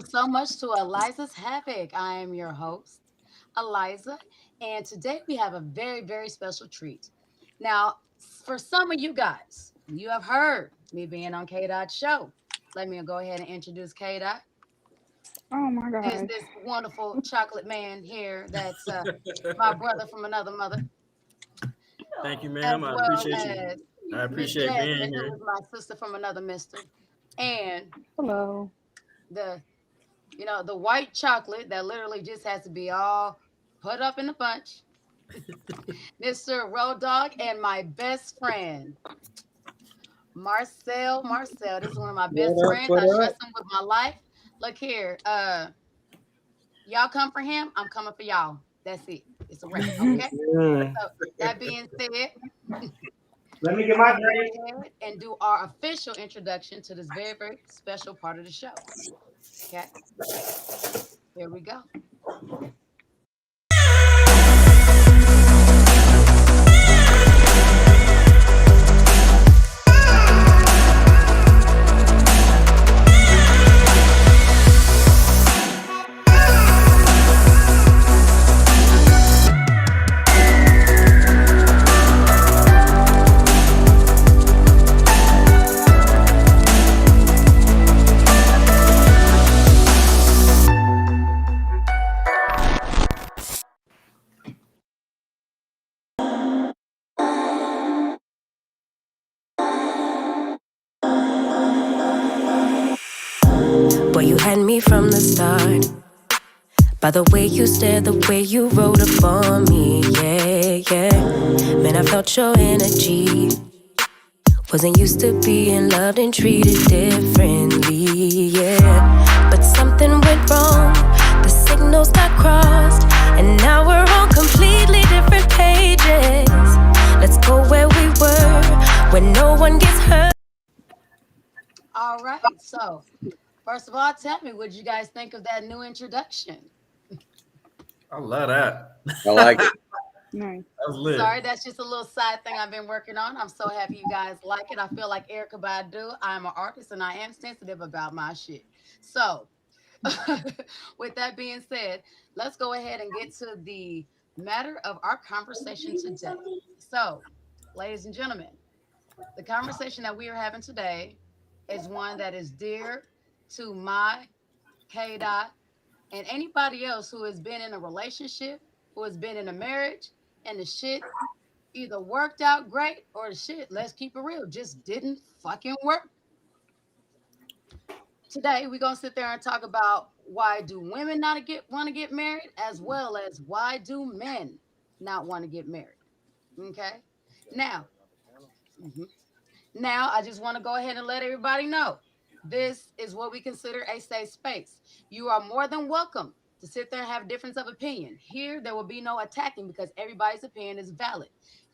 so much to Eliza's Havoc. I am your host, Eliza, and today we have a very, very special treat. Now, for some of you guys, you have heard me being on K Dot show. Let me go ahead and introduce K Dot. Oh my Is gosh. this wonderful chocolate man here that's my brother from another mother, Thank you, as ma'am. I well appreciate you. as I Miss appreciate being Jasmine, who here. is my sister from another mister, and Hello. the the white chocolate that literally just has to be all put up in a bunch. Mr. Road Dog and my best friend, Marcel. Marcel, this is one of my best What up? friends. What I up? trust him with my life. Look here, y'all come for him, I'm coming for y'all. That's it. It's a wrap. Okay. Mm. So that being said, Let me get we're my gonna go drink. ahead and do our official introduction to this very, very special part of the show. Okay, here we go. Boy, you had me from the start. By the way you stared, the way you wrote up on me, yeah, yeah. Man, I felt your energy. Wasn't used to being loved and treated differently, yeah. But something went wrong, the signals got crossed, and now we're on completely different pages. Let's go where we were, where no one gets hurt. All right. So, first of all, tell me, what did you guys think of that new introduction? I love that. I like it. Nice. That's lit. Sorry, that's just a little side thing I've been working on. I'm so happy you guys like it. I feel like Erica Badu. I'm an artist and I am sensitive about my shit. So, with that being said, let's go ahead and get to the matter of our conversation today. So, ladies and gentlemen, the conversation that we are having today is one that is dear to my K Dot and anybody else who has been in a relationship, who has been in a marriage, and the shit either worked out great or the shit, let's keep it real, just didn't fucking work. Today we're gonna sit there and talk about why do women not get want to get married, as well as why do men not want to get married. Okay. Now, mhm. Now I just want to go ahead and let everybody know this is what we consider a safe space. You are more than welcome to sit there and have difference of opinion. Here, there will be no attacking because everybody's opinion is valid.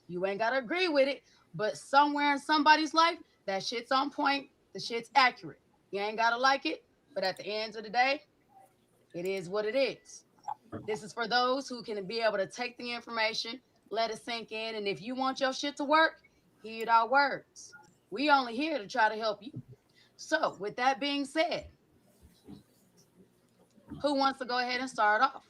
You ain't got to agree with it, but somewhere in somebody's life, that shit's on point, the shit's accurate. You ain't got to like it, but at the end of the day, it is what it is. This is for those who can be able to take the information, let it sink in, and if you want your shit to work, heed our words. We only here to try to help you. So, with that being said, who wants to go ahead and start off?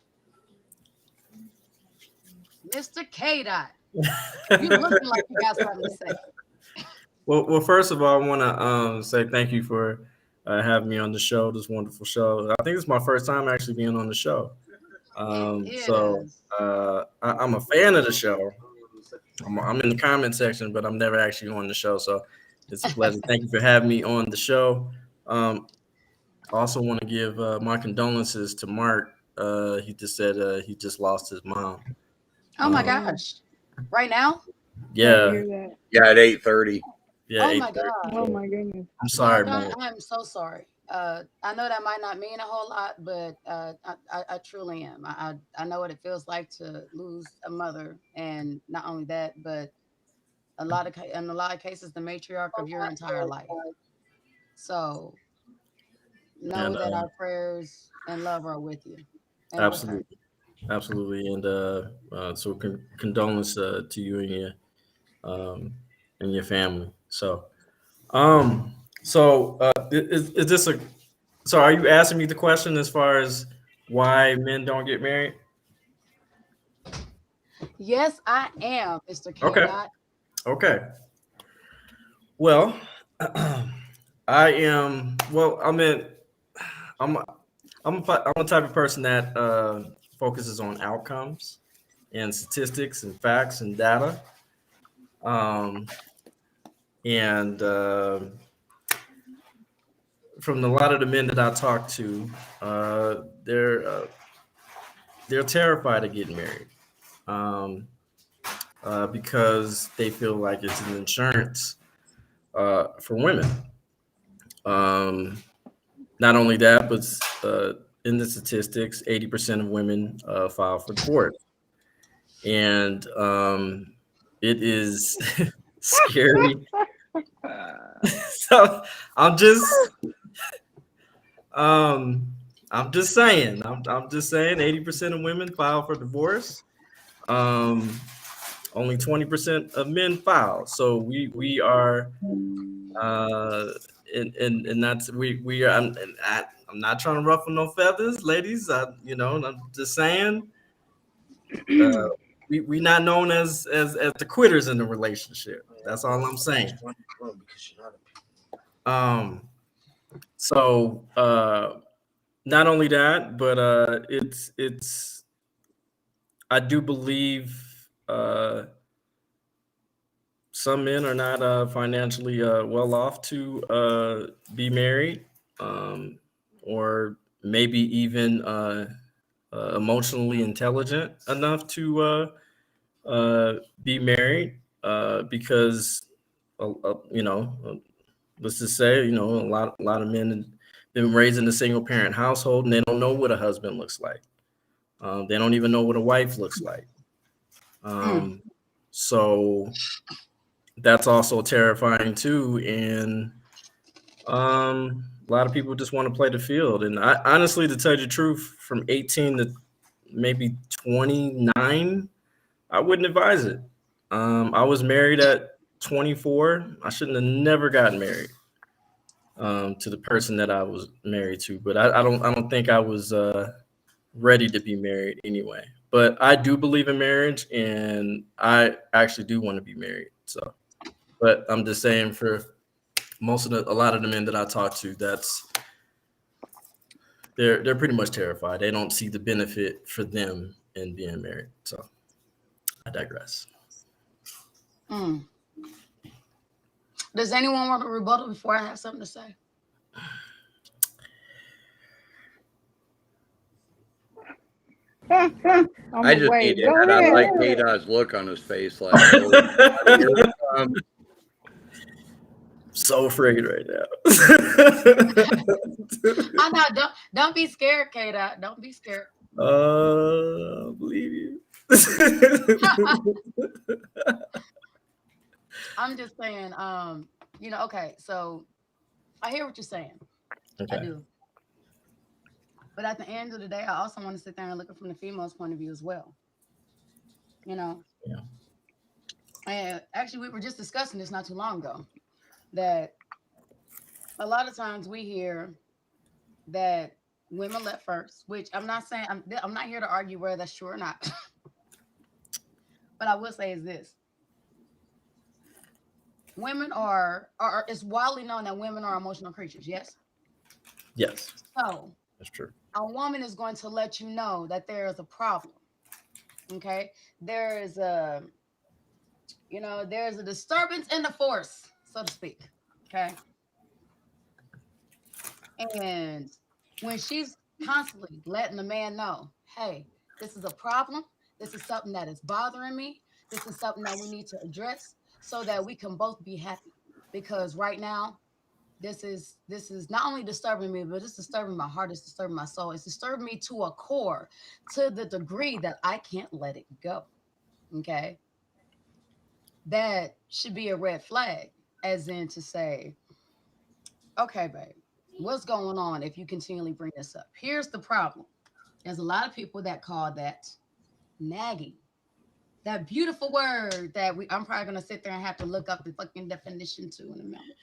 Mr. K Dot. You looking like you got something to say. Well, first of all, I want to say thank you for having me on the show. This wonderful show. I think it's my first time actually being on the show. It So is. I'm a fan of the show. I'm in the comment section, but I'm never actually on the show. So it's a pleasure. Thank you for having me on the show. I also want to give my condolences to Mark. He just said he just lost his mom. Oh my Um, Oh, gosh. Right now? sorry to yeah, hear that. Yeah, at 8:30. yeah, Oh my 8:30. God. Oh my goodness. I'm Mark, sorry, I, Mark. I'm so sorry. I know that might not mean a whole lot, but I truly am. I know what it feels like to lose a mother, and not only that, but in a lot of cases, the matriarch of your entire life. So know And that our prayers and love are with you and with her. absolutely, absolutely, and so condolence to you um, and your family. Um, is this a So are you asking me the question as far as why men don't get married? Yes, I am, Mr. K. Okay. Dot. Okay. Well, I am. Well, I'm a type of person that focuses on outcomes and statistics and facts and data. And from a lot of the men that I talk to, they're terrified of getting married because they feel like it's an insurance for women. Not only that, but in the statistics, 80% of women file for divorce, and it is scary. So I'm just saying. I'm just saying. 80% of women file for divorce. Only 20% of men file. So we are, and that's we are. I'm not trying to ruffle no feathers, ladies. I'm just saying. We not known as the quitters in the relationship. That's all I'm saying. So not only that, but it's I do believe some men are not financially well off to be married, or maybe even emotionally intelligent enough to be married, because let's just say a lot of men have been raised in a single parent household and they don't know what a husband looks like. They don't even know what a wife looks like. So that's also terrifying too. And a lot of people just want to play the field. And I honestly, to tell you the truth, from 18 to maybe 29, I wouldn't advise it. I was married at 24. I shouldn't have never gotten married to the person that I was married to. But I don't think I was ready to be married anyway. But I do believe in marriage, and I actually do want to be married. So, but I'm just saying, for a lot of the men that I talk to, they're pretty much terrified. They don't see the benefit for them in being married. So I digress. Does anyone want to rebuttal before I have something to say? I just need to add, I like K-Dot's look on his face. Like, so afraid right now. I know. Don't be scared, K-Dot. Don't be scared. I believe you. I'm just saying, okay, so I hear what you're saying. Okay. I do. But at the end of the day, I also want to sit there and look at it from the female's point of view as well. Yeah. And actually, we were just discussing this not too long ago, that a lot of times we hear that women left first, which I'm not saying, I'm not here to argue whether that's true or not. But I will say is this. Women are it's widely known that women are emotional creatures, yes? Yes. So that's true. A woman is going to let you know that there is a problem. Okay? There is there's a disturbance in the force, so to speak. Okay. And when she's constantly letting the man know, hey, this is a problem. This is something that is bothering me. This is something that we need to address so that we can both be happy. Because right now, this is not only disturbing me, but it's disturbing my heart. It's disturbing my soul. It's disturbing me to a core, to the degree that I can't let it go. Okay. That should be a red flag, as in to say, okay, babe, what's going on if you continually bring this up? Here's the problem. There's a lot of people that call that nagging. That beautiful word that I'm probably going to sit there and have to look up the fucking definition to in a minute.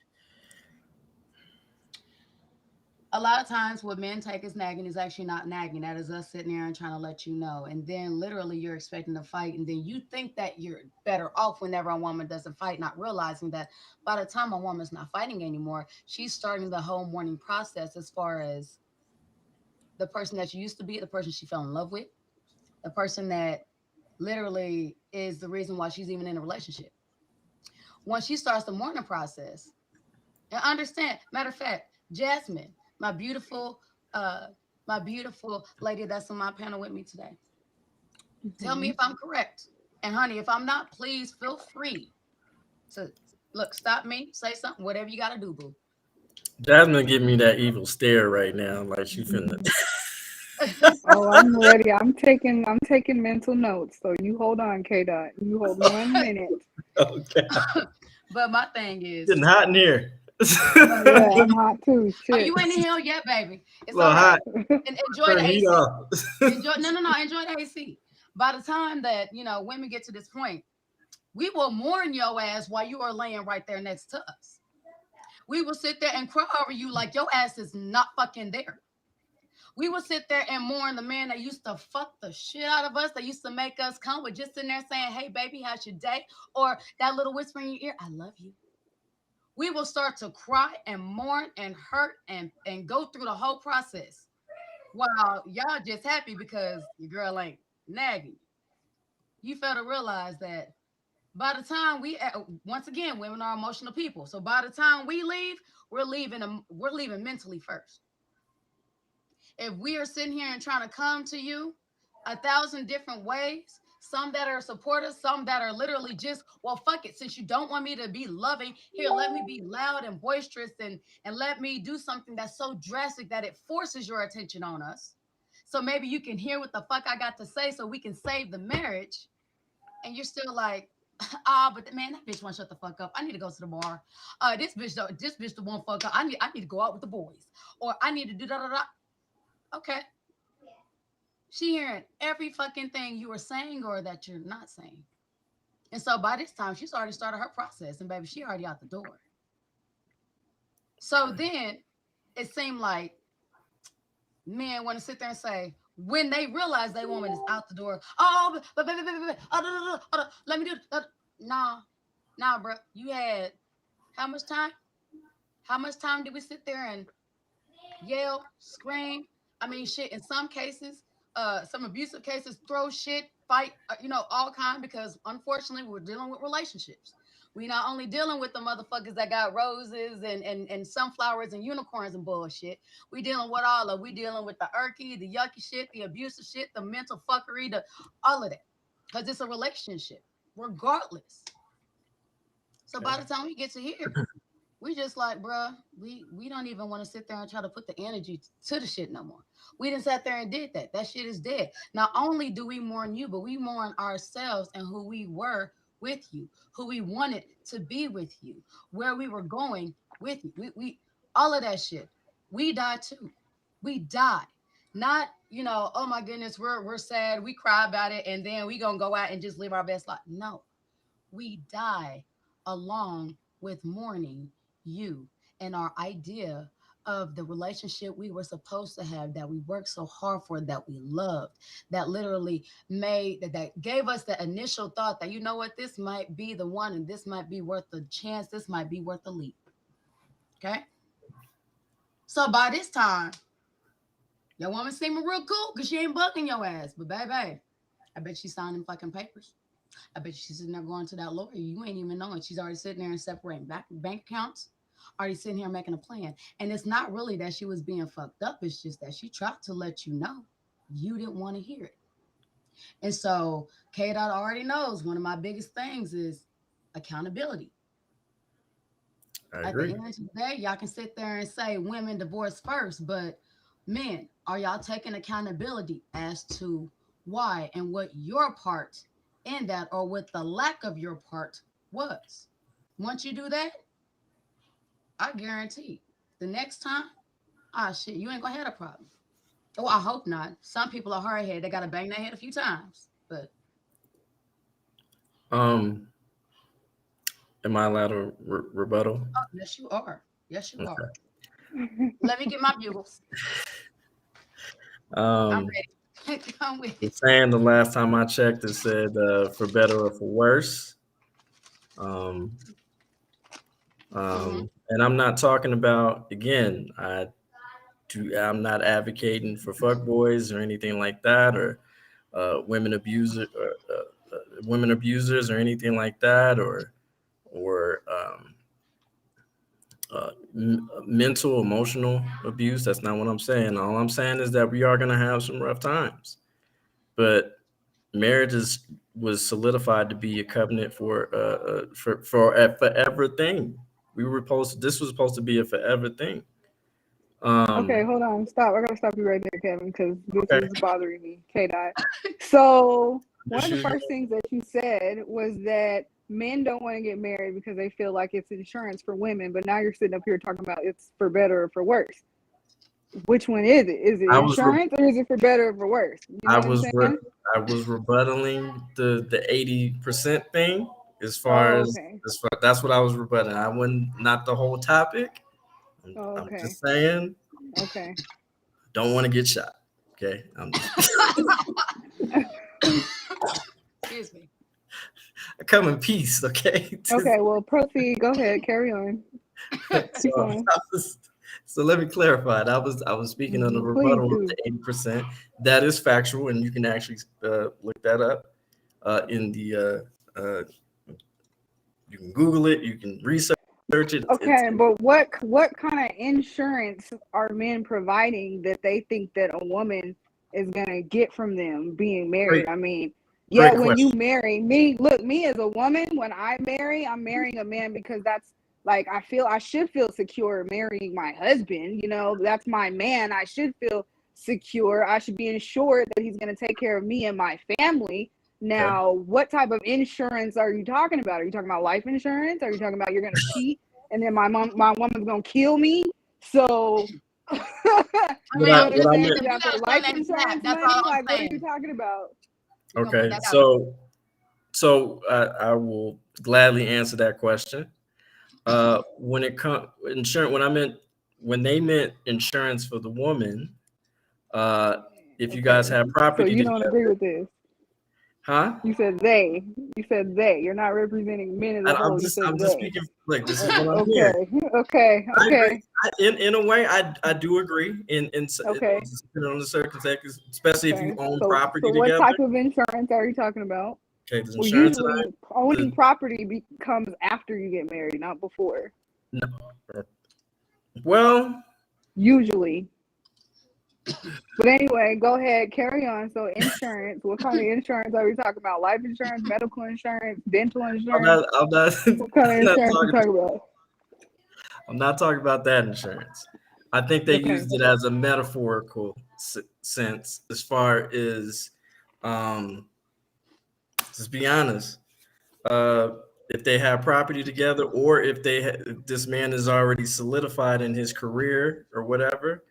A lot of times what men take as nagging is actually not nagging. That is us sitting there and trying to let you know. And then literally you're expecting to fight. And then you think that you're better off whenever a woman doesn't fight, not realizing that by the time a woman's not fighting anymore, she's starting the whole mourning process as far as the person that you used to be, the person she fell in love with, the person that literally is the reason why she's even in a relationship. Once she starts the mourning process, and understand, matter of fact, Jasmine, my beautiful, uh, my beautiful lady that's on my panel with me today. Tell me if I'm correct. And honey, if I'm not, please feel free to look, stop me, say something, whatever you gotta do, boo. Jasmine giving me that evil stare right now, like she finna. Oh, I'm ready. I'm taking mental notes. So you hold on, K Dot. You hold 1 minute. Okay, But my thing is, getting hot in here. Yeah, I'm hot too. oh, Shit. you ain't in hell yet, baby. It's Well, all right. hot. And enjoy Turn the the heat AC. off. Enjoy, no. Enjoy the AC. By the time that women get to this point, we will mourn your ass while you are laying right there next to us. We will sit there and cry over you like your ass is not fucking there. We will sit there and mourn the man that used to fuck the shit out of us, that used to make us come with just in there saying, hey, baby, how's your day? Or that little whisper in your ear, I love you. We will start to cry and mourn and hurt and go through the whole process while y'all just happy because your girl ain't nagging. You fail to realize that by the time once again, women are emotional people. So by the time we leave, we're leaving mentally first. If we are sitting here and trying to come to you 1,000 different ways, some that are supportive, some that are literally just, well, fuck it. Since you don't want me to be loving, here, let me be loud and boisterous and let me do something that's so drastic that it forces your attention on us. So maybe you can hear what the fuck I got to say so we can save the marriage. And you're still like, but man, that bitch won't shut the fuck up. I need to go to the bar. This bitch the one fuck up. I need to go out with the boys. Or I need to do da da da. Okay. She hearing every fucking thing you are saying or that you're not saying. And so by this time, she's already started her process, and baby, she already out the door. So then it seemed like men want to sit there and say, when they realize they woman is out the door, oh, but baby, let me do it. Nah, bro. You had how much time? How much time did we sit there and yell, scream? I mean, shit, in some cases, some abusive cases, throw shit, fight, all kind, because unfortunately we're dealing with relationships. We not only dealing with the motherfuckers that got roses and sunflowers and unicorns and bullshit. We dealing with all of. We dealing with the irky, the yucky shit, the abusive shit, the mental fuckery, all of that, because it's a relationship, regardless. So by the time we get to here, we just like, bruh, we don't even want to sit there and try to put the energy to the shit no more. We didn't sat there and did that. That shit is dead. Not only do we mourn you, but we mourn ourselves and who we were with you, who we wanted to be with you, where we were going with you. We all of that shit. We die too. We die. Not, oh my goodness, we're sad. We cry about it, and then we gonna go out and just live our best life. No, we die along with mourning you and our idea of the relationship we were supposed to have, that we worked so hard for, that we loved, that literally that gave us the initial thought that, you know what, this might be the one, and this might be worth the chance, this might be worth the leap. Okay. So by this time, your woman seeming real cool because she ain't bugging your ass. But baby, I bet she's signing fucking papers. I bet she's sitting there going to that lawyer. You ain't even knowing. She's already sitting there and separating bank accounts, already sitting here making a plan. And it's not really that she was being fucked up. It's just that she tried to let you know you didn't want to hear it. And so K Dot already knows one of my biggest things is accountability. I agree. At the end of the day, y'all can sit there and say women divorce first, but men, are y'all taking accountability as to why and what your part in that, or what the lack of your part was? Once you do that, I guarantee the next time, shit, you ain't gonna have a problem. Oh, I hope not. Some people are hard headed. They gotta bang their head a few times. But Am I allowed to rebuttal? oh, yes, you are. Yes, you are. Let me get my bugles. I'm Um, ready. I'm with the it. saying the last time I checked, it said for better or for worse. Um, and I'm not talking about, again, I'm not advocating for fuckboys or anything like that, or women abusers or anything like that, or mental, emotional abuse. That's not what I'm saying. All I'm saying is that we are going to have some rough times, but marriage was solidified to be a covenant for a forever thing. This was supposed to be a forever thing. Okay, hold on. Stop. I gotta stop you right there, Kevin, because this Okay. is bothering me. K-Dot. So one of the Issues. first things that you said was that men don't want to get married because they feel like it's insurance for women, but now you're sitting up here talking about it's for better or for worse. Which one is it? Is it insurance or is it for better or for worse? You know I what I'm was saying? I was rebuttaling the 80% thing as far Oh, as okay. that's what I was rebutting. I wouldn't, not the whole topic. Oh, I'm okay. just saying, Okay. don't want to get shot. Okay. Excuse me. I come in peace. Okay. Okay, well, proceed. Go ahead. Carry on. Keep going. So let me clarify. I was speaking on the Please rebuttal of do. the 80%. That is factual, and you can actually look that up in the. You can Google it. You can research it. Okay, but what kind of insurance are men providing that they think that a woman is gonna get from them being married? Great, I mean, yeah, great when you question. marry me, look, me as a woman, when I marry, I'm marrying a man because that's like I should feel secure marrying my husband. You know, that's my man. I should feel secure. I should be ensured that he's gonna take care of me and my family. Okay. Now, what type of insurance are you talking about? Are you talking about life insurance? Are you talking about you're gonna cheat and then my woman's gonna kill me? So I you mean, know I'm what just I'm saying, saying? if Is you that for gotta life send that in the chat, insurance that's money? all I'm Like, what are you saying. talking about? We're gonna put Okay. that out So I will gladly answer that question. When it comes insurance, when they meant insurance for the woman, if you guys have So property you don't agree together, with this? huh? You said they. You said they. You're not representing men as a whole. You said I'm just they. speaking. Like, this is what I'm Okay. hearing. Okay. I agree. Okay. In a way, I do agree. Okay. Depending on the circumstances, especially if you Okay. own So property what together. type of insurance are you talking about? Okay, the Well, insurance that usually owning property comes after you get married, not before. no, well, Usually. But anyway, go ahead, carry on. So insurance, what kind of insurance are we talking about? Life insurance, medical insurance, dental insurance? I'm not What kind of I'm not insurance are you talking. talking about? I'm not talking about that insurance. I think they Okay. used it as a metaphorical sense, as far as, just be honest. If they have property together, or if this man is already solidified in his career or whatever,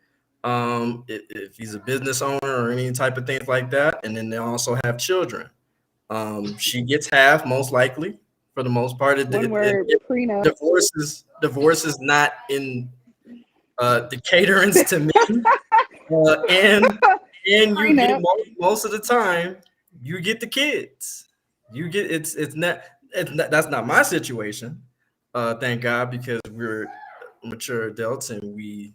if he's a business owner or any type of things like that, and then they also have children, she gets half, most likely, for the most part. One word, prenup. Divorce is not in the caterings to men, and you get most of the time you get the kids. You get it's not that's not my situation. Thank God, because we're mature adults and we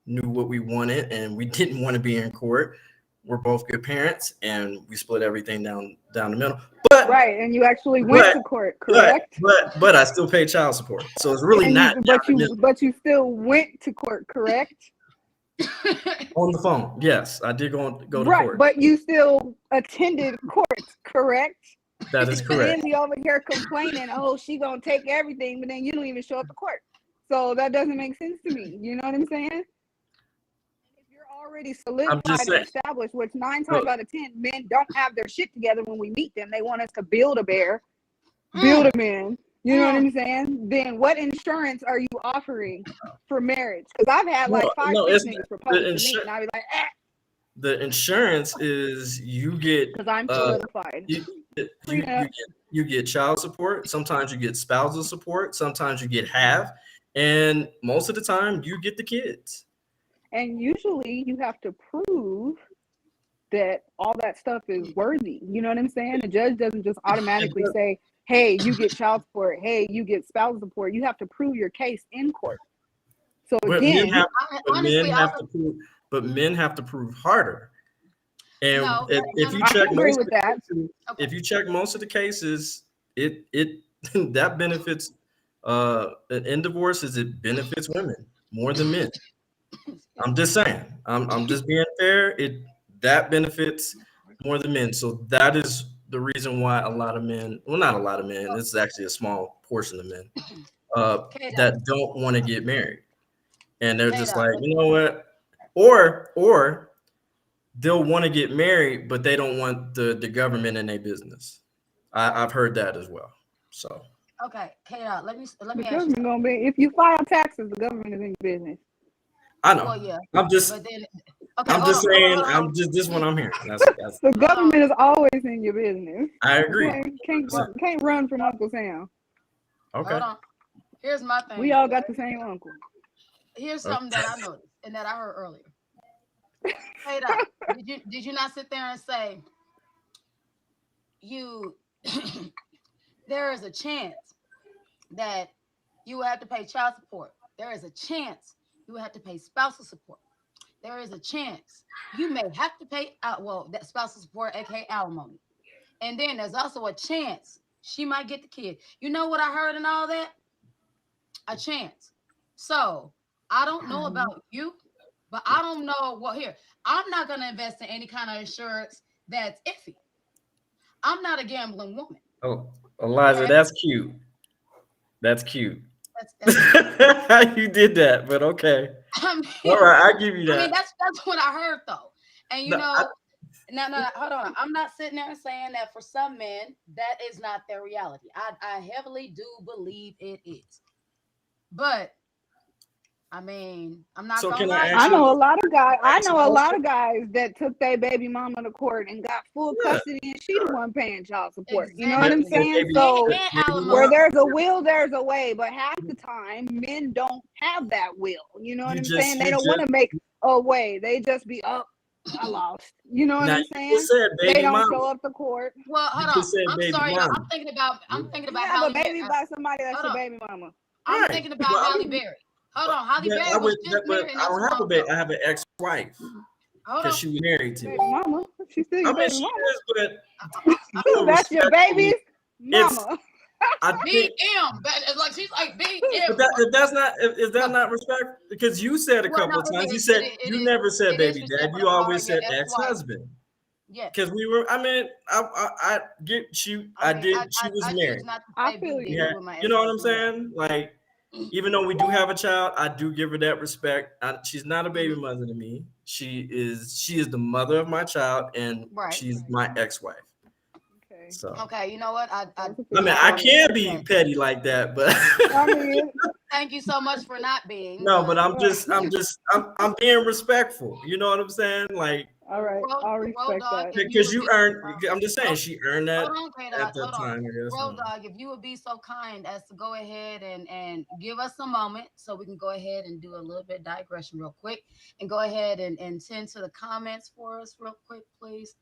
knew what we wanted and we didn't want to be in court. We're both good parents and we split everything down the middle. But right, and you actually went to court, correct? But I still pay child support, so it's really but you still went to court, correct? On the phone, yes, I did go to right, court. But you still attended court, correct? That is correct. And then we over here complaining, oh, she gonna take everything, but then you don't even show up to court. So that doesn't make sense to me. You know what I'm saying? If you're already solidified and established, which 9 times out of 10 men don't have their shit together when we meet them. They want us to build a bear, build a man. You know what I'm saying? Then what insurance are you offering for marriage? Because I've had like 5 niggas propose to me, and I be like, The insurance is you get, because I'm solidified. You get child support. Sometimes you get spousal support. Sometimes you get half. and most of the time you get the kids. And usually you have to prove that all that stuff is worthy. You know what I'm saying? The judge doesn't just automatically say, hey, you get child support, hey, you get spousal support. You have to prove your case in court. So But again, men have to prove harder. And No, if you I check agree most with of the that. cases, if you check most of the cases, it that benefits in divorces, it benefits women more than men. I'm just saying. I'm just being fair. That benefits more than men. So that is the reason why a lot of men, well, not a lot of men, this is actually a small portion of men, that don't want to get married. And they're just like, you know what? Or they'll want to get married, but they don't want the government in their business. I've heard that as well. So okay, K-Dot, let me The ask you government something. gonna be, if you file taxes, the government is in your business. I know. Well, yeah, I'm just but then okay, I'm hold just on, saying hold on. I'm just this one I'm hearing. That's The government is always in your business. I agree. Okay? Can't run from Uncle Sam. Okay. Hold on. Here's my thing. We all got the same uncle. Here's something that I noticed and that I heard earlier. K-Dot, did you not sit there and say there is a chance that you will have to pay child support. There is a chance you will have to pay spousal support. There is a chance you may have to pay that spousal support, aka alimony. And then there's also a chance she might get the kid. You know what I heard in all that? A chance. So I don't know about you, but I don't know what here. I'm not gonna invest in any kind of insurance that's iffy. I'm not a gambling woman. Oh, Eliza, Okay? that's cute. That's cute. That's You did that, but okay. I mean, All right, I give you that. I mean, that's what I heard though. And you No, know, no, hold on. I'm not sitting there and saying that for some men that is not their reality. I heavily do believe it is, but I mean, I'm not So gonna can I lie. ask I you? know a lot of guys. I ask you know a a lot of guys that took their baby mama to court and got full Yeah. custody, and she the one paying child support. You know Exactly. what I'm But saying? maybe- So And maybe alimony. where not. there's a will, there's a way. But half the time, men don't have that will. You know what You I'm just- saying? They you don't want just- to make a way. They just be up. I lost. You know what Now I'm you saying? just said They baby don't mama. show up to court. Well, hold You on. just said I'm baby sorry, y'all. mama. I'm thinking about You Halle have a Berry. baby by somebody that's Hold your on. baby mama. I'm Right. thinking about Well, I Halle mean, Berry. Hold on, Halle But Berry I was would, just but married. I don't have a baby. I have an ex-wife Hold because on. she was married to. Baby mama. She's still I your mean, baby she mama. is, but That's your baby's mama. I think. BM, but it's like she's like BM. But is that not respect? Because you said a couple of times. You said you never said baby dad. You always said ex-husband. Yeah. Because we were. I mean, I get you. I did. She was married. I feel you. Yeah. You know what I'm saying? Like, even though we do have a child, I do give her that respect. She's not a baby mother to me. She is the mother of my child, and she's my ex-wife. Okay. So okay, you know what? I mean, I can be petty like that, but I mean, thank you so much for not being. no, but I'm being respectful. You know what I'm saying? Like, all right, I'll respect that. because you earned. I'm just saying she earned that Hold on, at that time. I guess. Road Dog, if you would be so kind as to go ahead and give us a moment so we can go ahead and do a little bit of digression real quick and go ahead and tend to the comments for us real quick, please.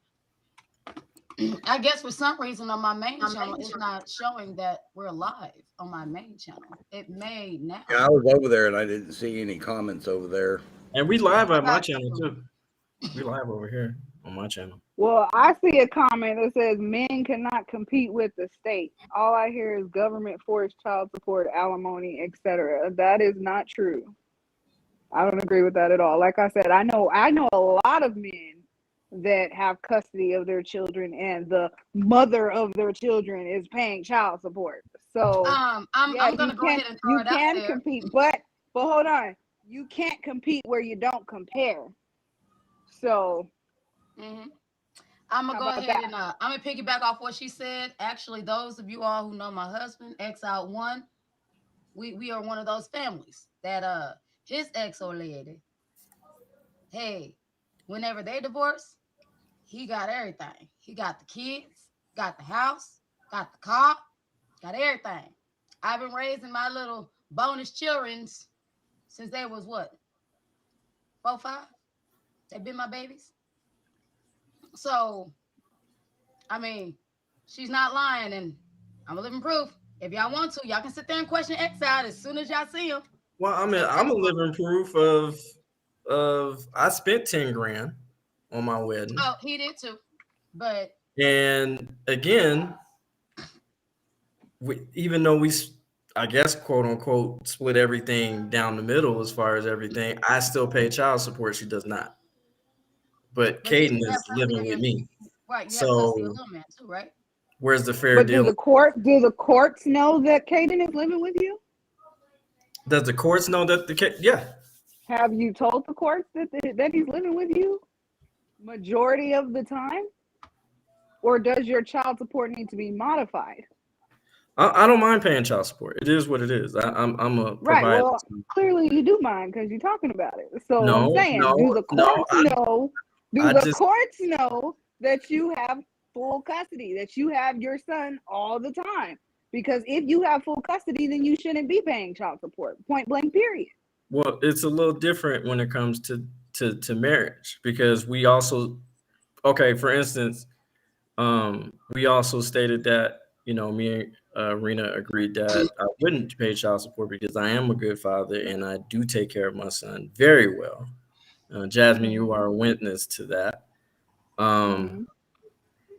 I guess for some reason on my main channel, it's not showing that we're live on my main channel. It may now. Yeah, I was over there and I didn't see any comments over there. And we live on my channel too. We live over here on my channel. Well, I see a comment that says men cannot compete with the state. All I hear is government forced child support, alimony, etc. That is not true. I don't agree with that at all. Like I said, I know a lot of men that have custody of their children and the mother of their children is paying child support. So I'm gonna go ahead and throw it out there. Compete, but hold on. You can't compete where you don't compare. So I'm gonna go ahead and I'm gonna piggyback off what she said. Actually, those of you all who know my husband, X-Out1, we are one of those families that his ex-old lady, hey, whenever they divorce, he got everything. He got the kids, got the house, got the car, got everything. I've been raising my little bonus children's since they was what? 4, 5? They've been my babies. So, I mean, she's not lying, and I'm a living proof. If y'all want to, y'all can sit there and question X out as soon as y'all see him. Well, I mean, I'm a living proof of I spent 10 grand on my wedding. Oh, he did too. But and again, even though we, I guess, quote unquote, split everything down the middle as far as everything, I still pay child support. She does not. But Caden is living with me. Right. You so, have custody of little man too, right? Where's the fair deal? Do the courts know that Caden is living with you? Does the courts know that yeah. Have you told the courts that he's living with you majority of the time? Or does your child support need to be modified? I don't mind paying child support. It is what it is. I'm a right. provider. Well, clearly you do mind because you're talking about it. So no, I'm saying, do the courts know? Do the courts know that you have full custody, that you have your son all the time? Because if you have full custody, then you shouldn't be paying child support. Point blank. Period. Well, it's a little different when it comes to marriage because we also, okay, for instance, we also stated that, you know, me and Rena agreed that I wouldn't pay child support because I am a good father and I do take care of my son very well. Jasmine, you are a witness to that.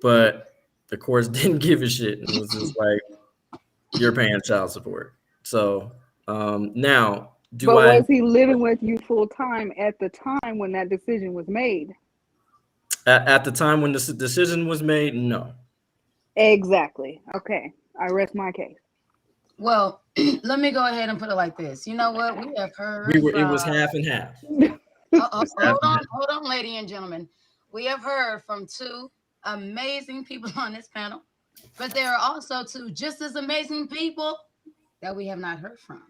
But the courts didn't give a shit and was just like, you're paying child support. So now, was he living with you full time at the time when that decision was made? At the time when this decision was made, no. Exactly. Okay. I rest my case. Well, let me go ahead and put it like this. You know what? We have heard it was half and half. Hold on, ladies and gentlemen. We have heard from two amazing people on this panel, but there are also two just as amazing people that we have not heard from.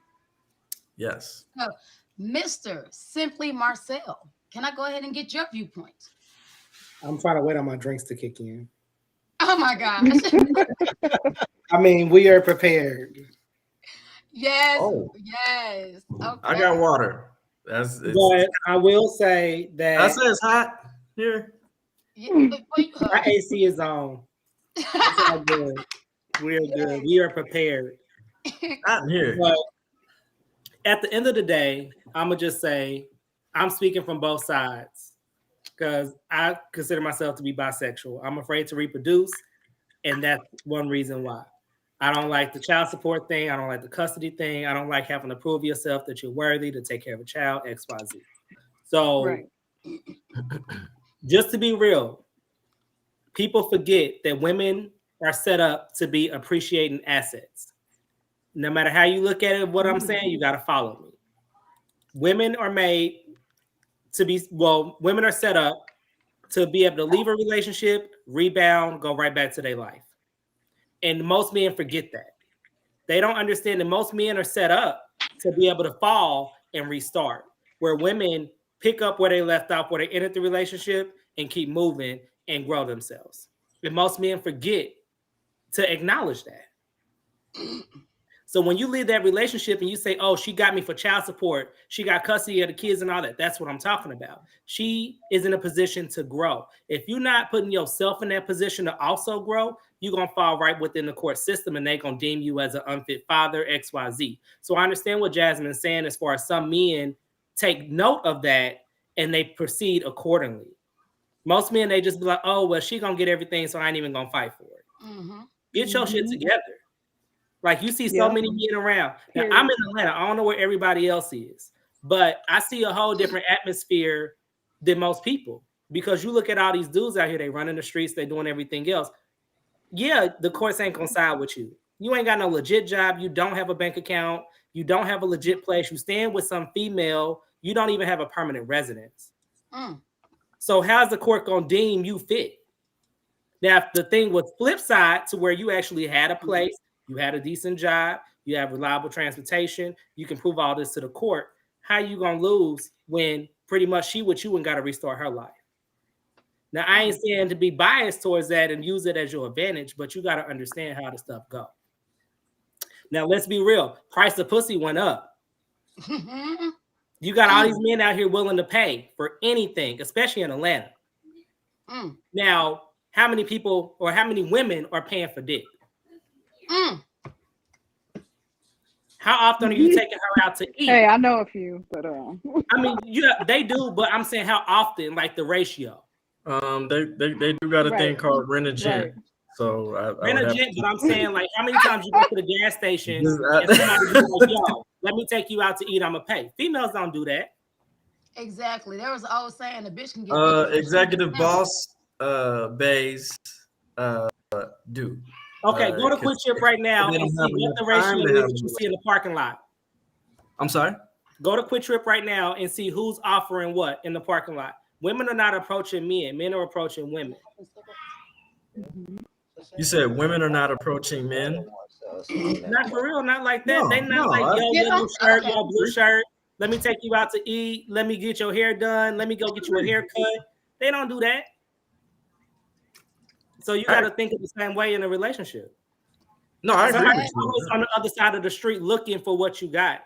Yes. So, Mr. Simply Marcel, can I go ahead and get your viewpoint? I'm trying to wait on my drinks to kick in. Oh my gosh. I mean, we are prepared. Yes. Oh. Yes. Okay. I got water. But I will say that I say it's hot here. My AC is on. It's all good. We're good. We are prepared. Hot here. But at the end of the day, I'm gonna just say I'm speaking from both sides because I consider myself to be bisexual. I'm afraid to reproduce, and that's one reason why. I don't like the child support thing. I don't like the custody thing. I don't like having to prove yourself that you're worthy to take care of a child, X, Y, Z. So just to be real, people forget that women are set up to be appreciating assets. No matter how you look at it, what I'm saying, you got to follow me. Women are made to be, women are set up to be able to leave a relationship, rebound, go right back to their life. And most men forget that. They don't understand that most men are set up to be able to fall and restart, where women pick up where they left off, where they entered the relationship and keep moving and grow themselves. And most men forget to acknowledge that. So when you leave that relationship and you say, oh, she got me for child support, she got custody of the kids and all that, that's what I'm talking about. She is in a position to grow. If you're not putting yourself in that position to also grow, you're going to fall right within the court system and they're going to deem you as an unfit father, X, Y, Z. So I understand what Jasmine's saying as far as some men take note of that and they proceed accordingly. Most men, they just be like, oh, well, she going to get everything, so I ain't even going to fight for it. Mm-hmm. Get your shit together. Like you see so many men around. Now, I'm in Atlanta. I don't know where everybody else is, but I see a whole different atmosphere than most people because you look at all these dudes out here, they running the streets, they doing everything else. Yeah, the courts ain't gonna side with you. You ain't got no legit job. You don't have a bank account. You don't have a legit place. You stand with some female. You don't even have a permanent residence. So how's the court gonna deem you fit? Now, if the thing was flip side to where you actually had a place, you had a decent job, you have reliable transportation, you can prove all this to the court, how you gonna lose when pretty much she with you and gotta restart her life? Now, I ain't saying to be biased towards that and use it as your advantage, but you gotta understand how the stuff go. Now let's be real. Price of pussy went up. You got all these men out here willing to pay for anything, especially in Atlanta. Now, how many people or how many women are paying for dick? How often are you taking her out to eat? Hey, I know a few, but I mean, they do, but I'm saying how often, like the ratio. They do got a thing called rent a gent. Right. So Rent a gent, but I'm saying like how many times you go to the gas station and somebody be like, yo, let me take you out to eat, I'm gonna pay. Females don't do that. Exactly. There was an old saying, a bitch can get executive boss bays do. Okay, go to Quick Trip right now and see what the ratio is that you see in the parking lot. I'm sorry? Go to Quick Trip right now and see who's offering what in the parking lot. Women are not approaching men. Men are approaching women. You said women are not approaching men? Not for real, not like that. No, They not like, yo, blue shirt, yo, blue shirt. Let me take you out to eat. Let me get your hair done. Let me go get you a haircut. They don't do that. So you got to think of the same way in a relationship. No, I agree. Somebody's always on the other side of the street looking for what you got.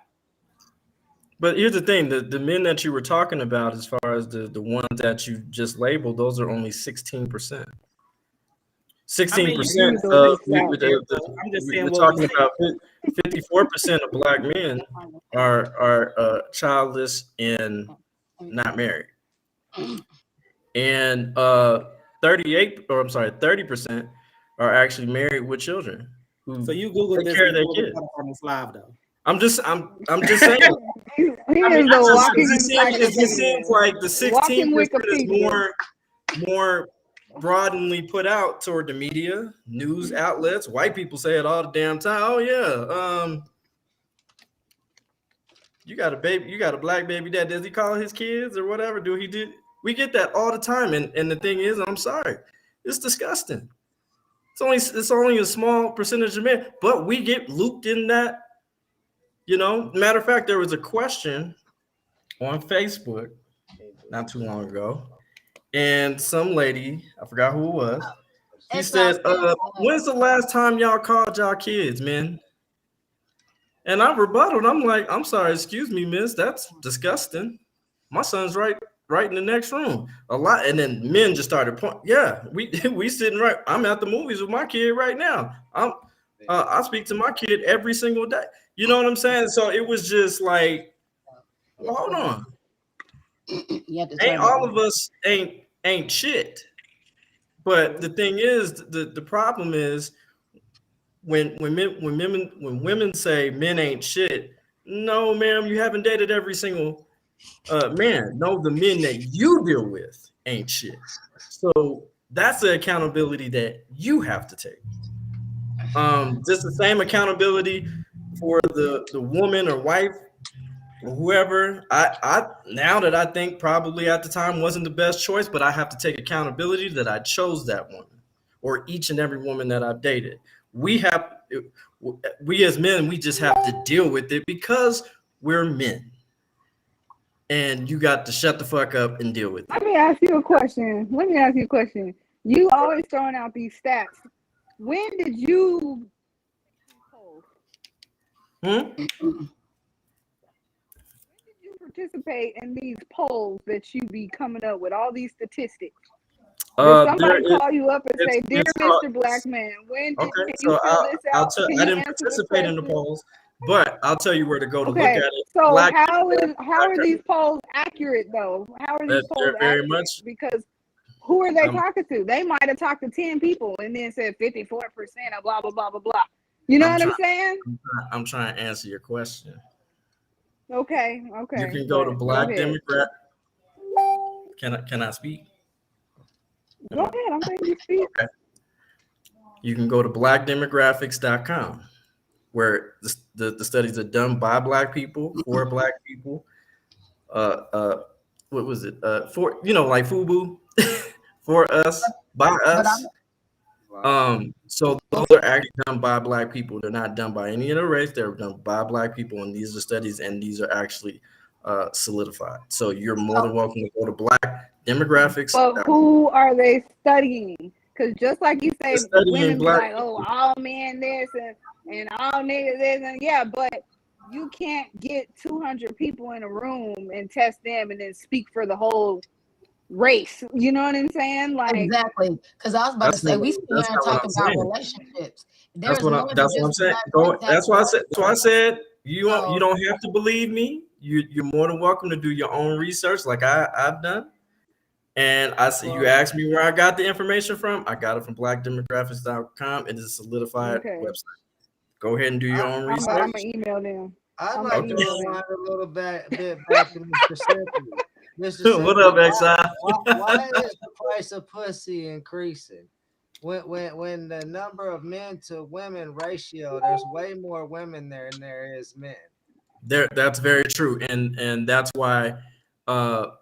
But here's the thing: the men that you were talking about, as far as the ones that you just labeled, those are only 16%. 16%. We're talking about 54% of black men are childless and not married, and 30% are actually married with children. So you Google this on this live though. I'm just saying. It seems like the 16% is more broadly put out toward the media, news outlets. White people say it all the damn time. Oh yeah, you got a baby, you got a black baby dad. Does he call his kids or whatever? We get that all the time. And the thing is, I'm sorry, it's disgusting. It's only a small percentage of men, but we get looped in that. You know, matter of fact, there was a question on Facebook not too long ago, and some lady, I forgot who it was, he said, when's the last time y'all called y'all kids, man? And I rebutted. I'm like, I'm sorry, excuse me, miss, that's disgusting. My son's right in the next room. A lot, and then men just started pointing. Yeah, we sitting right. I'm at the movies with my kid right now. I speak to my kid every single day. You know what I'm saying? So it was just like, well, hold on. Ain't all of us ain't shit. But the thing is, the problem is when women say men ain't shit. No, ma'am, you haven't dated every single man. No, the men that you deal with ain't shit. So that's the accountability that you have to take. Just the same accountability for the woman or wife or whoever. I now that I think probably at the time wasn't the best choice, but I have to take accountability that I chose that woman or each and every woman that I've dated. We as men, we just have to deal with it because we're men. And you got to shut the fuck up and deal with it. Let me ask you a question. You always throwing out these stats. When did you When did you participate in these polls that you be coming up with all these statistics? Did somebody call you up and say, "Dear Mr. Black Man, when did you fill this out?" I didn't participate in the polls, but I'll tell you where to go to look at it. So how are these polls accurate though? How are these polls very accurate? much Because who are they talking to? They might have talked to 10 people and then said 54% of blah blah blah blah blah. You know what I'm saying? I'm trying to answer your question. Okay. You can go to Black Democrat. Can I speak? Go ahead. I'm letting you speak. Okay. You can go to blackdemographics.com, where the studies are done by Black people, for Black people. What was it? For like FUBU, for us, by us. So those are actually done by Black people. They're not done by any other race. They're done by Black people, and these are studies, and these are actually solidified. So you're more than welcome to go to Black Demographics. But who are they studying? Because just like you say, women be Black like, "Oh, all men this," and all niggas, and yeah, but you can't get 200 people in a room and test them and then speak for the whole race. You know what I'm saying? Like exactly. Because I was about to say we sit here and talk about relationships. That's what I'm saying. That's why I said you don't have to believe me. You're more than welcome to do your own research, like I've done. And I see you asked me where I got the information from. I got it from blackdemographics.com. It is a solidified website. Go ahead and do your own research. I'm gonna email them. I'd like to rewind a little bit back to Mr. Simply. Mr. What up, XI? Why is the price of pussy increasing? When the number of men to women ratio, there's way more women there than there is men. That's very true, and that's why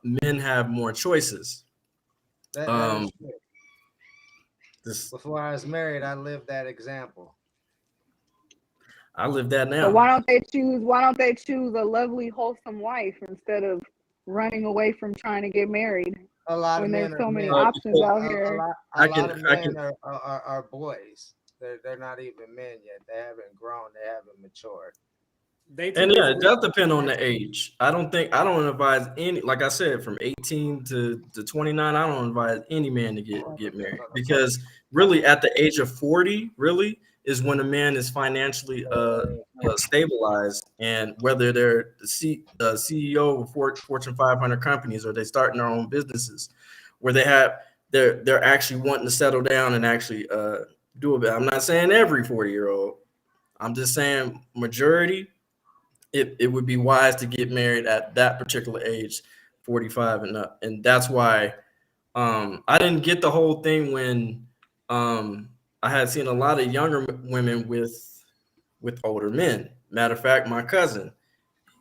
men have more choices. That is true. Before I was married, I lived that example. I live that now. So why don't they choose a lovely, wholesome wife instead of running away from trying to get married? A lot when of men there's so many options out here. A lot of men are boys. They're not even men yet. They haven't grown. They haven't matured. And yeah, it does depend on the age. I don't advise any, like I said, from 18 to 29, I don't advise any man to get married, because really at the age of 40, really is when a man is financially stabilized, and whether they're the CEO of Fortune 500 companies or they starting their own businesses, where they're actually wanting to settle down and actually do a bit. I'm not saying every 40-year-old. I'm just saying majority. It would be wise to get married at that particular age, 45 and up. And that's why I didn't get the whole thing when I had seen a lot of younger women with older men. Matter of fact, my cousin,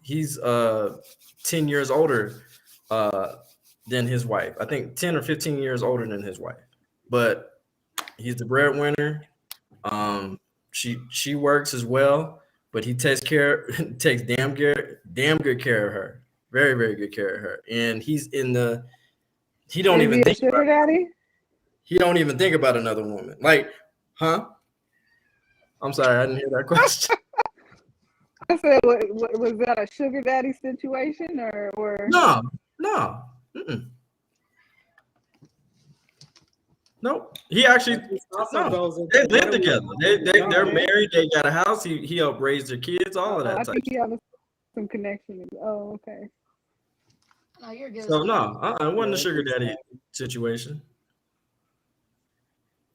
he's 10 years older than his wife. I think 10 or 15 years older than his wife. But he's the breadwinner. She works as well. But he takes damn good care of her. Very, very good care of her. And he don't even think about daddy? He don't even think about another woman. Like, huh? I'm sorry, I didn't hear that question. I said, was that a sugar daddy situation or? No. Mm-mm. Nope. He actually they live together. They're married. They got a house. He helped raise their kids. All of that. I think he has some connection. Oh, okay. No, you're good. So it wasn't a sugar daddy situation.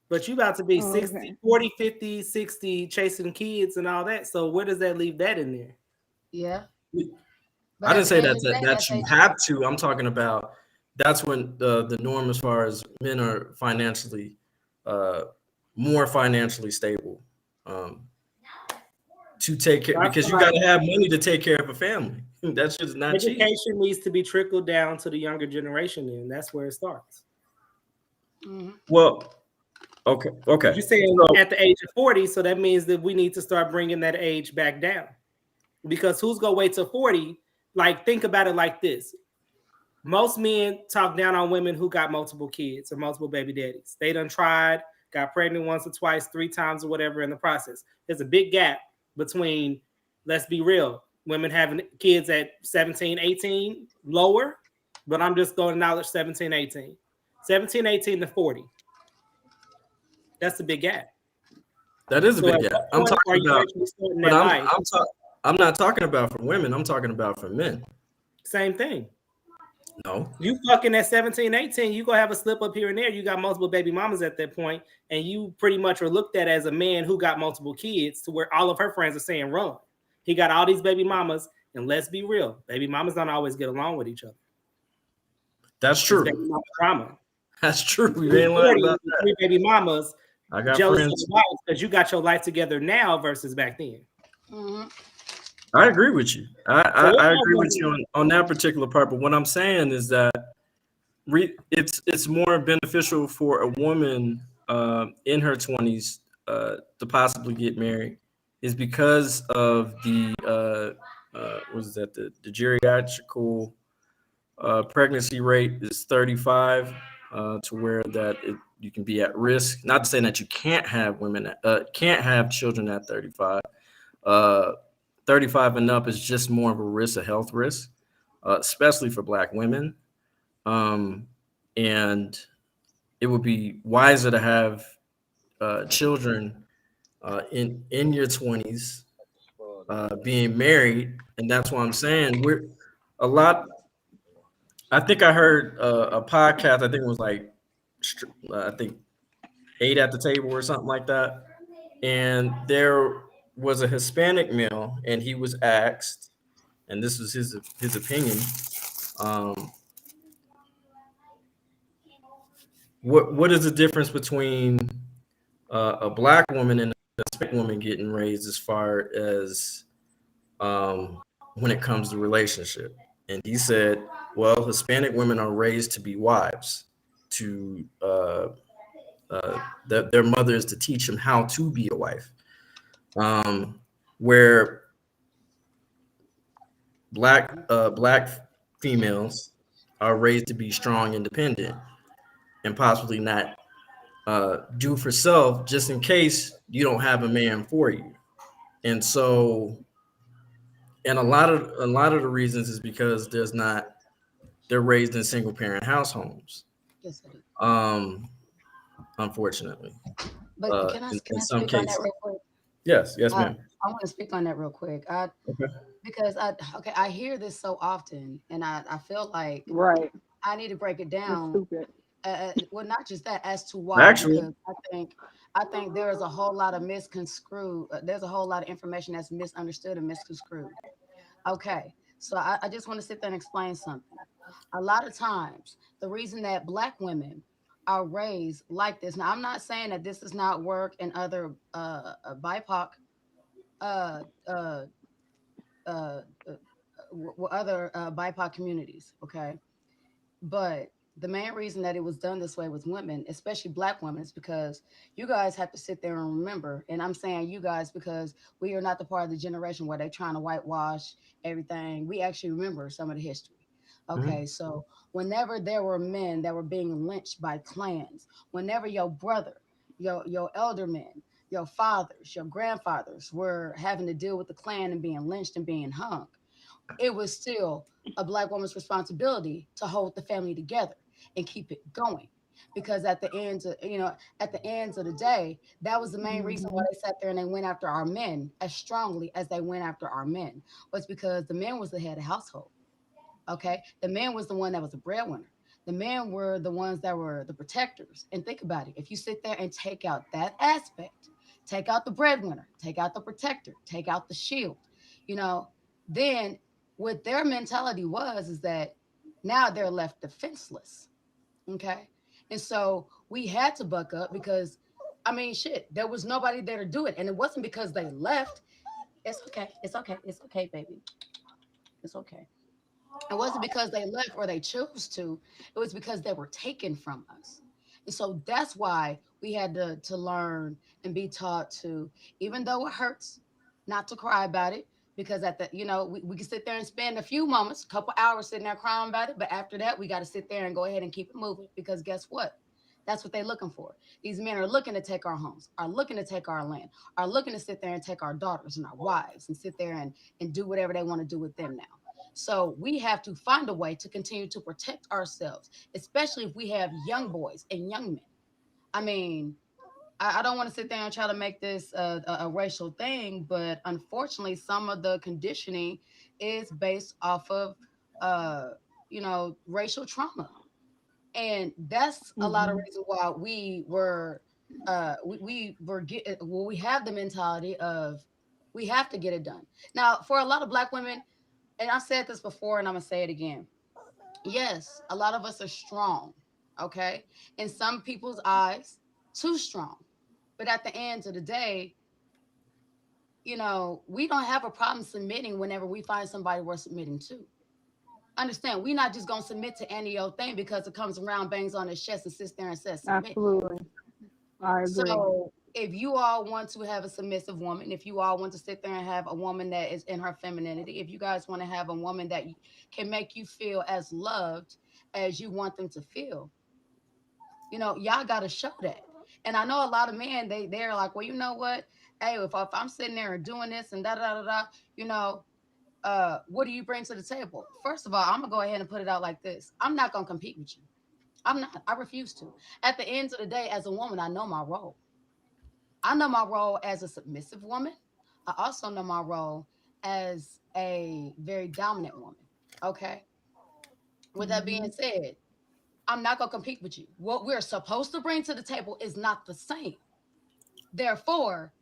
But you about to be 60, 40, 50, 60, chasing kids and all that. So where does that leave that in there? Yeah. I didn't say that you have to. I'm talking about that's when the norm as far as men are financially more financially stable to take care, because you got to have money to take care of a family. That's just not cheap. Education needs to be trickled down to the younger generation, and that's where it starts. Mm-hmm. Well, okay. You're saying at the age of 40, so that means that we need to start bringing that age back down, because who's gonna wait till 40? Like, think about it like this. Most men talk down on women who got multiple kids or multiple baby daddies. They done tried, got pregnant once or twice, 3 times or whatever in the process. There's a big gap between, let's be real, women having kids at 17, 18, lower, but I'm just going to acknowledge 17, 18. 17, 18 to 40. That's a big gap. That is a big gap. I'm talking about, but I'm not talking about for women. I'm talking about for men. Same thing. No. You fucking at 17, 18, you gonna have a slip up here and there. You got multiple baby mamas at that point, and you pretty much are looked at as a man who got multiple kids, to where all of her friends are saying, run. He got all these baby mamas, and let's be real, baby mamas don't always get along with each other. That's true. Drama. That's true. We ain't lying about that. 3 baby mamas. I got jealous friends because you got your life together now versus back then. Mm-hmm. I agree with you. I agree with you on that particular part. But what I'm saying is that it's more beneficial for a woman in her 20s to possibly get married, is because of the the geriatrical pregnancy rate is 35. to where that you can be at risk. Not to say that you can't have can't have children at 35. 35 and up is just more of a risk, a health risk, especially for Black women. And it would be wiser to have children in your 20s, being married. And that's why I'm saying we're a lot. I think I heard a podcast. I think it was like, I think 8 at the Table or something like that. And there was a Hispanic male, and he was asked, and this was his opinion. What is the difference between a Black woman and a Hispanic woman getting raised as far as when it comes to relationship? And he said, well, Hispanic women are raised to be wives, to their mother is to teach them how to be a wife, where black females are raised to be strong, independent, and possibly not do for self, just in case you don't have a man for you. And so, and a lot of the reasons is because they're raised in single parent households. Yes, unfortunately. But can I in some speak cases. on that real quick? Yes, ma'am. I want to speak on that real quick. Because I hear this so often, and I feel like Right. I need to break it That's down. stupid. Well, not just that, as to why. Actually, because I think there is a whole lot of misconstrued. There's a whole lot of information that's misunderstood and misconstrued. Okay, so I just want to sit there and explain something. A lot of times, the reason that Black women are raised like this. Now, I'm not saying that this does not work in other BIPOC, uh, uh, uh, other BIPOC communities. Okay, but the main reason that it was done this way with women, especially Black women, is because you guys have to sit there and remember. And I'm saying you guys because we are not the part of the generation where they're trying to whitewash everything. We actually remember some of the history. Okay, so whenever there were men that were being lynched by clans, whenever your brother, your elder men, your fathers, your grandfathers were having to deal with the clan and being lynched and being hung, it was still a Black woman's responsibility to hold the family together and keep it going. Because at the ends of the day, that was the main reason why they sat there and they went after our men as strongly as they went after our men, was because the men was the head of household. Okay, the man was the one that was the breadwinner. The men were the ones that were the protectors. And think about it: if you sit there and take out that aspect, take out the breadwinner, take out the protector, take out the shield, you know, then what their mentality was is that now they're left defenseless. Okay, and so we had to buck up because, I mean, shit, there was nobody there to do it, and it wasn't because they left. It's okay. It's okay. It's okay, baby. It's okay. It wasn't because they left or they chose to. It was because they were taken from us. And so that's why we had to learn and be taught to, even though it hurts, not to cry about it. Because we can sit there and spend a few moments, a couple hours sitting there crying about it. But after that, we got to sit there and go ahead and keep it moving. Because guess what? That's what they're looking for. These men are looking to take our homes, are looking to take our land, are looking to sit there and take our daughters and our wives and sit there and do whatever they want to do with them now. So we have to find a way to continue to protect ourselves, especially if we have young boys and young men. I mean, I don't want to sit there and try to make this a racial thing, but unfortunately, some of the conditioning is based off of, racial trauma, and that's a lot of reason why we have the mentality of we have to get it done. Now, for a lot of Black women, and I said this before and I'm gonna say it again. Yes, a lot of us are strong, okay? In some people's eyes, too strong. But at the end of the day, we don't have a problem submitting whenever we find somebody we're submitting to. Understand, we're not just gonna submit to any old thing because it comes around, bangs on his chest, and sits there and says submit. Absolutely. I agree. So if you all want to have a submissive woman, if you all want to sit there and have a woman that is in her femininity, if you guys want to have a woman that can make you feel as loved as you want them to feel, You know, y'all got to show that. And I know a lot of men, they're like, well, you know what? Hey, if I'm sitting there and doing this and da da da da, you know, what do you bring to the table? First of all, I'm gonna go ahead and put it out like this. I'm not gonna compete with you. I'm not. I refuse to. At the end of the day, as a woman, I know my role. I know my role as a submissive woman. I also know my role as a very dominant woman. Okay. With that being said, I'm not going to compete with you. What we're supposed to bring to the table is not the same. Therefore,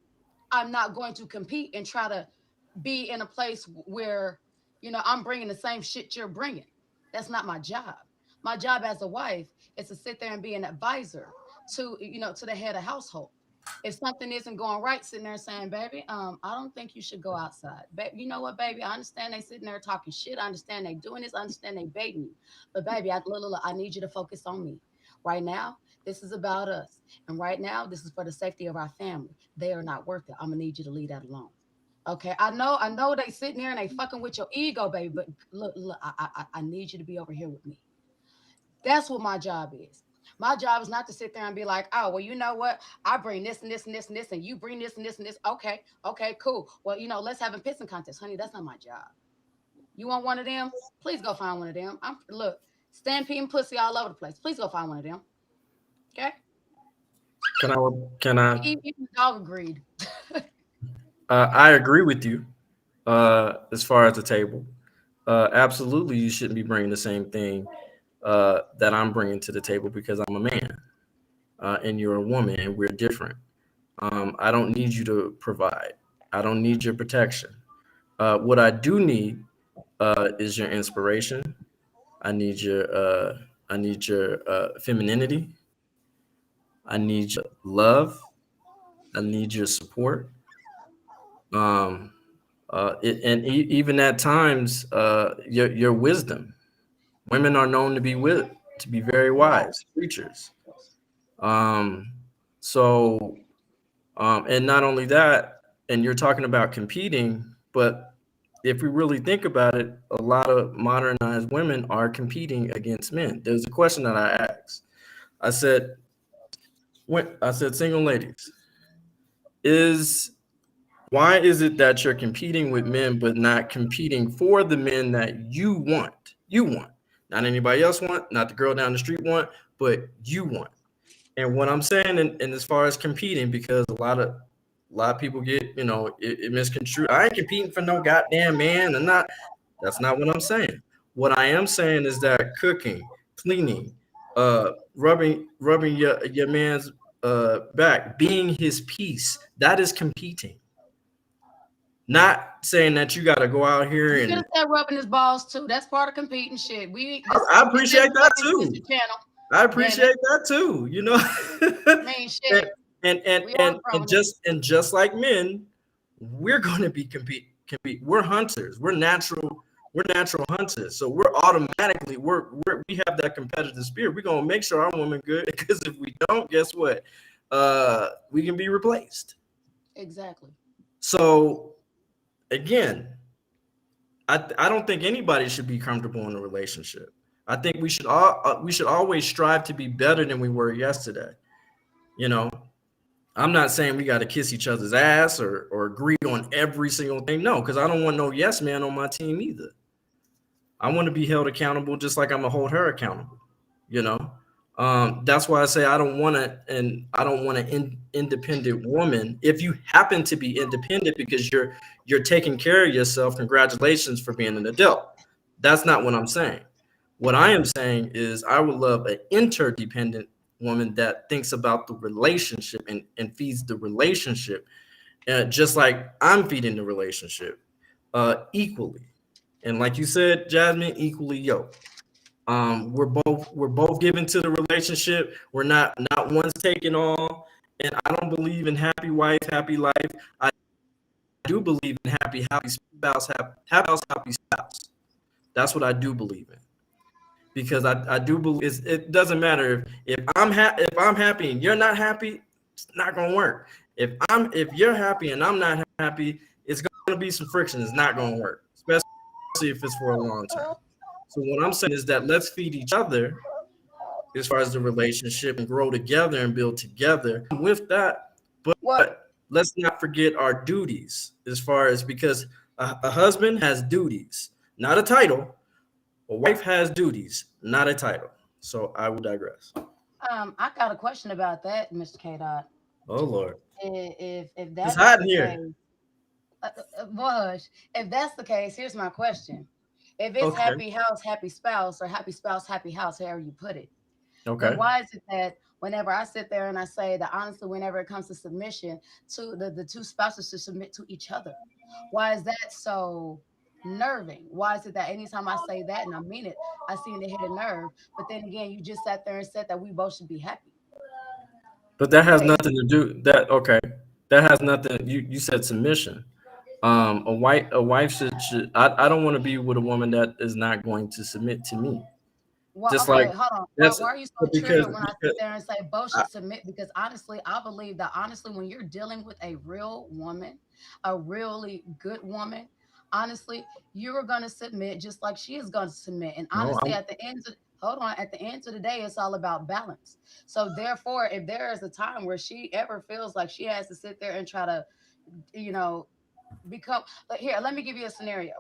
I'm not going to compete and try to be in a place where, you know, I'm bringing the same shit you're bringing. That's not my job. My job as a wife is to sit there and be an advisor to, you know, to the head of household. If something isn't going right, sitting there saying, baby, I don't think you should go outside. Baby, you know what, baby? I understand they sitting there talking shit. I understand they doing this. I understand they baiting you. But baby, I need you to focus on me. Right now, this is about us. And right now, this is for the safety of our family. They are not worth it. I'm gonna need you to leave that alone. Okay. I know they sitting there and they fucking with your ego, baby. But look, I need you to be over here with me. That's what my job is. My job is not to sit there and be like, oh, well, you know what? I bring this and this and this and this, and you bring this and this and this. Okay, cool. Well, you know, let's have a pissing contest, honey. That's not my job. You want one of them? Please go find one of them. Look, stampeding pussy all over the place. Please go find one of them. Okay. Can I? Even the dog agreed. I agree with you. As far as the table, absolutely, you shouldn't be bringing the same thing that I'm bringing to the table because I'm a man and you're a woman and we're different. I don't need you to provide. I don't need your protection. What I do need is your inspiration. I need your femininity. I need your love. I need your support. Even at times, your wisdom. Women are known to be very wise creatures. And not only that, and you're talking about competing, but if we really think about it, a lot of modernized women are competing against men. There's a question that I asked. I said, single ladies, why is it that you're competing with men but not competing for the men that you want? You want. Not anybody else want, not the girl down the street want, but you want. And what I'm saying, and as far as competing, because a lot of people get, you know, it misconstrued. I ain't competing for no goddamn man. That's not what I'm saying. What I am saying is that cooking, cleaning, rubbing your man's back, being his piece, that is competing. Not saying that you got to go out here and said rubbing his balls too. That's part of competing shit. I appreciate that too. I appreciate that too. You know, shit. and just like men, we're going to be compete. We're hunters. We're natural hunters. So we're automatically we have that competitive spirit. We're gonna make sure our woman good, because if we don't, guess what? We can be replaced. Exactly. So again, I don't think anybody should be comfortable in a relationship. I think we should always strive to be better than we were yesterday. You know, I'm not saying we got to kiss each other's ass or agree on every single thing. No, because I don't want no yes man on my team either. I want to be held accountable just like I'm gonna hold her accountable. You know, that's why I say I don't want an independent woman. If you happen to be independent because you're taking care of yourself, congratulations for being an adult. That's not what I'm saying. What I am saying is I would love an interdependent woman that thinks about the relationship and feeds the relationship, just like I'm feeding the relationship equally. And like you said, Jasmine, equally yoked. We're both given to the relationship. We're not one's taking all. And I don't believe in happy wife, happy life. I do believe in happy spouse, happy spouse. That's what I do believe in. Because I do believe it doesn't matter if I'm happy and you're not happy, it's not gonna work. If you're happy and I'm not happy, it's gonna be some friction. It's not gonna work, especially if it's for a long term. So what I'm saying is that let's feed each other as far as the relationship and grow together and build together with that. But let's not forget our duties as far as, because a husband has duties, not a title. A wife has duties, not a title. So I will digress. I got a question about that, Mr. K. Dot. Oh Lord, If it's that's hot the in here. case, Bush, if that's the case, here's my question. If it's Okay. happy house, happy spouse, or happy spouse, happy house, however you put it, Okay. then why is it that whenever I sit there and I say that honestly, whenever it comes to submission, to the two spouses to submit to each other, why is that so nerving? Why is it that anytime I say that and I mean it, I seem to hit a nerve? But then again, you just sat there and said that we both should be happy. But that has Wait, nothing to do that. Okay, that has nothing. You said submission. A wife should I don't want to be with a woman that is not going to submit to me. well, Just okay, like hold on. that's Why are you so because, triggered when I sit there and say both should submit? Because honestly, I believe that honestly, when you're dealing with a real woman, a really good woman, honestly, you're gonna submit just like she is gonna submit. And no, honestly, at the end of hold on, at the end of the day, it's all about balance. So therefore, if there is a time where she ever feels like she has to sit there and try to, you know, become like here, let me give you a scenario.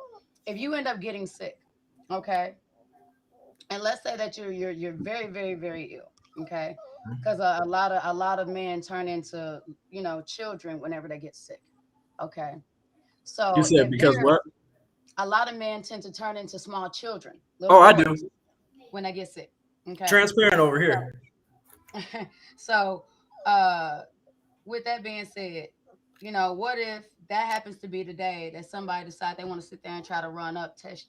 If you end up getting sick, okay, and let's say that you're very very ill, okay, because a lot of men turn into children whenever they get sick, okay. you So said if because there's what? a lot of men tend to turn into small children, little Oh, I do. boys, when they get sick, okay. Transparent over So here. so uh with that being said, what if that happens to be the day that somebody decides they want to sit there and try to run up, test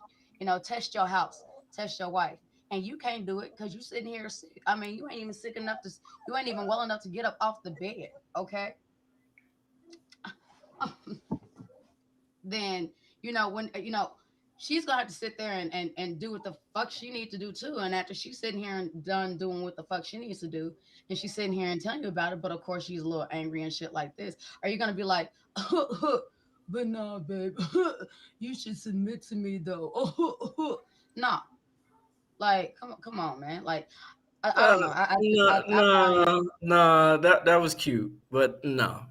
your house, test your wife, and you can't do it because you sitting here sick. I mean, you ain't even sick enough you ain't even well enough to get up off the bed, okay? Then when she's gonna have to sit there and do what the fuck she needs to do too. And after she's sitting here and done doing what the fuck she needs to do, and she's sitting here and telling you about it, but of course she's a little angry and shit like this, are you gonna be like, but no, babe, you should submit to me though? Nah, like come on, man. Like I don't know. I find that No. That was cute, but no.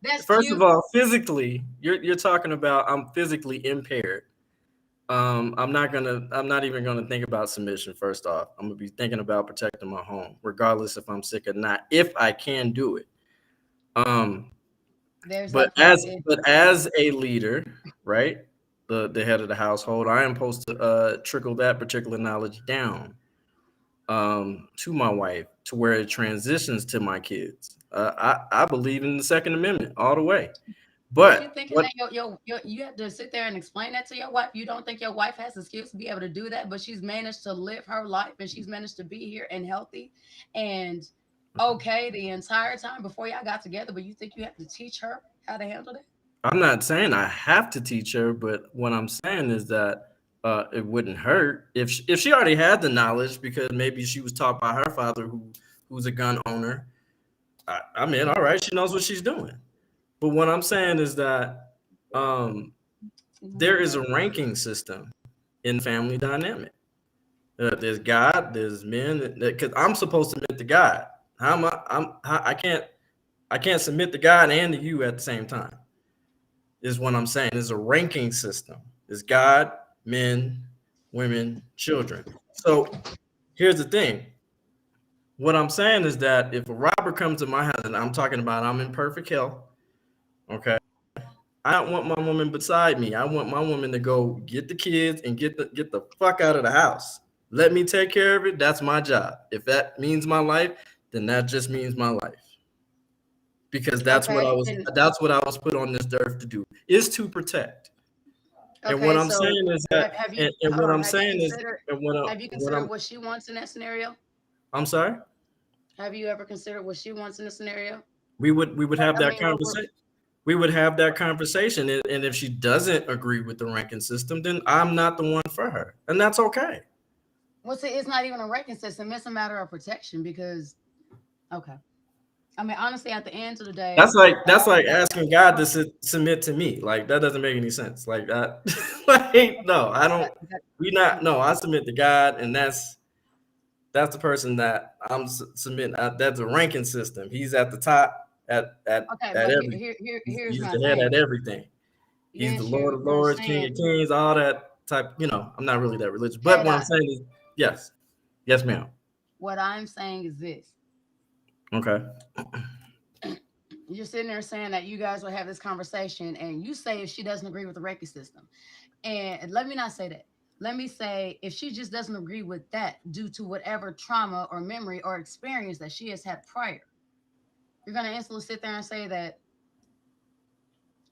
that's First of cute. all, physically, you're talking about I'm physically impaired. I'm not even gonna think about submission. First off, I'm gonna be thinking about protecting my home, regardless if I'm sick or not, if I can do it. There's But that part. as a leader, right, the head of the household, I am supposed to trickle that particular knowledge down to my wife, to where it transitions to my kids. I believe in the Second Amendment all the way. But you But thinking what that you have to sit there and explain that to your wife? You don't think your wife has the skills to be able to do that, but she's managed to live her life and she's managed to be here and healthy and okay the entire time before y'all got together, but you think you have to teach her how to handle that? I'm not saying I have to teach her, but what I'm saying is that it wouldn't hurt if she already had the knowledge, because maybe she was taught by her father who's a gun owner. I mean, all right, she knows what she's doing. But what I'm saying is that there is a ranking system in family dynamic. There's God, there's men. Because I'm supposed to submit to God. How am I can't submit to God and to you at the same time. Is what I'm saying. There's a ranking system. There's God, men, women, children. So here's the thing. What I'm saying is that if a robber comes to my house, and I'm talking about I'm in perfect health, okay, I don't want my woman beside me. I want my woman to go get the kids and get the fuck out of the house. Let me take care of it. That's my job. If that means my life, then that just means my life. Because that's what Okay, I was put on this earth to do, is to protect. And what okay. I'm So saying is that, have you and hold what on? I'm saying is, and Have you what considered what she wants in that scenario? I'm sorry, Have you ever considered what she wants in the scenario? we would have I that mean, conversation. We would have that conversation, and if she doesn't agree with the ranking system, then I'm not the one for her, and that's okay. well, see, it's not even a ranking system. It's a matter of protection because, okay. I mean, honestly, at the end of the day, That's like asking God to submit to me. Like, that doesn't make any sense. Like that. Like, no, I don't. that, that, We not. No, I submit to God, and that's That's the person that I'm submitting. That's a ranking system. He's at the top at Okay, but everything. here's He's my the head thing. at everything. He's the Yes, Lord of you're Lords, King saying of Kings, all that type. I'm not really that religious, but what I'm saying is, yes, ma'am. What I'm saying is this. Okay. You're sitting there saying that you guys will have this conversation, and you say if she doesn't agree with the ranking system, and let me not say that. Let me say if she just doesn't agree with that due to whatever trauma or memory or experience that she has had prior, you're gonna instantly sit there and say that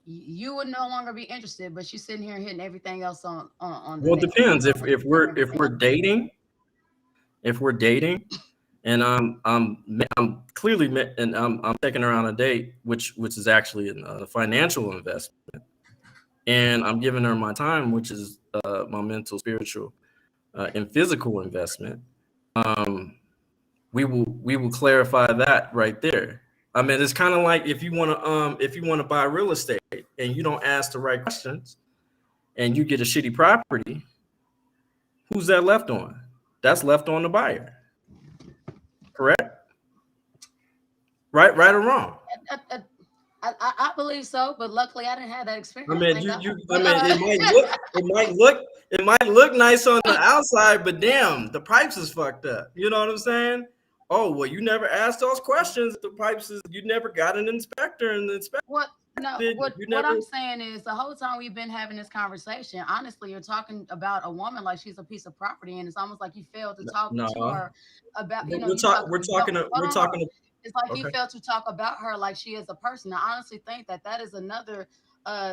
you would no longer be interested, but she's sitting here hitting everything else on the Well, it nail. depends. If we're dating, and I'm clearly and I'm taking her on a date, which is actually a financial investment, and I'm giving her my time, which is my mental, spiritual, and physical investment. We will clarify that right there. I mean, it's kind of like if you want to buy real estate and you don't ask the right questions, and you get a shitty property, who's that left on? That's left on the buyer. Correct? Right or wrong? I believe so, but luckily I didn't have that experience. I mean, it might look nice on the outside, but damn, the pipes is fucked up. You know what I'm saying? Oh, well, you never asked those questions. The pipes is, you never got an inspector, and the inspector. What I'm saying is the whole time we've been having this conversation, honestly, you're talking about a woman like she's a piece of property, and it's almost like you failed to talk to her about. We're talking. It's like you failed to talk about her like she is a person. I honestly think that is another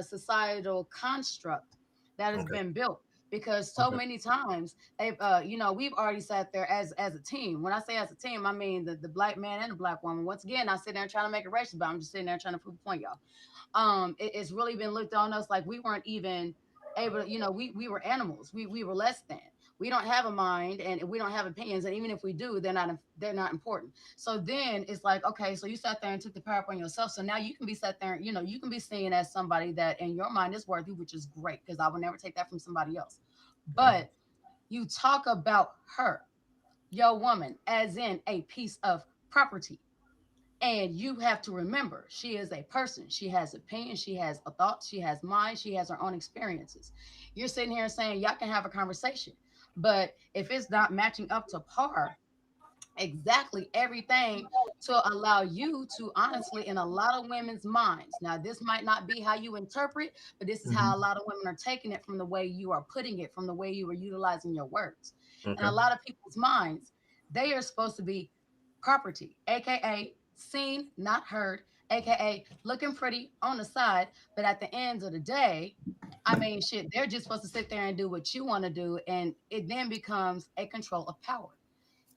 societal construct that has been built. Because so many times, we've already sat there as a team. When I say as a team, I mean the black man and the black woman. Once again, I sit there and trying to make it racial, but I'm just sitting there trying to prove a point, y'all. It's really been looked on us like we weren't even able to, we were animals. We were less than. We don't have a mind and we don't have opinions. And even if we do, they're not important. So then it's like, okay, so you sat there and took the power upon yourself. So now you can be sat there, you can be seen as somebody that in your mind is worthy, which is great because I would never take that from somebody else. But you talk about her, your woman, as in a piece of property. And you have to remember, she is a person. She has opinions. She has a thought. She has mind. She has her own experiences. You're sitting here saying y'all can have a conversation. But if it's not matching up to par, exactly everything to allow you to honestly, in a lot of women's minds, now this might not be how you interpret, but this is how a lot of women are taking it from the way you are putting it, from the way you are utilizing your words. And a lot of people's minds, they are supposed to be property, aka seen, not heard, aka looking pretty on the side, but at the end of the day, I mean, shit, they're just supposed to sit there and do what you want to do, and it then becomes a control of power.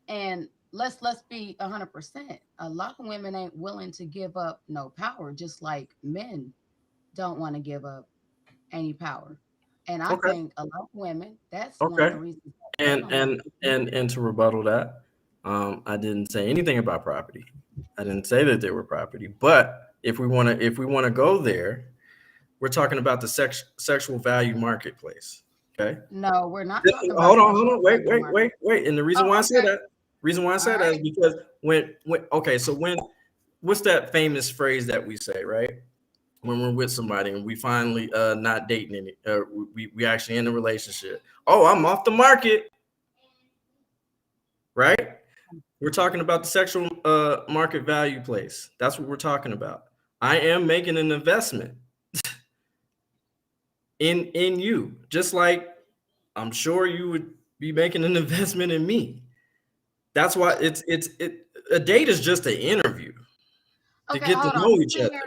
And let's be 100%. A lot of women ain't willing to give up no power, just like men don't want to give up any power. And I think a lot of women, that's one of the reasons. And to rebuttal that, I didn't say anything about property. I didn't say that they were property. But if we want to go there, we're talking about the sexual value marketplace. Okay. No, we're not. Hold on. Wait. And the reason why I say that, is because what's that famous phrase that we say, right? When we're with somebody and we finally not dating we actually in a relationship. Oh, I'm off the market. Right? We're talking about the sexual market value place. That's what we're talking about. I am making an investment in you, just like I'm sure you would be making an investment in me. That's why a date is just an interview to get to know each other.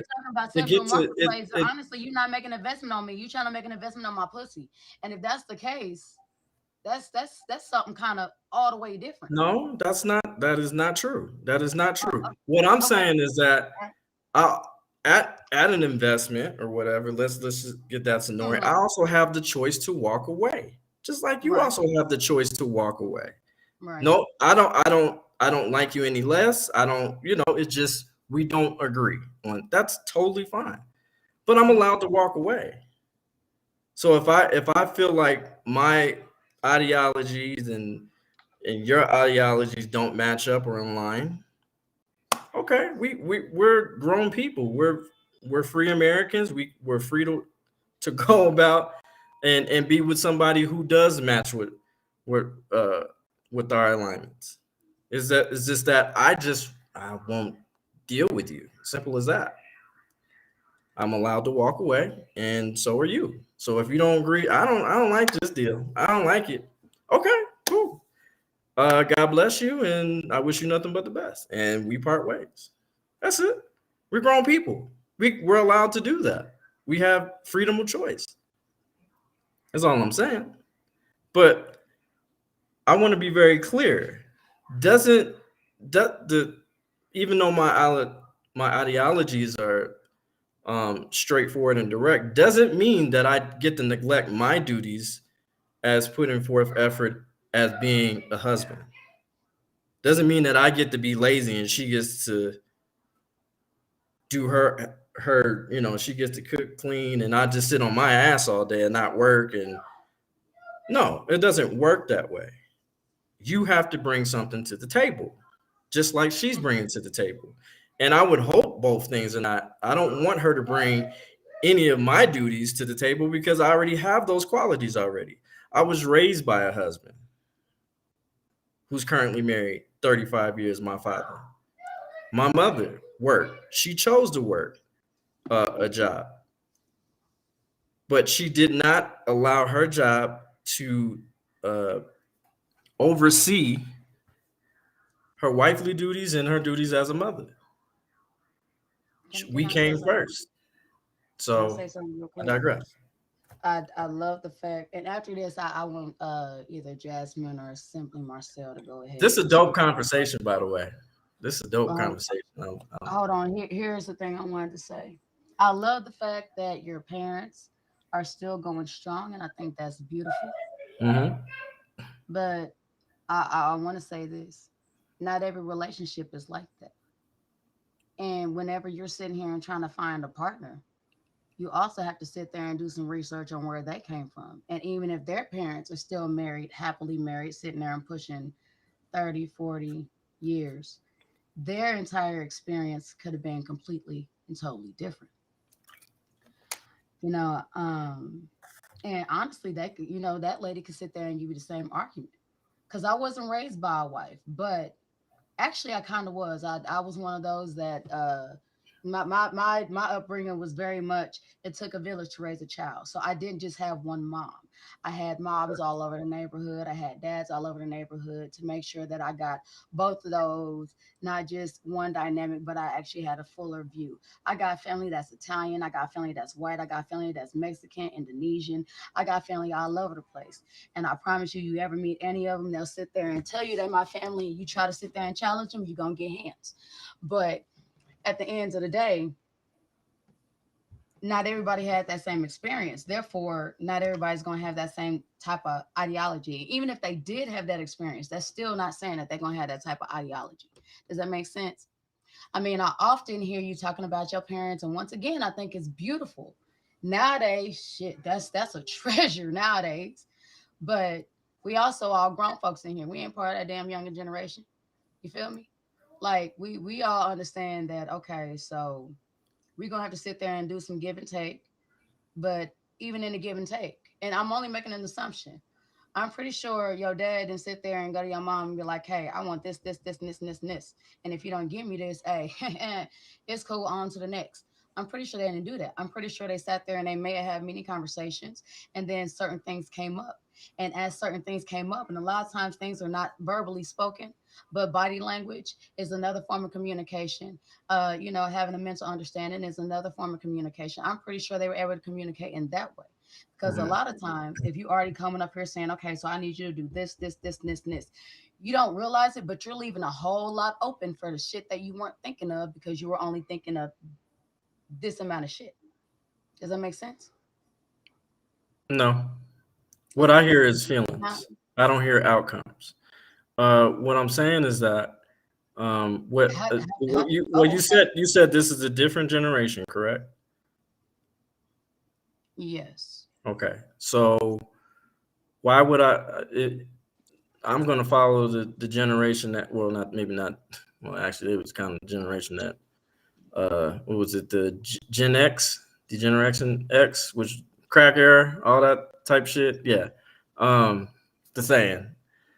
Honestly, you're not making an investment on me. You're trying to make an investment on my pussy. And if that's the case, that's something kind of all the way different. No, that is not true. That is not true. What I'm saying is that at an investment or whatever, let's just get that scenario. I also have the choice to walk away, just like you also have the choice to walk away. Right. No, I don't like you any less. I don't, it's just we don't agree on. That's totally fine. But I'm allowed to walk away. So if I feel like my ideologies and and your ideologies don't match up or in line, okay, we're grown people. We're free Americans. We're free to go about and be with somebody who does match with our alignments. Is just that I won't deal with you. Simple as that. I'm allowed to walk away, and so are you. So if you don't agree, I don't like this deal. I don't like it. Okay, cool. God bless you, and I wish you nothing but the best. And we part ways. That's it. We're grown people. We're allowed to do that. We have freedom of choice. That's all I'm saying. But I want to be very clear. Even though my ideologies are straightforward and direct, doesn't mean that I get to neglect my duties as putting forth effort as being a husband. Doesn't mean that I get to be lazy and she gets to do her she gets to cook, clean, and I just sit on my ass all day and not work. And no, it doesn't work that way. You have to bring something to the table, just like she's bringing to the table. And I would hope both things are not. I don't want her to bring any of my duties to the table because I already have those qualities already. I was raised by a husband who's currently married 35 years, my father. My mother worked. She chose to work a job, but she did not allow her job to oversee her wifely duties and her duties as a mother. We came first. So I digress. I love the fact, and after this, I want either Jasmine or simply Marcel to go ahead. This is a dope conversation, by the way. This is a dope conversation. Hold on. Here's the thing I wanted to say. I love the fact that your parents are still going strong, and I think that's beautiful. Mm-hmm. But I want to say this. Not every relationship is like that. And whenever you're sitting here and trying to find a partner, you also have to sit there and do some research on where they came from. And even if their parents are still married, happily married, sitting there and pushing 30, 40 years, their entire experience could have been completely and totally different. And honestly, that lady could sit there and give you the same argument. Because I wasn't raised by a wife, but actually I kind of was. I was one of those that my upbringing was very much, it took a village to raise a child. So I didn't just have one mom. I had moms all over the neighborhood. I had dads all over the neighborhood to make sure that I got both of those, not just one dynamic, but I actually had a fuller view. I got family that's Italian. I got family that's white. I got family that's Mexican, Indonesian. I got family all over the place. And I promise you ever meet any of them, they'll sit there and tell you they're my family. And you try to sit there and challenge them, you're going to get hands. But at the end of the day, not everybody had that same experience. Therefore, not everybody's going to have that same type of ideology. Even if they did have that experience, that's still not saying that they're going to have that type of ideology. Does that make sense? I mean, I often hear you talking about your parents. And once again, I think it's beautiful. Nowadays, shit, that's a treasure nowadays. But we also all grown folks in here. We ain't part of that damn younger generation. You feel me? Like, we all understand that, okay, so we're going to have to sit there and do some give and take. But even in the give and take, and I'm only making an assumption, I'm pretty sure your dad didn't sit there and go to your mom and be like, hey, I want this, this, this, and this, and this, and this. And if you don't give me this, hey, it's cool, on to the next. I'm pretty sure they didn't do that. I'm pretty sure they sat there and they may have had many conversations, and then certain things came up. And as certain things came up, and a lot of times things are not verbally spoken, but body language is another form of communication. Having a mental understanding is another form of communication. I'm pretty sure they were able to communicate in that way. Because a lot of times, if you already coming up here saying, okay, so I need you to do this, this, this, and this, and this, you don't realize it, but you're leaving a whole lot open for the shit that you weren't thinking of because you were only thinking of this amount of shit. Does that make sense? No. What I hear is feelings. I don't hear outcomes. What I'm saying is that you said this is a different generation, correct? Yes. Okay. So why would I'm gonna follow the generation that, well, not maybe not. Well, actually, it was kind of the generation that what was it, the Gen X, the Generation X, which crack era, all that type shit. Yeah, the saying.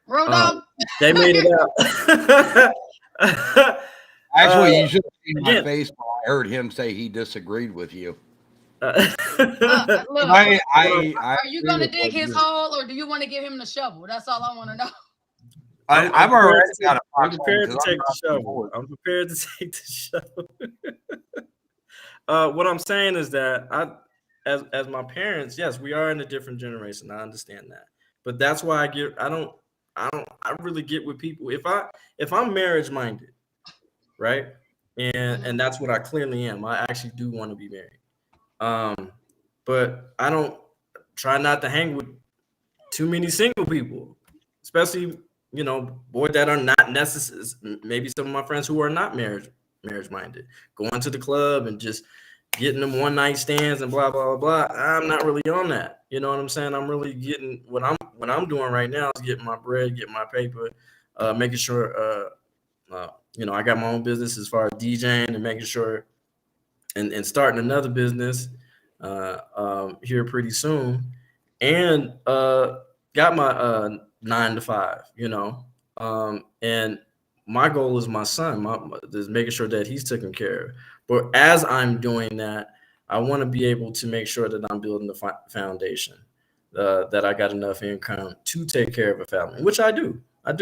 Road dog. They made it out. Actually, you should have seen my again. face when I heard him say he disagreed with you. Look, I are you gonna dig his hole, or do you want to give him the shovel? That's all I want to know. I've already got a I'm prepared to take the shovel. I'm prepared to take the shovel. What I'm saying is that as my parents, yes, we are in a different generation. I understand that, but that's why I really get with people. If I'm marriage minded, right, and that's what I clearly am. I actually do want to be married. But I don't try not to hang with too many single people, especially, boys that are not necessary. Maybe some of my friends who are not marriage minded, going to the club and just getting them one night stands and blah, blah, blah, blah. I'm not really on that. You know what I'm saying? I'm really getting what I'm doing right now is getting my bread, getting my paper, making sure, I got my own business as far as DJing and making sure and starting another business here pretty soon, and got my 9 to 5, and my goal is my son, is making sure that he's taken care of. But as I'm doing that, I want to be able to make sure that I'm building the foundation, that I got enough income to take care of a family, which I do. I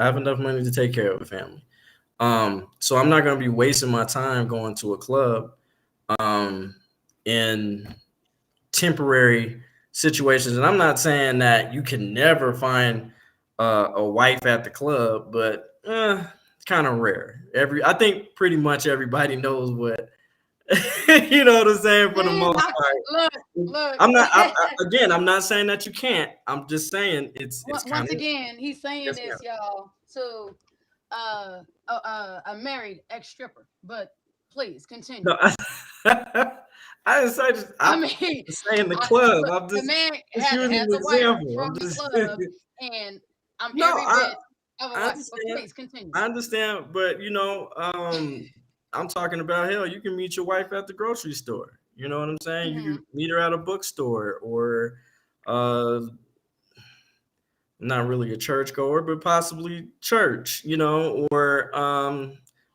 have enough money to take care of a family. So I'm not going to be wasting my time going to a club in temporary situations. And I'm not saying that you can never find a wife at the club, but it's kind of rare. I think pretty much everybody knows what you know what I'm saying, for the most part. Look. I'm not saying that you can't. I'm just saying it's once again, he's saying this, y'all, to a married ex-stripper. But please continue. No, I didn't say just. I'm saying the club. I'm just, the man just has using a an wife example. from the club, and I'm every bit of a wife. But please continue. I understand, but I'm talking about, hell, you can meet your wife at the grocery store. You know what I'm saying? Mm-hmm. You can meet her at a bookstore, or not really a church goer, but possibly church, or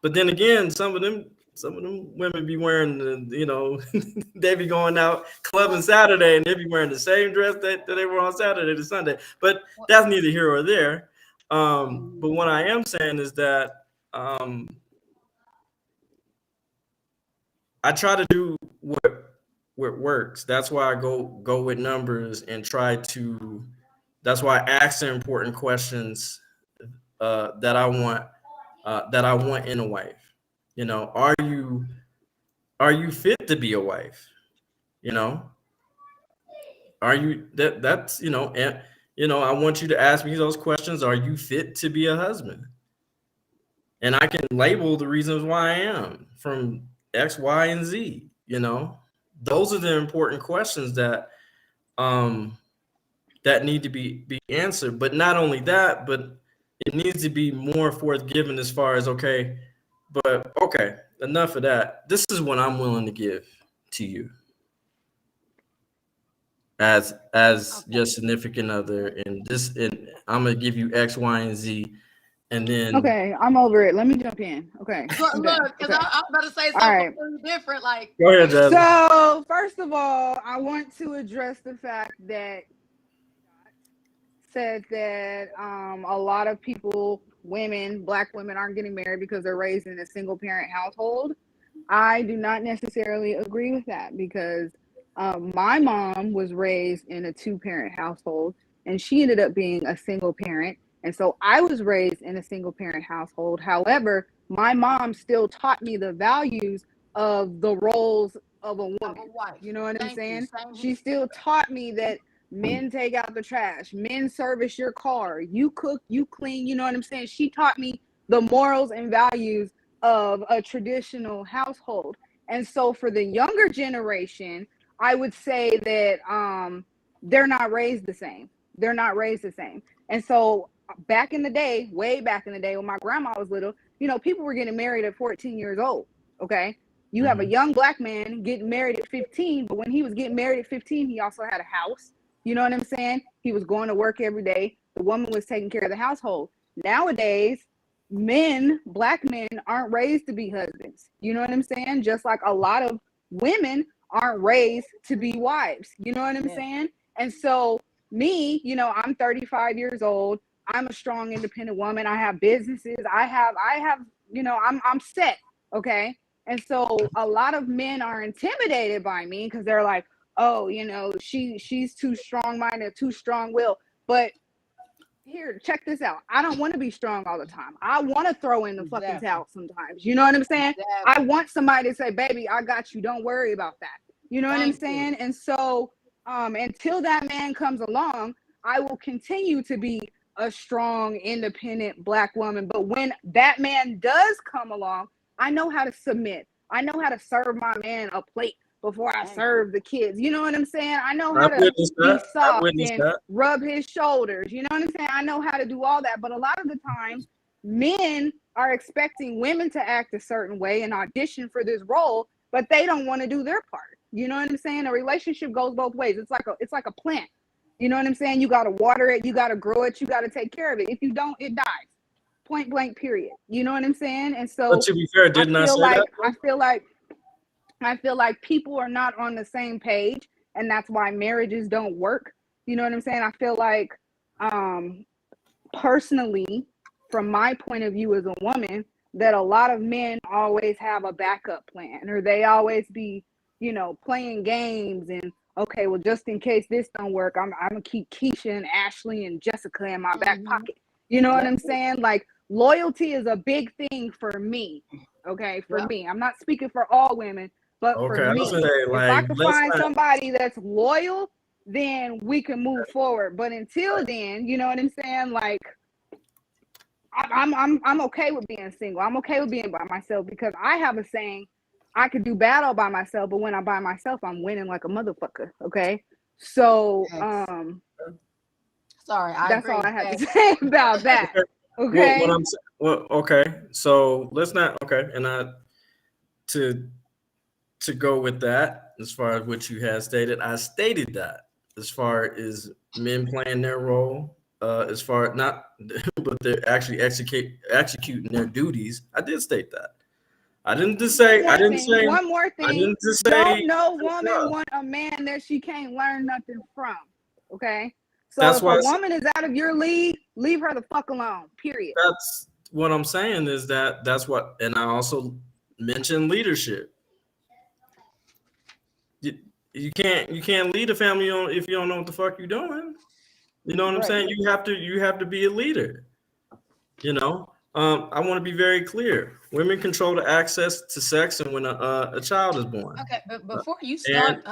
but then again, some of them women be wearing they be going out clubbing Saturday and they be wearing the same dress that they were on Saturday to Sunday. But that's neither here or there. But what I am saying is that I try to do what works. That's why I go with numbers and try to. That's why I ask the important questions that I want in a wife. Are you fit to be a wife? Are you that's and I want you to ask me those questions. Are you fit to be a husband? And I can label the reasons why I am from X, Y, and Z. Those are the important questions that that need to be answered. But not only that, but it needs to be more forthgiving as far as, okay, enough of that. This is what I'm willing to give to you as your significant other, and I'm gonna give you X, Y, and Z. And then I'm over it. Let me jump in. Okay. Look, because I'm about to say something different. Like, go ahead, Jasmine. So first of all, I want to address the fact that said that a lot of people, Black women, aren't getting married because they're raised in a single parent household. I do not necessarily agree with that, because my mom was raised in a 2-parent household, and she ended up being a single parent. And so I was raised in a single parent household. However, my mom still taught me the values of the roles of a woman. You know what I'm saying? She still taught me that men take out the trash, men service your car, you cook, you clean, you know what I'm saying? She taught me the morals and values of a traditional household. And so for the younger generation, I would say that they're not raised the same. And so back in the day, way back in the day when my grandma was little, you know, people were getting married at 14 years old. Okay. You have a young black man getting married at 15, but when he was getting married at 15, he also had a house. You know what I'm saying? He was going to work every day. The woman was taking care of the household. Nowadays, black men aren't raised to be husbands. You know what I'm saying? Just like a lot of women aren't raised to be wives. You know what I'm saying? And so me, you know, I'm 35 years old. I'm a strong, independent woman. I have businesses. I have, you know, I'm set. Okay. And so a lot of men are intimidated by me because they're like, oh, you know, she's too strong-minded, too strong-willed. But here, check this out. I don't want to be strong all the time. I want to throw in the fucking towel sometimes. You know what I'm saying? I want somebody to say, baby, I got you. Don't worry about that. You know what I'm saying? And so until that man comes along, I will continue to be a strong, independent black woman. But when that man does come along, I know how to submit. I know how to serve my man a plate before I serve the kids. You know what I'm saying? I know how to be soft and rub his shoulders. You know what I'm saying? I know how to do all that. But a lot of the time, men are expecting women to act a certain way and audition for this role, but they don't want to do their part. You know what I'm saying? A relationship goes both ways. It's like a plant. You know what I'm saying? You got to water it. You got to grow it. You got to take care of it. If you don't, it dies. Point blank, period. You know what I'm saying? And so, but to be fair, didn't I say that? I feel like people are not on the same page, and that's why marriages don't work. You know what I'm saying? I feel like, personally, from my point of view as a woman, that a lot of men always have a backup plan, or they always be, you know, playing games and, okay, well, just in case this don't work, I'm gonna keep Keisha and Ashley and Jessica in my back pocket. You know what I'm saying? Like, loyalty is a big thing for me. Okay, for me. I'm not speaking for all women, but for me. If I can find somebody that's loyal, then we can move forward. But until then, you know what I'm saying? Like, I'm okay with being single. I'm okay with being by myself because I have a saying, I could do battle by myself, but when I'm by myself, I'm winning like a motherfucker. Okay. So sorry, that's all I had to say about that. Okay. Okay. So let's not. Okay, and to go with that, as far as what you had stated, I stated that as far as men playing their role, as far as not, but they're actually executing their duties. I did state that. I didn't just say. One more thing. I didn't just say. Don't no woman want a man that she can't learn nothing from. Okay. So that's if a woman is out of your league, leave her the fuck alone. Period. That's what I'm saying is that's what, and I also mentioned leadership. You can't lead a family if you don't know what the fuck you're doing. You know what I'm saying? You have to be a leader. You know, I want to be very clear. Women control the access to sex, and when a child is born. Okay, but before you start,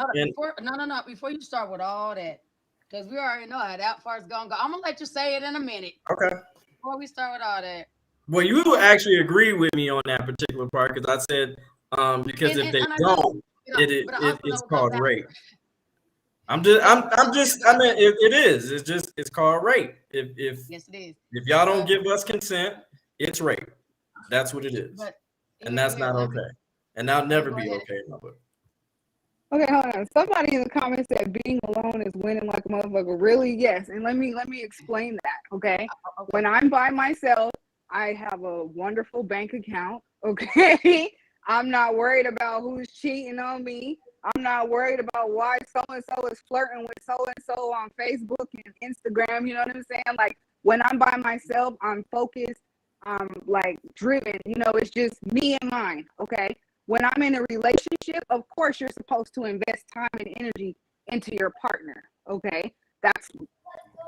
before you start with all that, because we already know how that part's gonna go. I'm gonna let you say it in a minute. Okay. Before we start with all that. Well, you actually agree with me on that particular part because I said because if they don't, it's called rape. I mean, it is. It's called rape. If yes, it is. If y'all don't give us consent, it's rape. That's what it is, and that's not okay. And that'll never be okay in my book. Okay, hold on. Somebody in the comments said being alone is winning like a motherfucker. Really? Yes. And let me explain that. Okay. When I'm by myself, I have a wonderful bank account. Okay. I'm not worried about who's cheating on me. I'm not worried about why so-and-so is flirting with so-and-so on Facebook and Instagram. You know what I'm saying? Like, when I'm by myself, I'm focused. I'm like driven. You know, it's just me and mine. Okay. When I'm in a relationship, of course, you're supposed to invest time and energy into your partner. Okay. That's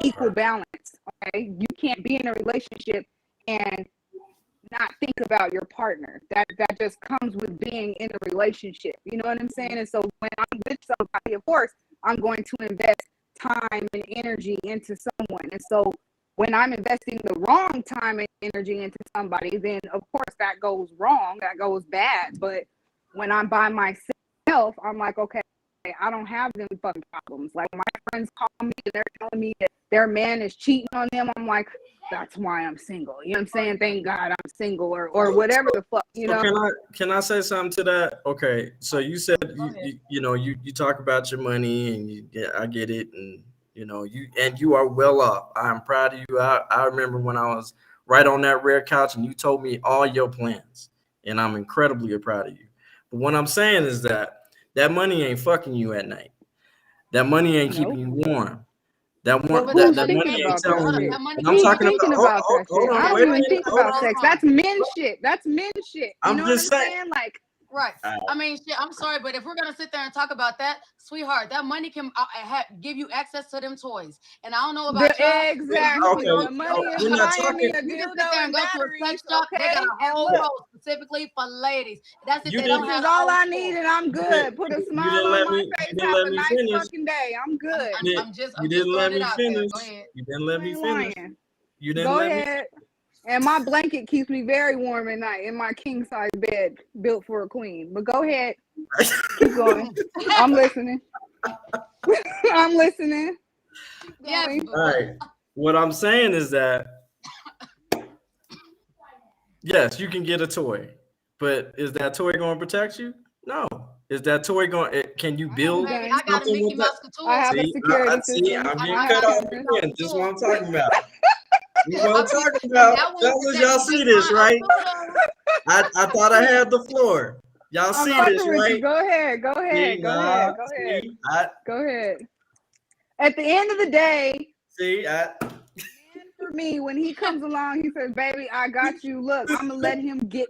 equal balance. Okay. You can't be in a relationship and not think about your partner. That just comes with being in a relationship. You know what I'm saying? And so when I'm with somebody, of course, I'm going to invest time and energy into someone. And so when I'm investing the wrong time and energy into somebody, then of course that goes wrong, that goes bad. But when I'm by myself, I'm like, okay, I don't have them fucking problems. Like, my friends call me and they're telling me that their man is cheating on them. I'm like, that's why I'm single. You know what I'm saying? Thank God I'm single or whatever the fuck, you know. Can I say something to that? Okay, so you said you talk about your money and I get it, and you are well off. I'm proud of you. I remember when I was right on that red couch and you told me all your plans, and I'm incredibly proud of you. But what I'm saying is that money ain't fucking you at night. That money ain't keeping you warm. That money ain't telling you. I'm talking about that shit. I don't even think about sex. That's men shit. That's men shit. You know what I'm saying? Like, right. I mean, shit, I'm sorry, but if we're gonna sit there and talk about that, sweetheart, that money can give you access to them toys. And I don't know about exactly. Okay. The money is buying me a dildo and go to a sex shop. They got a whole row specifically for ladies. That's if they don't have. This is all I need, and I'm good. Put a smile on my face. Have a nice fucking day. I'm good. You didn't let me finish. You didn't let me finish. You didn't let me. Go ahead. And my blanket keeps me very warm at night in my king size bed built for a queen. But go ahead. Keep going. I'm listening. I'm listening. Yeah. All right. What I'm saying is that, yes, you can get a toy, but is that toy going to protect you? No. Is that toy going? Can you build? I got a Mickey Mouse couture. I have a security system. I'm getting cut off again. This is what I'm talking about. You know what I'm talking about? Fellas, y'all see this, right? I thought I had the floor. Y'all see this, right? Go ahead. Go ahead. At the end of the day, for me, when he comes along, he says, baby, I got you. Look, I'm going to let him get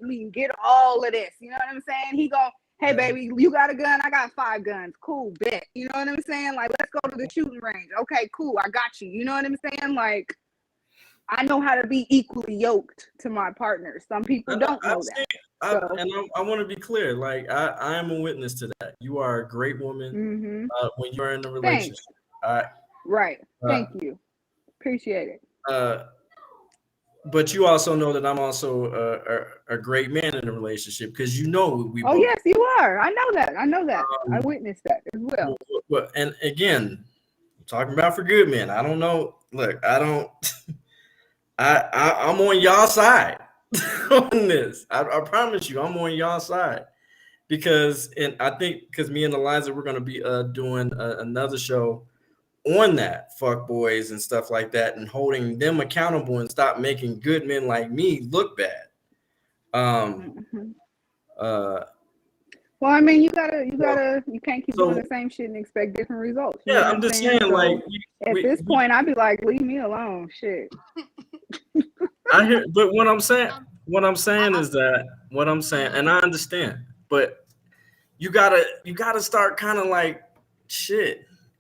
all of this. You know what I'm saying? He go, hey, baby, you got a gun? I got 5 guns. Cool, bet. You know what I'm saying? Like, let's go to the shooting range. Okay, cool. I got you. You know what I'm saying? Like, I know how to be equally yoked to my partner. Some people don't know that. And I want to be clear. Like, I am a witness to that. You are a great woman when you're in a relationship. Right. Thank you. Appreciate it. But you also know that I'm also a great man in a relationship because we. Oh, yes, you are. I know that. I witnessed that as well. And again, I'm talking about for good men. I don't know. Look, I don't. I'm on y'all side on this. I promise you, I'm on y'all side because me and Eliza, we're gonna be doing another show on that, fuck boys and stuff like that, and holding them accountable and stop making good men like me look bad. Well, I mean, you can't keep doing the same shit and expect different results. Yeah, I'm just saying, like, at this point, I'd be like, leave me alone, shit. I hear, but what I'm saying is that and I understand, but you gotta start kind of like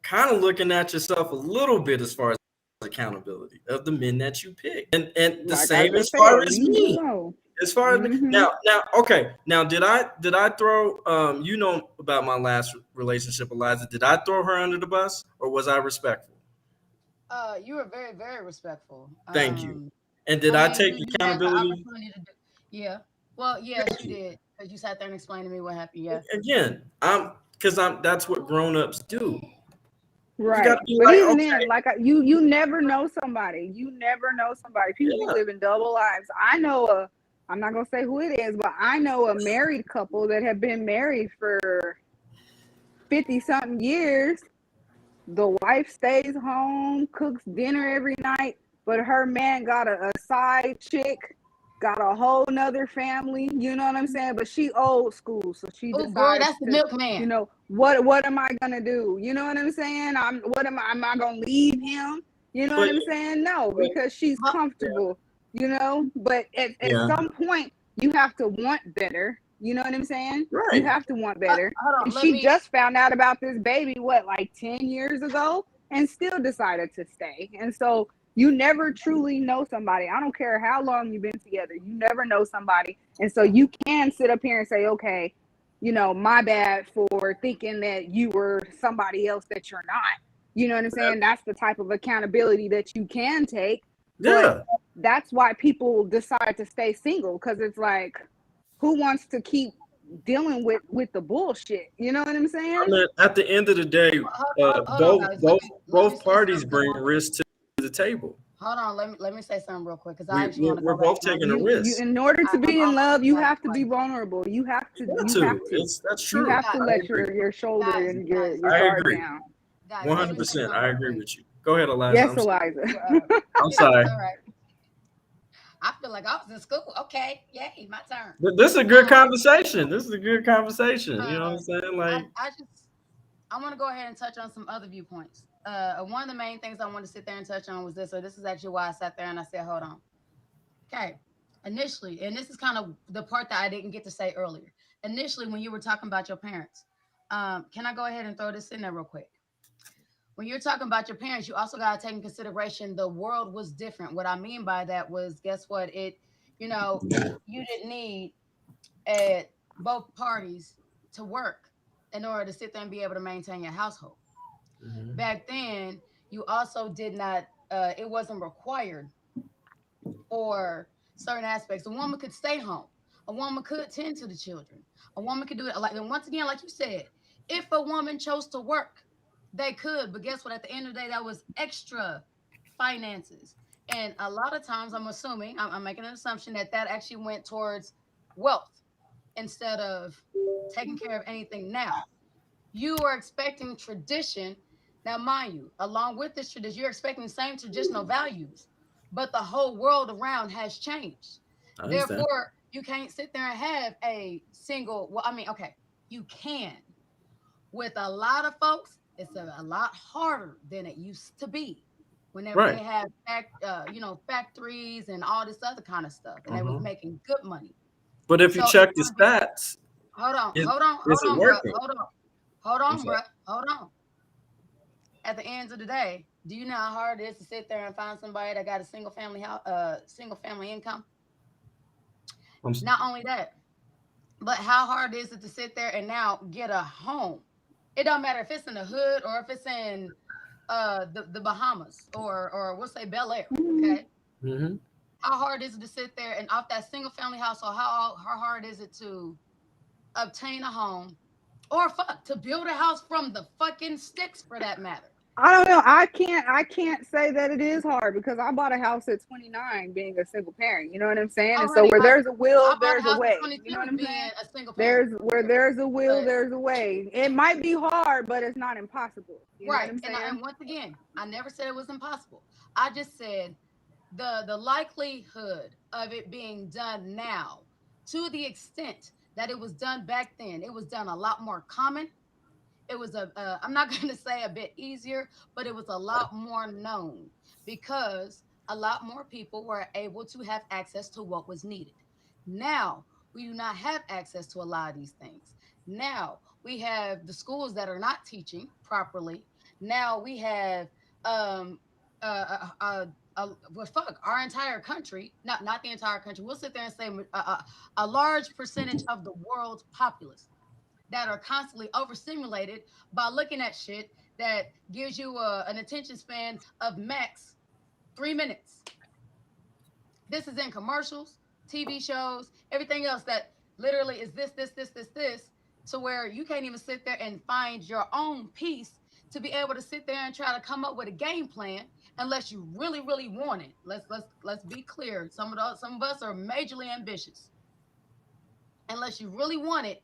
kind of looking at yourself a little bit as far as accountability of the men that you pick, and the like same as far as me. As far as now, okay. Now, did I throw about my last relationship, Eliza? Did I throw her under the bus, or was I respectful? You were very, very respectful. Thank you. And did I take accountability? Yeah. Well, yes, you did, because you sat there and explained to me what happened. Yeah. Again, that's what grown-ups do. Right. But like, even then, like you never know somebody. People live in double lives. I know I'm not gonna say who it is, but I know a married couple that have been married for 50-something years. The wife stays home, cooks dinner every night, but her man got a side chick, got a whole nother family. You know what I'm saying? But she old school, so she decides. Girl, that's the milkman. You know what am I gonna do? You know what I'm saying? Am I gonna leave him? You know what I'm saying? No, because she's comfortable. You know, but at some point you have to want better. You know what I'm saying? Right. You have to want better. And she just found out about this baby, like 10 years ago, and still decided to stay. And so you never truly know somebody. I don't care how long you've been together. You never know somebody. And so you can sit up here and say, okay, you know, my bad for thinking that you were somebody else that you're not. You know what I'm saying? That's the type of accountability that you can take. Yeah. But that's why people decide to stay single, because it's like, who wants to keep dealing with the bullshit? You know what I'm saying? I mean, at the end of the day, both parties bring risk to the table. Hold on, let me say something real quick because I actually want to we're go back both to my taking a You, risk. in order to be in love, you have to be Right. vulnerable. You have to. That's You true. have to I let agree. your shoulder Guys, and your I guard agree. down. Guys, let me say 100%. something I real agree quick. with you. Go ahead, Eliza. Yes, I'm sorry. Eliza. I'm sorry. All right. I feel like I was in school. Okay, yay, my turn. But this is a good conversation. This is a good conversation. You know what I'm saying? Like, I want to go ahead and touch on some other viewpoints. One of the main things I wanted to sit there and touch on was this. So this is actually why I sat there and I said, hold on. Okay. Initially, and this is kind of the part that I didn't get to say earlier. Initially, when you were talking about your parents, can I go ahead and throw this in there real quick? When you're talking about your parents, you also got to take in consideration the world was different. What I mean by that was, guess what? You didn't need both parties to work in order to sit there and be able to maintain your household. Back then, you also did not, it wasn't required for certain aspects. A woman could stay home. A woman could tend to the children. A woman could do it. And once again, like you said, if a woman chose to work, they could. But guess what? At the end of the day, that was extra finances. And a lot of times, I'm assuming, I'm making an assumption that actually went towards wealth instead of taking care of anything. Now, you are expecting tradition. Now, mind you, along with this tradition, you're expecting the same traditional values, but the whole world around has changed. Therefore, you can't sit there and have a single, well, I mean, okay, you can. With a lot of folks, it's a lot harder than it used to be. Whenever they have factories and all this other kind of stuff, and they was making good money. but if you check the stats, hold on, bro. At the end of the day, do you know how hard it is to sit there and find somebody that got a single family income? Not only that, but how hard is it to sit there and now get a home? It don't matter if it's in the hood or if it's in the Bahamas or we'll say Bel Air. Okay. How hard is it to sit there and off that single family household? How hard is it to obtain a home or to build a house from the fucking sticks, for that matter? I don't know. I can't say that it is hard because I bought a house at 29 being a single parent. You know what I'm saying? And so where there's a will, there's a way. You know what I'm saying? Where there's a will, there's a way. It might be hard, but it's not impossible. You know what I'm saying? And once again, I never said it was impossible. I just said the likelihood of it being done now, to the extent that it was done back then, it was done a lot more common. It was I'm not going to say a bit easier, but it was a lot more known because a lot more people were able to have access to what was needed. Now, we do not have access to a lot of these things. Now, we have the schools that are not teaching properly. Now, we have our entire country, not the entire country. We'll sit there and say a large percentage of the world's populace that are constantly overstimulated by looking at shit that gives you an attention span of max 3 minutes. This is in commercials, TV shows, everything else that literally is this, to where you can't even sit there and find your own peace to be able to sit there and try to come up with a game plan unless you really, really want it. Let's be clear. Some of us are majorly ambitious. Unless you really want it,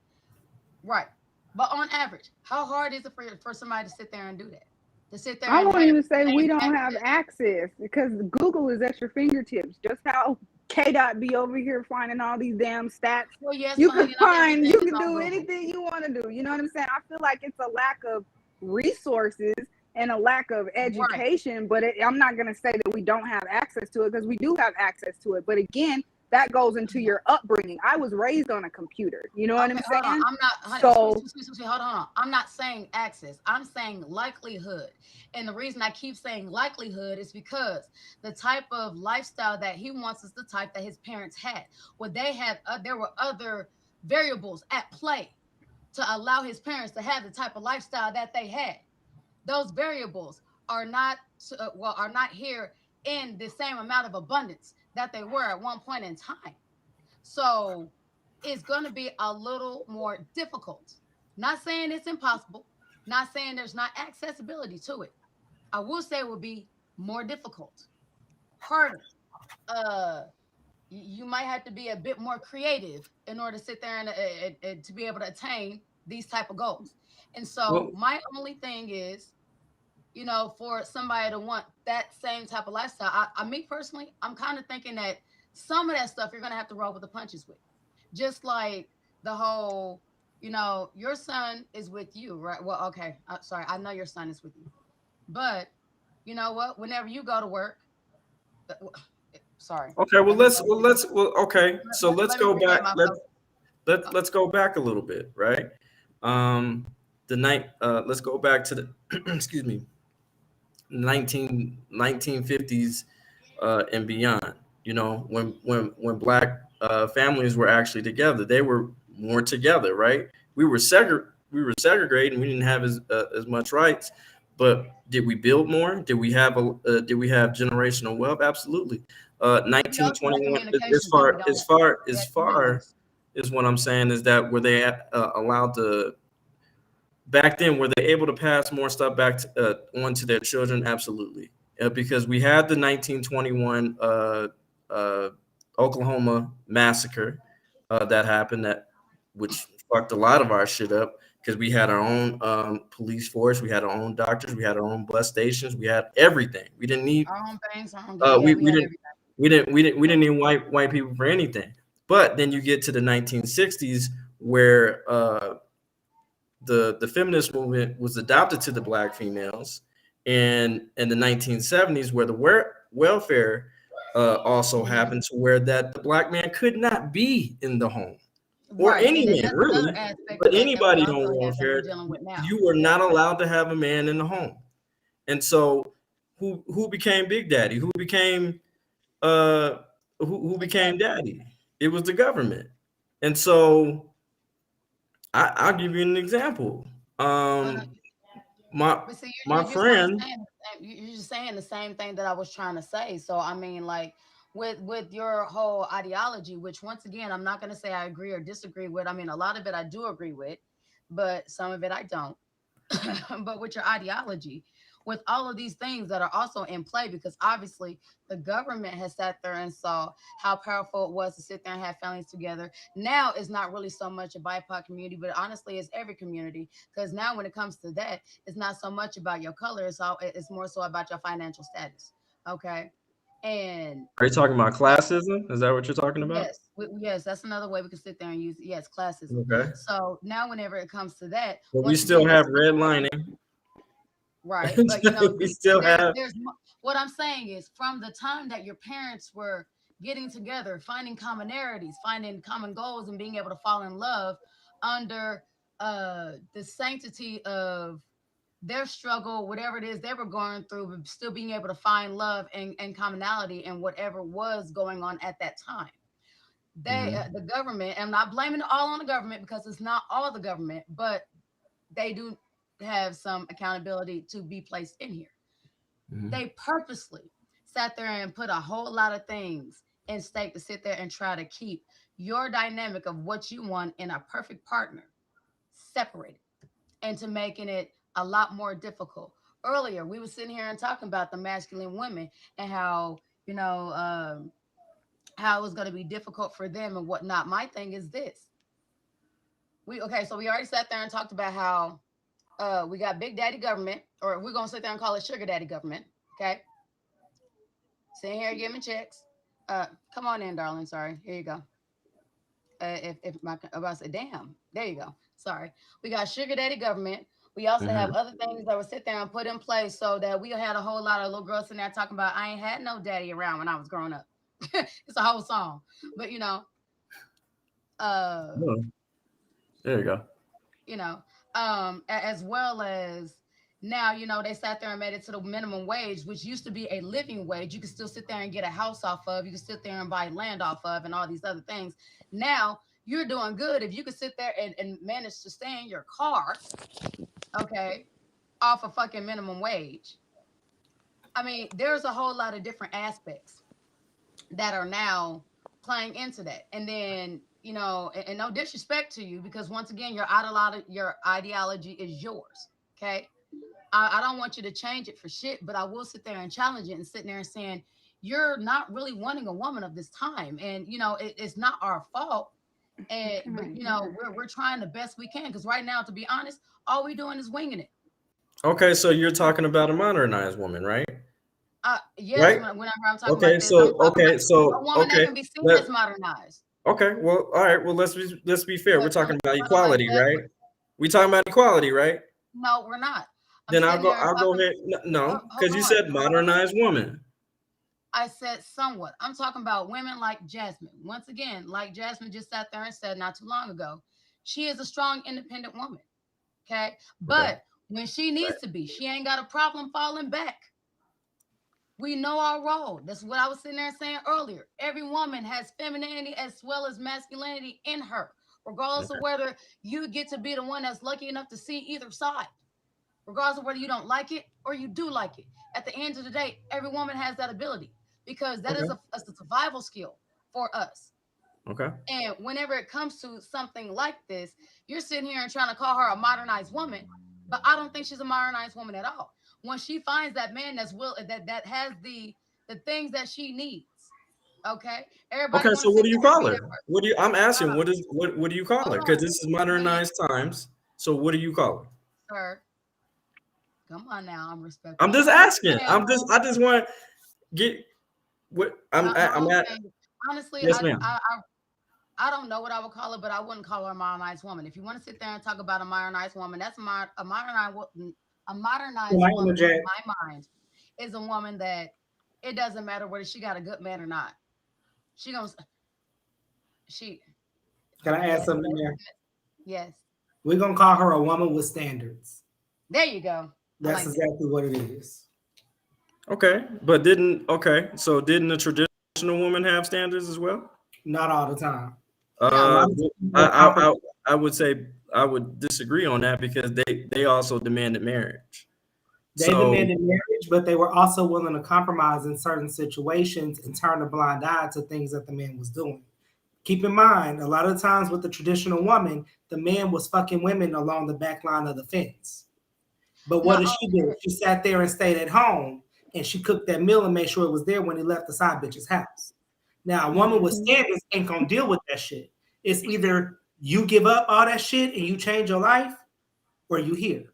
right? But on average, how hard is it for somebody to sit there and do that? To sit there. I won't even say we don't have access because Google is at your fingertips. Just how K-Dot be over here finding all these damn stats. Well, yes, you can do anything you want to do. You know what I'm saying? I feel like it's a lack of resources and a lack of education, but I'm not going to say that we don't have access to it because we do have access to it. But again, that goes into your upbringing. I was raised on a computer. You know what I'm saying? I'm not. Hold on. I'm not saying access. I'm saying likelihood. And the reason I keep saying likelihood is because the type of lifestyle that he wants is the type that his parents had. What they had, there were other variables at play to allow his parents to have the type of lifestyle that they had. Those variables are not here in the same amount of abundance that they were at one point in time. So it's going to be a little more difficult. Not saying it's impossible, not saying there's not accessibility to it. I will say it will be more difficult. harder. You might have to be a bit more creative in order to sit there and to be able to attain these type of goals. And so Well, my only thing is, you know, for somebody to want that same type of lifestyle, me personally, I'm kind of thinking that some of that stuff you're gonna have to roll with the punches with, just like the whole, you know, your son is with you, right? Well, okay, sorry, I know your son is with you, but you know what? Whenever you go to work, sorry, okay. Well, let me okay. So let's let me go regain back. my focus. Let's go back a little bit, right? Um, the night. Let's go back to the excuse me, 1950s and beyond. You know, when black families were actually together, they were more together, right? We were segregated, and we didn't have as much rights. But did we build more? Did we have generational wealth? Absolutely. We also had 1921. As communications that we far don't have. We as had far communities. is what I'm saying is that were they allowed to back then? Were they able to pass more stuff back on to their children? Absolutely, because we had the 1921 uh, Oklahoma massacre that happened, which fucked a lot of our shit up because we had our own police force, we had our own doctors, we had our own bus stations, we had everything. We didn't need Our own things, our own gas. Yeah, we we had didn't everything. we didn't need white people for anything. But then you get to the 1960s where the feminist movement was adopted to the black females, and in the 1970s where the welfare also happened, to where that the black man could not be in the home, or Right, any and then man that's another really, aspect but of that we anybody also on have that we're welfare. dealing with now. You were Yeah, not allowed to have a man in the home. And so who became Big Daddy? Uh who became daddy? It was the government. And so I'll give you an example. uh, My but see, my you're kind of friend. saying you're just saying the same thing that I was trying to say. So I mean, like with your whole ideology, which once again, I'm not going to say I agree or disagree with. I mean, a lot of it I do agree with, but some of it I don't. But with your ideology, with all of these things that are also in play, because obviously the government has sat there and saw how powerful it was to sit there and have families together. Now it's not really so much a BIPOC community, but honestly, it's every community. Because now when it comes to that, it's not so much about your color; it's more so about your financial status. Okay, and Are you talking about classism? Is that what you're talking about? yes, yes, that's another way we can sit there and use yes, classism. Okay. So now, whenever it comes to that, But we once still again, have redlining. right, but you know, We still have. what I'm saying is from the time that your parents were getting together, finding commonalities, finding common goals, and being able to fall in love under the sanctity of their struggle, whatever it is they were going through, but still being able to find love and commonality and whatever was going on at that time. The government, I'm not blaming it all on the government because it's not all the government, but they do have some accountability to be placed in here. They purposely sat there and put a whole lot of things in stake to sit there and try to keep your dynamic of what you want in a perfect partner separated and to making it a lot more difficult. Earlier, we were sitting here and talking about the masculine women and how, you know, how it was going to be difficult for them and whatnot. My thing is this. So we already sat there and talked about how we got big daddy government, or we're gonna sit there and call it sugar daddy government. Okay, sitting here giving checks. Come on in, darling. Sorry, here you go. If my about to say, damn, there you go. Sorry, we got sugar daddy government. We also have other things that were sit there and put in place so that we had a whole lot of little girls in there talking about I ain't had no daddy around when I was growing up. It's a whole song, but Oh, there you go. you know, as well as now, they sat there and made it to the minimum wage, which used to be a living wage. You could still sit there and get a house off of, you could sit there and buy land off of, and all these other things. Now you're doing good if you could sit there and manage to stay in your car, okay, off a fucking minimum wage. I mean, there's a whole lot of different aspects that are now playing into that. And then, and no disrespect to you, because once again, your ideology is yours. Okay. I don't want you to change it for shit, but I will sit there and challenge it and sit there and saying, you're not really wanting a woman of this time, and you know it's not our fault. And but you know we're trying the best we can, because right now, to be honest, all we doing is winging it. Okay, so you're talking about a modernized woman, right? Yes, Right? whenever I'm talking Okay, about this, I'm talking about a woman that okay. can be seen as modernized. Okay, well, all right. Well, let's be fair. We're But talking about like equality, that, right? We talking about equality, right? no, we're not. Then I'll go ahead. No, because you said modernized woman. I said somewhat. I'm talking about women like Jasmine. Once again, like Jasmine just sat there and said not too long ago, she is a strong, independent woman. Okay. But when she needs to be, she ain't got a problem falling back. We know our role. That's what I was sitting there saying earlier. Every woman has femininity as well as masculinity in her, regardless of whether you get to be the one that's lucky enough to see either side, regardless of whether you don't like it or you do like it. At the end of the day, every woman has that ability, because that is a survival skill for us. Okay. And whenever it comes to something like this, you're sitting here and trying to call her a modernized woman, but I don't think she's a modernized woman at all. When she finds that man that has the things that she needs, okay. Everybody. Okay, so what do you call her? I'm asking, what do you call her? Because this is modernized times. So what do you call her? Sir, come on now. I'm respectful. I'm just asking. I just want to get what I'm at. Honestly, yes, ma'am. I don't know what I would call her, but I wouldn't call her a modernized woman. If you want to sit there and talk about a modernized woman, that's a modernized woman in my mind is a woman that it doesn't matter whether she got a good man or not. Can I add something there? Yes. We're gonna call her a woman with standards. There you go. That's exactly what it is. Okay, but didn't a traditional woman have standards as well? Not all the time. I would say I would disagree on that, because they also demanded marriage. They demanded marriage, but they were also willing to compromise in certain situations and turn a blind eye to things that the man was doing. Keep in mind, a lot of times with the traditional woman, the man was fucking women along the back line of the fence. But what did she do? She sat there and stayed at home, and she cooked that meal and made sure it was there when he left the side bitch's house. Now, a woman with standards ain't gonna deal with that shit. It's either you give up all that shit and you change your life, or you here.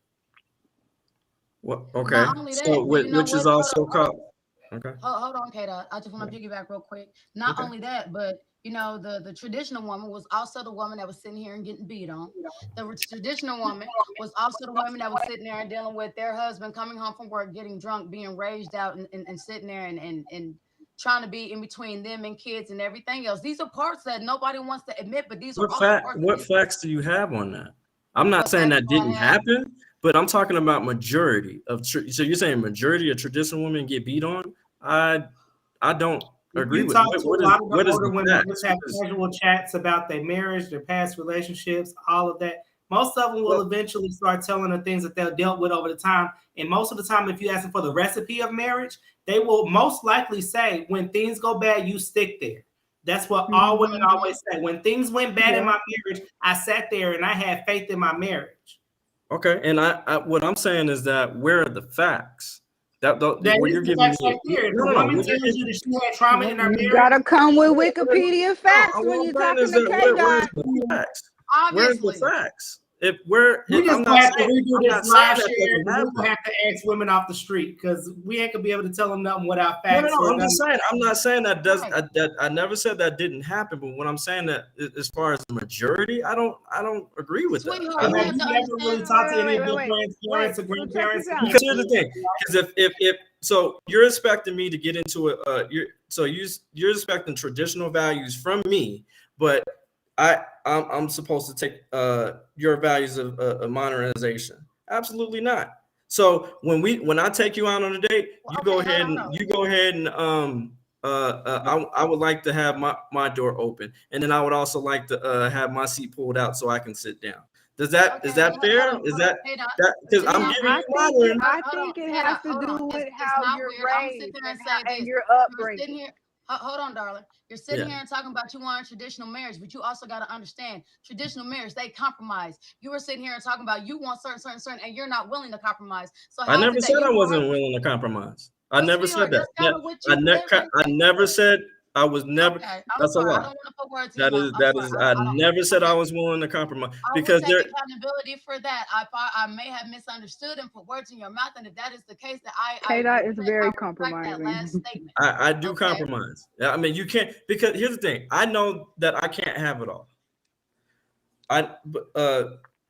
Well, okay. So which is also called. Okay. Hold on, Kata. I just want to piggyback real quick. Not only that, but you know, the traditional woman was also the woman that was sitting here and getting beat on. The traditional woman was also the woman that was sitting there and dealing with their husband coming home from work, getting drunk, being raged out, and sitting there and trying to be in between them and kids and everything else. These are parts that nobody wants to admit, but these are what facts do you have on that? I'm not saying that didn't happen, but I'm talking about majority of. So you're saying majority of traditional women get beat on? I don't agree with that. A lot of the older women just have casual chats about their marriage, their past relationships, all of that. Most of them will eventually start telling the things that they've dealt with over the time. And most of the time, if you ask them for the recipe of marriage, they will most likely say, when things go bad, you stick there. That's what all women always say. When things went bad in my marriage, I sat there and I had faith in my marriage. Okay, and I what I'm saying is that where are the facts? That you're giving me. She had trauma in her marriage. You gotta come with Wikipedia facts when you're talking to K-Dot. Where's the facts? We just have to redo this live share. We have to ask women off the street, because we ain't gonna be able to tell them nothing without facts. No, I'm just saying. I'm not saying that does. I never said that didn't happen. But when I'm saying that, as far as the majority, I don't agree with that. You never really talk to any of your grandparents or grandparents. Because here's the thing: because if so, you're expecting me to get into it. You're expecting traditional values from me, but I'm supposed to take your values of modernization. Absolutely not. So when I take you out on a date, you go ahead and I would like to have my door open, and then I would also like to have my seat pulled out so I can sit down. Is that fair? Is that because I'm giving you modern? I think it has to do with how you're raised and your upbringing. Hold on, darling. You're sitting here and talking about you want a traditional marriage, but you also got to understand traditional marriage, they compromise. You were sitting here and talking about you want certain, and you're not willing to compromise. So I never said I wasn't willing to compromise. I never said that. I never said I was never. Okay, That's a sorry. I lie. don't want to put words in your mouth. That is. I never said I was willing to compromise because I will take accountability for that. I may have misunderstood and put words in your mouth, and if that is the case, that K-Dot is very that compromising. last statement. I do compromise. I mean, you can't, because here's the thing. I know that I can't have it all.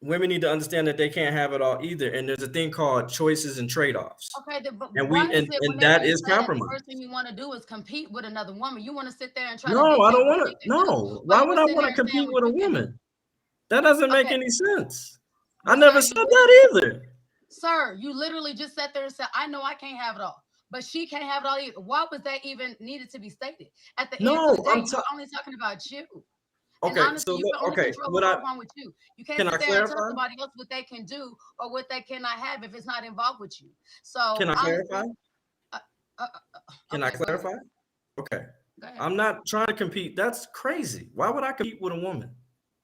Women need to understand that they can't have it all either. And there's a thing called choices and trade-offs. Okay, but and that is compromise. The first thing you want to do is compete with another woman. You want to sit there and try. No, I don't want to. No, why would I want to compete with a woman? That doesn't make any sense. I never said that either. Sir, you literally just sat there and said, "I know I can't have it all, but she can't have it all either." Why was that even needed to be stated? At the end of the day, you're only talking about you. Okay, honestly, what wrong with you? You can't sit there and tell somebody else what they can do or what they cannot have if it's not involved with you. So can I clarify? Can I clarify? Okay. I'm not trying to compete. That's crazy. Why would I compete with a woman?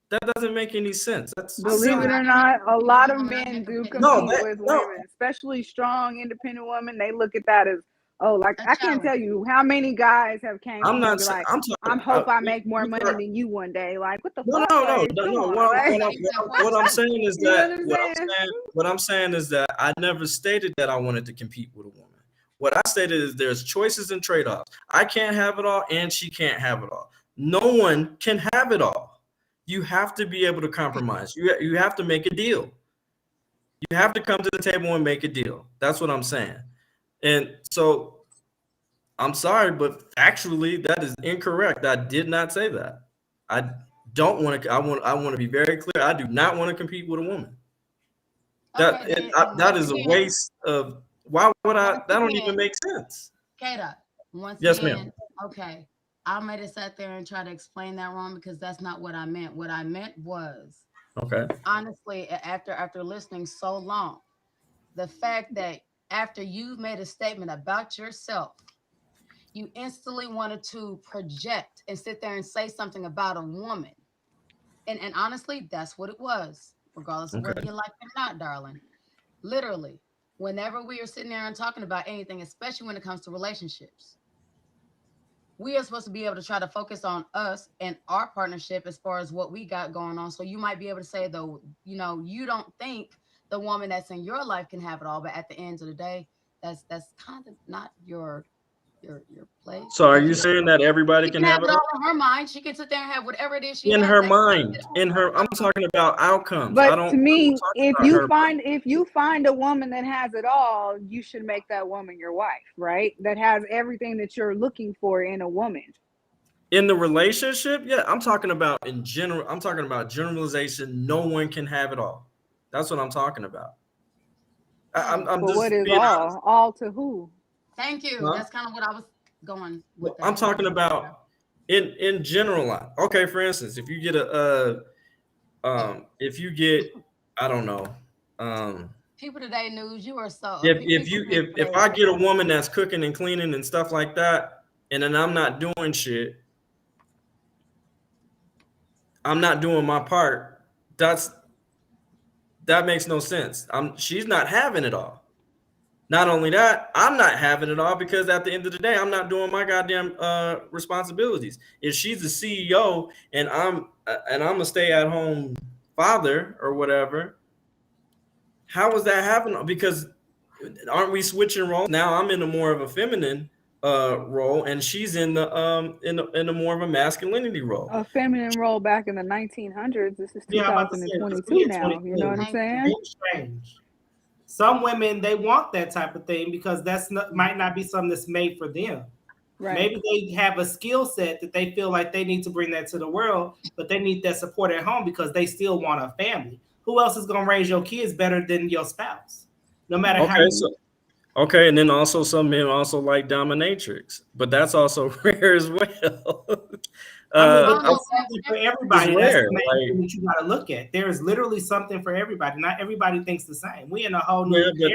That doesn't make any sense. Believe it or not, a lot of men do compete with women, especially strong, independent women. They look at that as, oh, like I can't tell you how many guys have came. I'm not like, I hope I make more money than you one day. Like, what the fuck? No. What I'm saying is that what I'm saying is that I never stated that I wanted to compete with a woman. What I stated is there's choices and trade-offs. I can't have it all, and she can't have it all. No one can have it all. You have to be able to compromise. You have to make a deal. You have to come to the table and make a deal. That's what I'm saying. And so I'm sorry, but actually that is incorrect. I did not say that. I don't want to. I want to be very clear. I do not want to compete with a woman. That is a waste of. Why would I? That don't even make sense. Kata, once yes, again, ma'am. Okay, I might have sat there and tried to explain that wrong because that's not what I meant. What I meant was, honestly, after listening so long, the fact that after you've made a statement about yourself, you instantly wanted to project and sit there and say something about a woman. And honestly, that's what it was, regardless of whether you like it or not, darling. Literally, whenever we are sitting there and talking about anything, especially when it comes to relationships, we are supposed to be able to try to focus on us and our partnership as far as what we got going on. So you might be able to say, though, you don't think the woman that's in your life can have it all, but at the end of the day, that's kind of not your place. So are you saying that everybody can have it all in her mind? She can sit there and have whatever it is she in has her mind. I'm talking about outcomes. But to me, if you find a woman that has it all, you should make that woman your wife, right? That has everything that you're looking for in a woman. In the relationship, yeah, I'm talking about in general. I'm talking about generalization. No one can have it all. That's what I'm talking about. I'm just what is all? Honest. All to who? Thank you. Huh? That's kind of what I was going with. I'm talking about in general. Okay, for instance, if you get I don't know. People Today news, you are so. If I get a woman that's cooking and cleaning and stuff like that, and then I'm not doing shit, I'm not doing my part. That makes no sense. She's not having it all. Not only that, I'm not having it all because at the end of the day, I'm not doing my goddamn responsibilities. If she's the CEO and I'm a stay-at-home father or whatever, how is that happening? Because aren't we switching roles? Now I'm in a more of a feminine role, and she's in the more of a masculinity role. A feminine role back in the 1900s. This is 2022 now. You know what I'm saying? It's strange. Some women, they want that type of thing because might not be something that's made for them. Right. Maybe they have a skill set that they feel like they need to bring that to the world, but they need that support at home because they still want a family. Who else is going to raise your kids better than your spouse? No matter how you... Okay, and then also some men also like dominatrix, but that's also rare as well. Something for everybody. That's the main thing that you got to look at. There is literally something for everybody. Not everybody thinks the same. We're in a whole new era.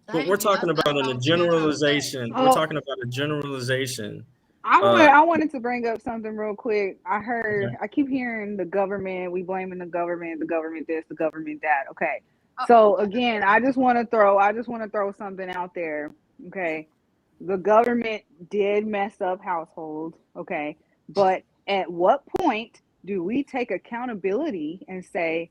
But we're talking about a generalization. We're talking about a generalization. I wanted to bring up something real quick. I keep hearing the government. We blaming the government this, the government that. Okay. So again, I just want to throw something out there. Okay. the government did mess up households, okay? But at what point do we take accountability and say,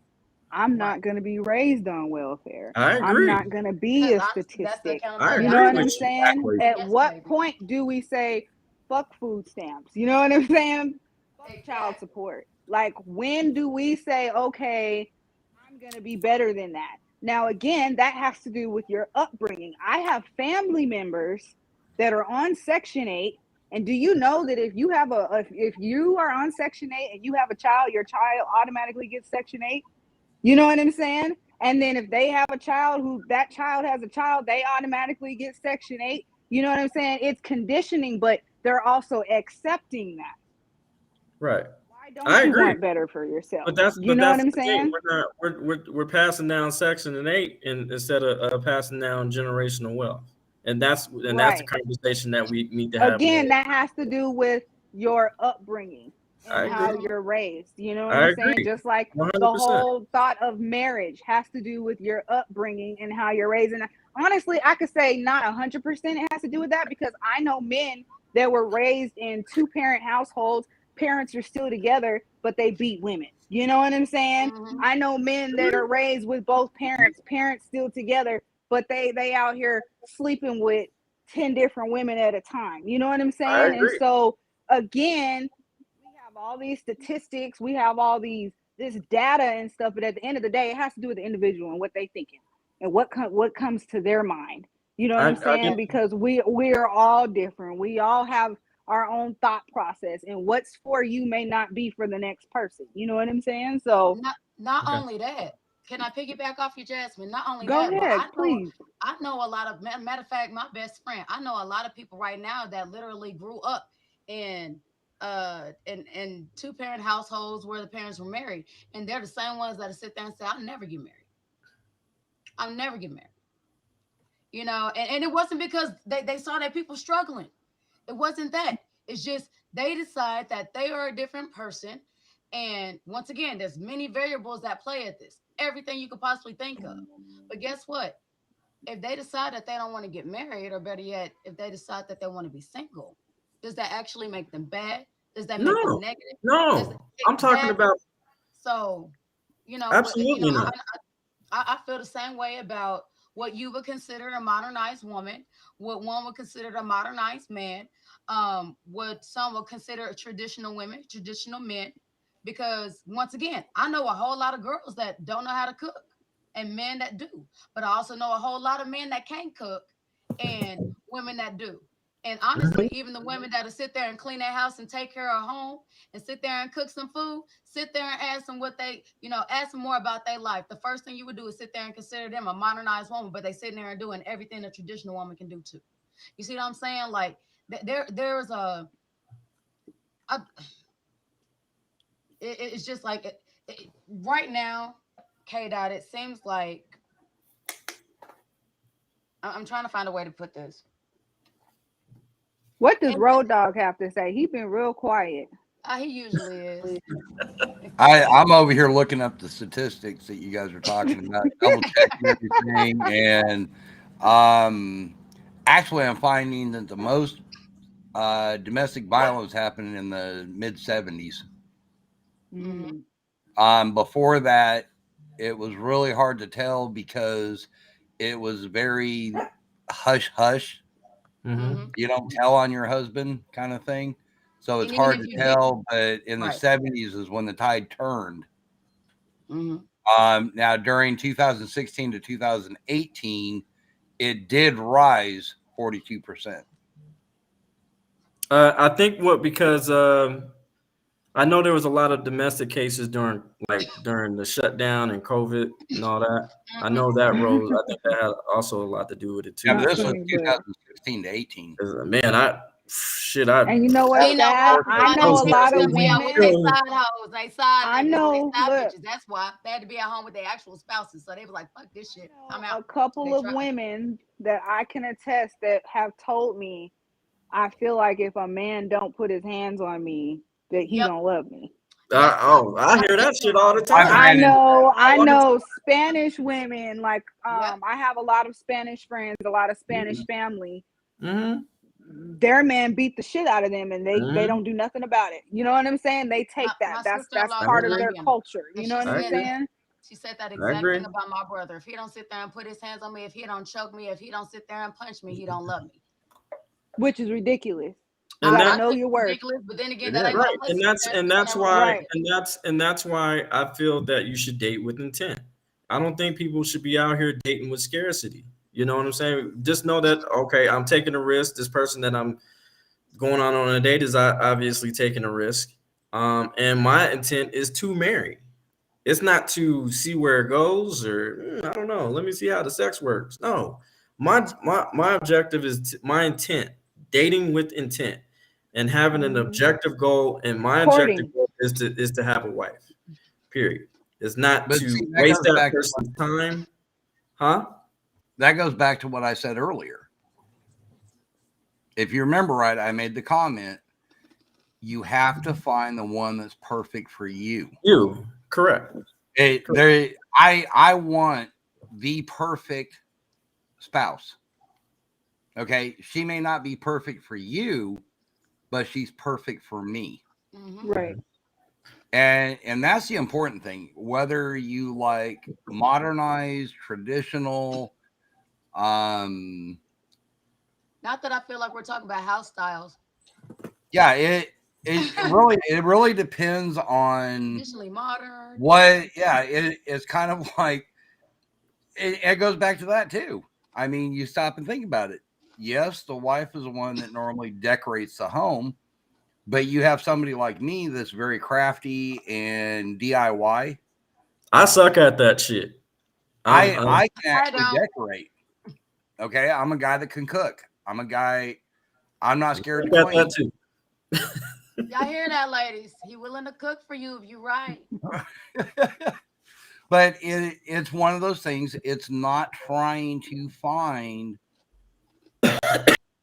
I'm not going to be raised on welfare. I I'm agree. not going to be a That's the statistic. I accountability You I know agree what take. I'm with you. saying? Exactly. At Yes, what baby. point do we say, fuck food stamps? You know what I'm saying? Fuck child Exactly. support. Like, when do we say, okay, I'm going to be better than that? Now, again, that has to do with your upbringing. I have family members that are on Section 8. And do you know that if you have if you are on Section 8 and you have a child, your child automatically gets Section 8? You know what I'm saying? And then if they have a child who that child has a child, they automatically get Section 8. You know what I'm saying? It's conditioning, but they're also accepting that. Right. Why don't I you agree. want better for yourself? But that's You know what I'm the thing. saying? We're passing down Section 8 instead of passing down generational wealth. And that's the Right. conversation that we need to have. Again, that has to do with your upbringing I and how agree. you're raised. You know what I I'm saying? agree. Just like 100%. the whole thought of marriage has to do with your upbringing and how you're raised. And honestly, I could say not 100% it has to do with that, because I know men that were raised in 2-parent households. Parents are still together, but they beat women. You know what I'm saying? Mhm. I know men that are raised with both parents still together, but they out here sleeping with 10 different women at a time. You know what I'm I saying? And agree. so again, we have all these statistics, we have all this data and stuff, but at the end of the day, it has to do with the individual and what they thinking and what comes to their mind. You know what I'm saying? get, Because we're all different. We all have our own thought process, and what's for you may not be for the next person. You know what I'm saying? So Not Okay. only that, can I piggyback off you, Jasmine? Not only go that, but ahead, please. I know a lot of matter of fact, my best friend, I know a lot of people right now that literally grew up in 2-parent households where the parents were married, and they're the same ones that sit there and say, I'll never get married. I'll never get married. You know, and it wasn't because they saw that people struggling. It wasn't that. It's just they decide that they are a different person. And once again, there's many variables that play at this. Everything you could possibly think of. But guess what? If they decide that they don't want to get married, or better yet, if they decide that they want to be single, does that actually make them bad? Does that make them negative? No. I'm talking about. So, you know, Absolutely not. I feel the same way about what you would consider a modernized woman, what one would consider a modernized man, what some would consider traditional women, traditional men. Because once again, I know a whole lot of girls that don't know how to cook and men that do, but I also know a whole lot of men that can't cook and women that do. And honestly, even the women that'll sit there and clean their house and take care of home and sit there and cook some food, sit there and ask them what they, ask them more about their life. The first thing you would do is sit there and consider them a modernized woman, but they sitting there and doing everything a traditional woman can do too. You see what I'm saying? Like there's it's just like right now, K-Dot, it seems like I'm trying to find a way to put this. What does Road Dogg have to say? He's been real quiet. He usually is. I'm over here looking up the statistics that you guys are talking about, double checking everything, and actually, I'm finding that the most domestic violence happened in the mid 70s. Before that, it was really hard to tell because it was very hush hush. Mm-hmm. You don't tell on your husband kind of thing. So it's hard to tell, but in the 70s is when the tide turned. Now, during 2016 to 2018, it did rise 42%. I think because I know there was a lot of domestic cases during the shutdown and COVID and all that. I know that rose. I think that had also a lot to do with it too. Yeah, this was 2016 to 18. Man, and you know what's sad? I know a lot of women. With their side hoes, they side. I know. Look, bitches. That's why they had to be at home with their actual spouses. So they was like, "Fuck this shit, I'm out." A couple of women that I can attest that have told me, I feel like if a man don't put his hands on me, that he don't love me. I hear that shit all the time. I know Spanish women, like I have a lot of Spanish friends, a lot of Spanish family. their man beat the shit out of them and they don't do nothing about it. You know what I'm saying? They take that. That's part of their culture. You know what I'm saying? She said that exact thing about my brother. If he don't sit there and put his hands on me, if he don't choke me, if he don't sit there and punch me, he don't love me. Which is ridiculous. And you gotta know your worth. But then again, that ain't right. And that's why I feel that you should date with intent. I don't think people should be out here dating with scarcity. You know what I'm saying? Just know that, okay, I'm taking a risk. This person that I'm going on a date is obviously taking a risk. And my intent is to marry. It's not to see where it goes or I don't know. Let me see how the sex works. No, my objective is my intent, dating with intent and having an objective goal. And my objective goal is to have a wife, period. It's not to waste that person's time. Huh? That goes back to what I said earlier. If you remember right, I made the comment, you have to find the one that's perfect for you. You, correct. I want the perfect spouse. Okay. She may not be perfect for you, but she's perfect for me. Mm-hmm. Right. And that's the important thing. Whether you like modernized, traditional, not that I feel like we're talking about house styles. Yeah, it really depends on Traditionally modern. It's kind of like it goes back to that too. I mean, you stop and think about it. Yes, the wife is the one that normally decorates the home, but you have somebody like me that's very crafty and DIY. I suck at that shit. I can actually decorate. Okay, I'm a guy that can cook. I'm not scared to clean. That too. Y'all hear that, ladies? He willing to cook for you if you right. But it's one of those things. It's not trying to find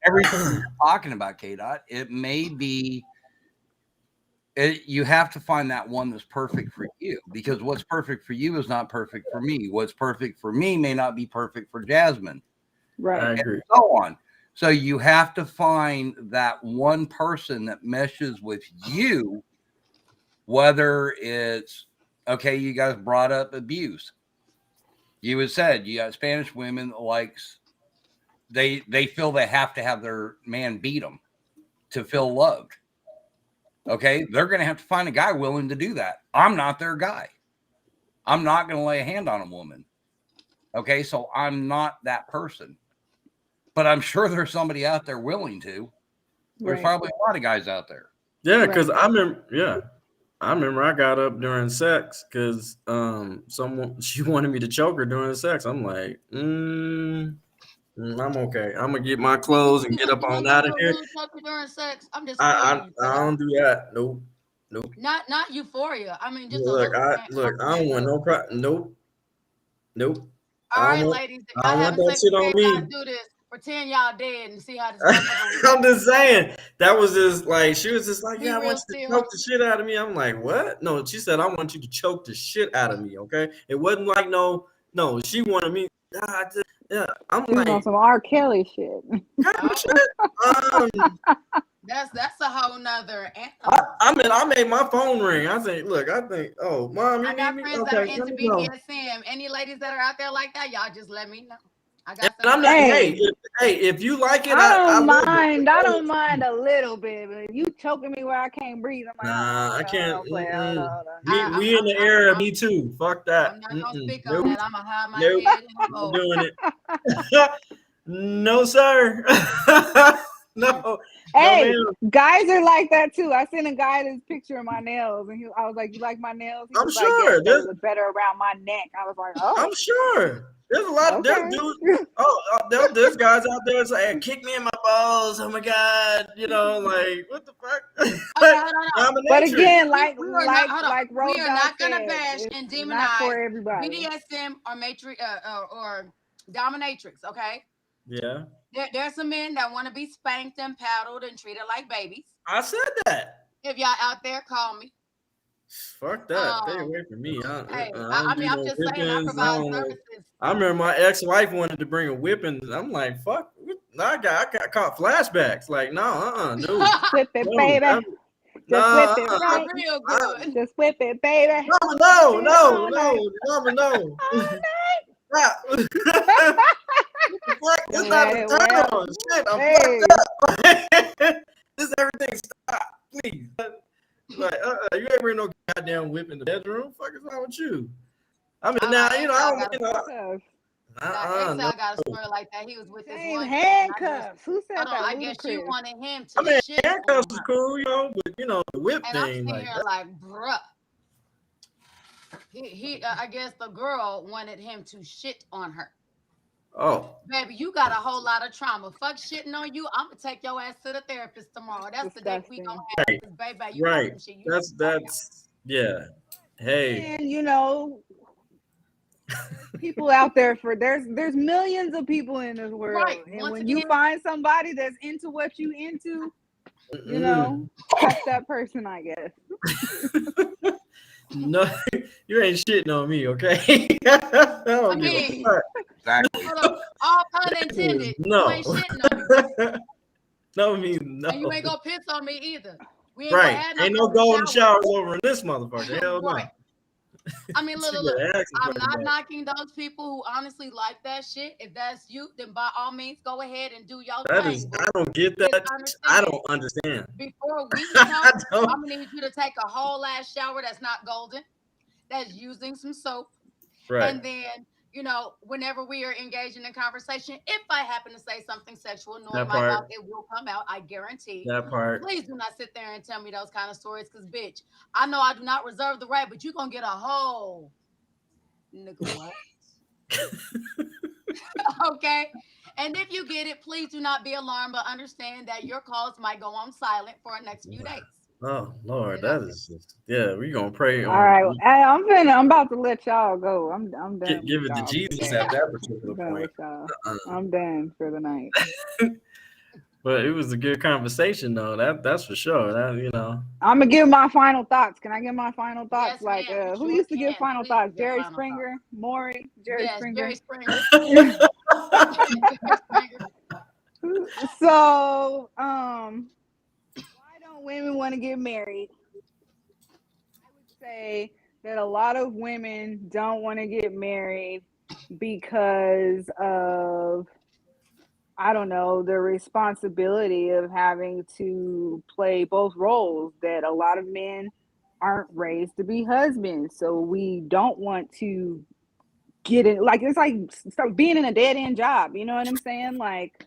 everything you're talking about, K-Dot. It may be you have to find that one that's perfect for you, because what's perfect for you is not perfect for me. What's perfect for me may not be perfect for Jasmine. Right. I agree. And so on. So you have to find that one person that meshes with you, whether it's, okay, you guys brought up abuse. You had said you got Spanish women that likes, they feel they have to have their man beat them to feel loved. Okay, they're going to have to find a guy willing to do that. I'm not their guy. I'm not going to lay a hand on a woman. Okay, so I'm not that person. But I'm sure there's somebody out there willing to. There's probably a lot of guys out there. Yeah, because I remember I got up during sex because she wanted me to choke her during sex. I'm like, I'm okay. I'm gonna get my clothes and get up on out of here. During sex, I'm just. I don't do that. Nope. Not euphoria. I mean, just look. I don't want no problem. Nope. All right, ladies. If I don't want that shit on me. Do this. Pretend y'all dead and see how this. I'm just saying that was just like she was just like, yeah, I want you to choke the shit out of me. I'm like, what? No, she said I want you to choke the shit out of me. Okay, it wasn't like no. She wanted me. I'm she like on some R. Kelly shit. That's a whole nother. I made my phone ring. I think, oh, mom, I got friends that are into BDSM. Any ladies that are out there like that, y'all just let me know. I got. And I'm like, hey, if you like it, I don't mind a little bit, but if you choking me where I can't breathe, I'm like, nah, I can't. We in the era of Me Too. Fuck that. I'm not gonna speak on that. I'm gonna hide my head. I'm doing it. No, sir. No. Hey, guys are like that too. I sent a guy this picture of my nails, and I was like, "You like my nails?" He was sure. Like, yes, they look better around my neck. I was like, "Oh, I'm sure." There's a lot of dudes. There's guys out there saying, "Kick me in my balls." Oh my god, like what the fuck? But again, like we Road are not gonna said, bash and demonize not for everybody. BDSM or dominatrix. Okay. Yeah. There's some men that want to be spanked and paddled and treated like babies. I said that. If y'all out there, call me. Fuck that. Stay away from me. I'm just saying, I provide services. I remember my ex-wife wanted to bring a whipping. I'm like, fuck. I got caught flashbacks. Like, no, dude. Whip it, No, baby. I'm- Just whip it right. Real good. Just whip it, baby. Mama, no, All night. Mama, no. Stop. What? It's not a Let it turn well. on. Shit, I'm Hey. fucked up. This everything stop, please. Like, you ain't bring no goddamn whip in the bedroom. Fuck is wrong with you? I mean, now you know, I don't, you know, Handcuffs. Now, no. I got a story like that. He was with this Same one. handcuffs. Who said Hold on, that? I guess you Ludacris. wanted him I to mean, shit handcuffs on is her. cool, you know, but you know, the whip And I'm thing, sitting like, here like, bruh. I guess the girl wanted him to shit on her. oh, Baby, you got a whole lot of trauma. Fuck shitting on you. I'm gonna take your ass to the therapist tomorrow. That's the day we gonna have. Right. 'Cause, baby, you got right. some shit you need to work out. That's yeah. Hey, And you know, people out there for there's millions of people in this world. Right. And Once when you again- find somebody that's into what you into, you know, that's that person, I guess. no, you ain't shitting on me, okay? I don't give a mean- fuck. Exactly. Hold on. All pun intended. No. You ain't shitting on me. No means no. And you ain't gonna piss on me either. We ain't gonna Right. have Ain't no golden showers over in this motherfucker. Hell no. Right. I mean, look, She look, better ask I'm about not that. knocking those people who honestly like that shit. If that's you, then by all means go ahead and do your That thing. is, But I don't get just that. understand, I don't understand. before we I talk, don't. I'm gonna need you to take a whole ass shower that's not golden, that's using some soap. Right. And then, you know, whenever we are engaging in conversation, if I happen to say something sexual, knowing That my part. mouth, it will come out. I guarantee. That part. Please do not sit there and tell me those kind of stories, because, bitch, I know I do not reserve the right, but you're going to get a whole nigga what? Okay? And if you get it, please do not be alarmed, but understand that your calls might go on silent for the next few days. Oh Lord, that is just, yeah. We gonna pray. All right, I'm about to let y'all go. I'm done. Give with it to y'all Jesus today. at that particular I'm done point. with y'all. Uh-uh. I'm done for the night. But it was a good conversation, though. That's for sure. That, you know. I'm gonna give my final thoughts. Can I give my final thoughts? Yes, like, ma'am, you who sure used to give can. final Please thoughts? give your Jerry final Springer, Maury, Jerry Yes, Springer. Jerry Springer. So, why don't women want to get married? I would say that a lot of women don't want to get married because of, I don't know, the responsibility of having to play both roles, that a lot of men aren't raised to be husbands. So we don't want to get in, like, it's like start being in a dead end job. You know what I'm saying? Like,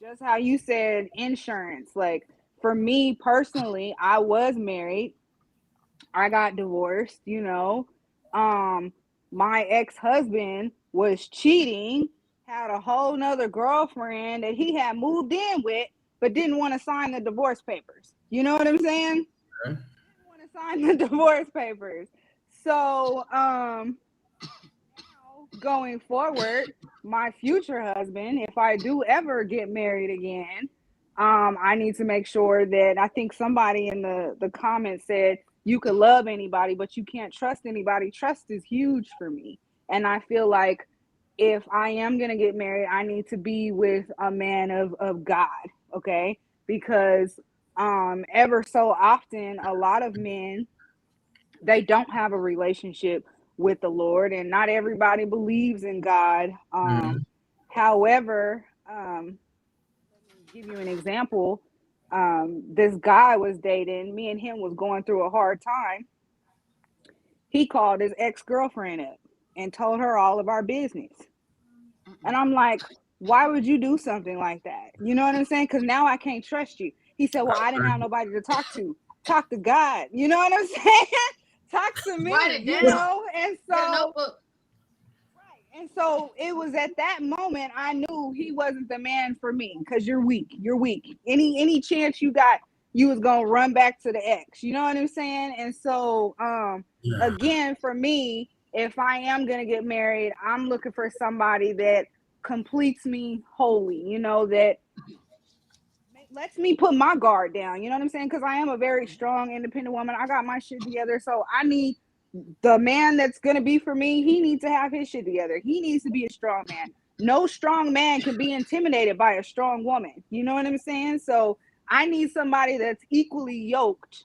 just how you said insurance. Like, for me personally, I was married. I got divorced, you know. My ex-husband was cheating, had a whole nother girlfriend that he had moved in with, but didn't want to sign the divorce papers. You know what I'm saying? Okay. Didn't want to sign the divorce papers. So, now going forward, my future husband, if I do ever get married again, I need to make sure that, I think somebody in the comments said, you could love anybody, but you can't trust anybody. Trust is huge for me. And I feel like if I am going to get married, I need to be with a man of God. Okay. Because, ever so often, a lot of men, they don't have a relationship with the Lord, and not everybody believes in God. However, let me give you an example. This guy was dating me, and him was going through a hard time. He called his ex-girlfriend up and told her all of our business. And I'm like, why would you do something like that? You know what I'm saying? Because now I can't trust you. He said, well, I didn't have nobody to talk to. Talk to God. You know what I'm saying? Talk to me, Write it you down. know? And Get a so, notebook. right. And so it was at that moment I knew he wasn't the man for me, because you're weak. You're weak. Any chance you got, you was gonna run back to the ex. You know what I'm saying? And so again, for me, if I am gonna get married, I'm looking for somebody that completes me wholly, you know, that lets me put my guard down. You know what I'm saying? Because I am a very strong, independent woman. I got my shit together. So I need the man that's gonna be for me. He needs to have his shit together. He needs to be a strong man. no strong man can be intimidated by a strong woman. You know what I'm saying? So I need somebody that's equally yoked.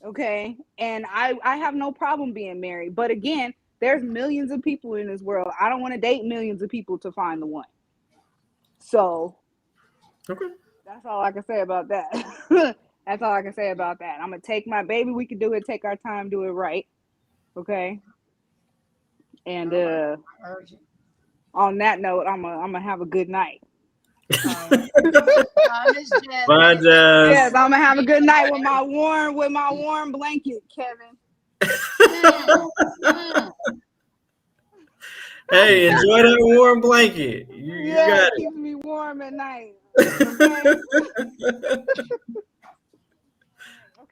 Okay. And I have no problem being married. But again, there's millions of people in this world. I don't want to date millions of people to find the one. So Okay. that's all I can say about that. That's all I can say about that. I'm gonna take my baby. We can do it. Take our time. Do it right. Okay. And on that note, I'm gonna have a good night. Bye, Jazz. Yes, I'm gonna have a good night with my warm blanket, Kevin. Hey, enjoy that warm blanket. You got it. Keeps me warm at night. Okay.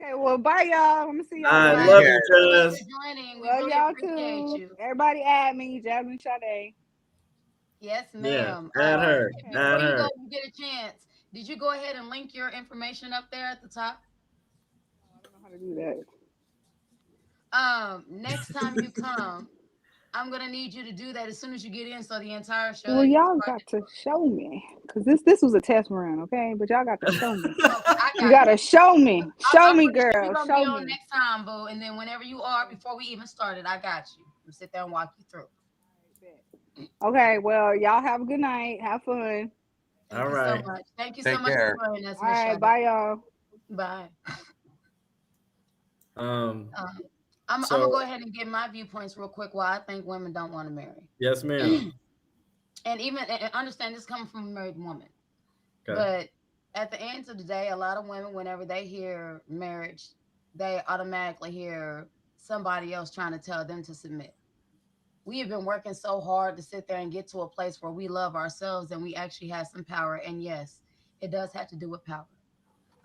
Okay, well, bye, y'all. I'm gonna see y'all. I love you, Jazz. Love y'all too. Everybody add me, Jasmine Sade. Yes, ma'am. Yeah, add her. Before Add you her. go, you get a chance. Did you go ahead and link your information up there at the top? I don't know how to do that. Next time you come, I'm gonna need you to do that as soon as you get in, so the entire show. Well, y'all got to show me, because this was a test run, okay? But y'all got to show me. You gotta show me. Show me, girl. You're gonna be show on me. next time, boo. And then whenever you are, before we even started, I got you. We'll sit there and walk you through. Okay, well, y'all have a good night. Have fun. All right. So much. Thank you Take so much care. for joining us. All right, bye, y'all. Bye. So, I'm gonna go ahead and give my viewpoints real quick. Why I think women don't want to marry. Yes, ma'am. And understand this coming from a married woman. Okay. But at the end of the day, a lot of women, whenever they hear marriage, they automatically hear somebody else trying to tell them to submit. We have been working so hard to sit there and get to a place where we love ourselves and we actually have some power. And yes, it does have to do with power.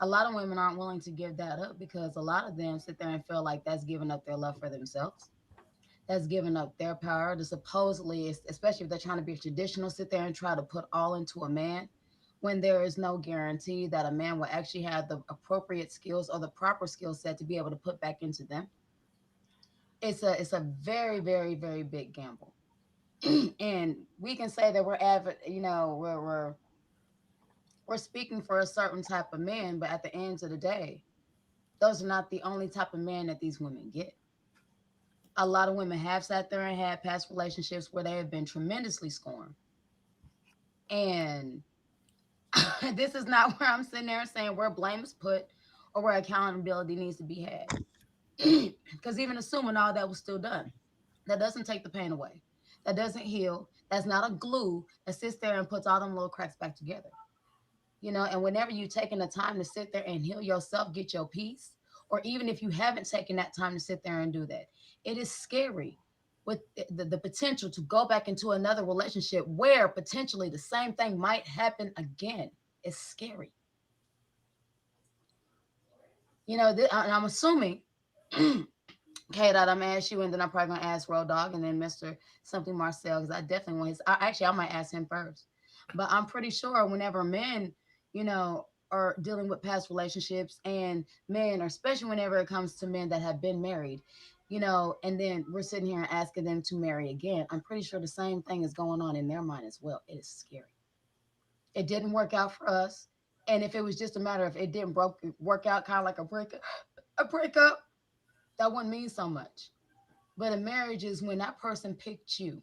A lot of women aren't willing to give that up because a lot of them sit there and feel like that's giving up their love for themselves. That's giving up their power to supposedly, especially if they're trying to be traditional, sit there and try to put all into a man when there is no guarantee that a man will actually have the appropriate skills or the proper skill set to be able to put back into them. It's a very, very, very big gamble. And we can say that we're we're speaking for a certain type of man, but at the end of the day, those are not the only type of men that these women get. A lot of women have sat there and had past relationships where they have been tremendously scorned. And this is not where I'm sitting there saying where blame is put or where accountability needs to be had. Because even assuming all that was still done, that doesn't take the pain away. That doesn't heal. That's not a glue that sits there and puts all them little cracks back together. And whenever you're taking the time to sit there and heal yourself, get your peace, or even if you haven't taken that time to sit there and do that, it is scary with the potential to go back into another relationship where potentially the same thing might happen again. It's scary. And I'm assuming, Kate, I'm gonna ask you, and then I'm probably gonna ask Road Dog, and then Mr. Something Marcel, because I definitely want his. I might ask him first, but I'm pretty sure whenever men, are dealing with past relationships, and men, or especially whenever it comes to men that have been married, and then we're sitting here and asking them to marry again, I'm pretty sure the same thing is going on in their mind as well. It is scary. It didn't work out for us, and if it was just a matter of it didn't work out, kind of like a breakup, that wouldn't mean so much. But a marriage is when that person picked you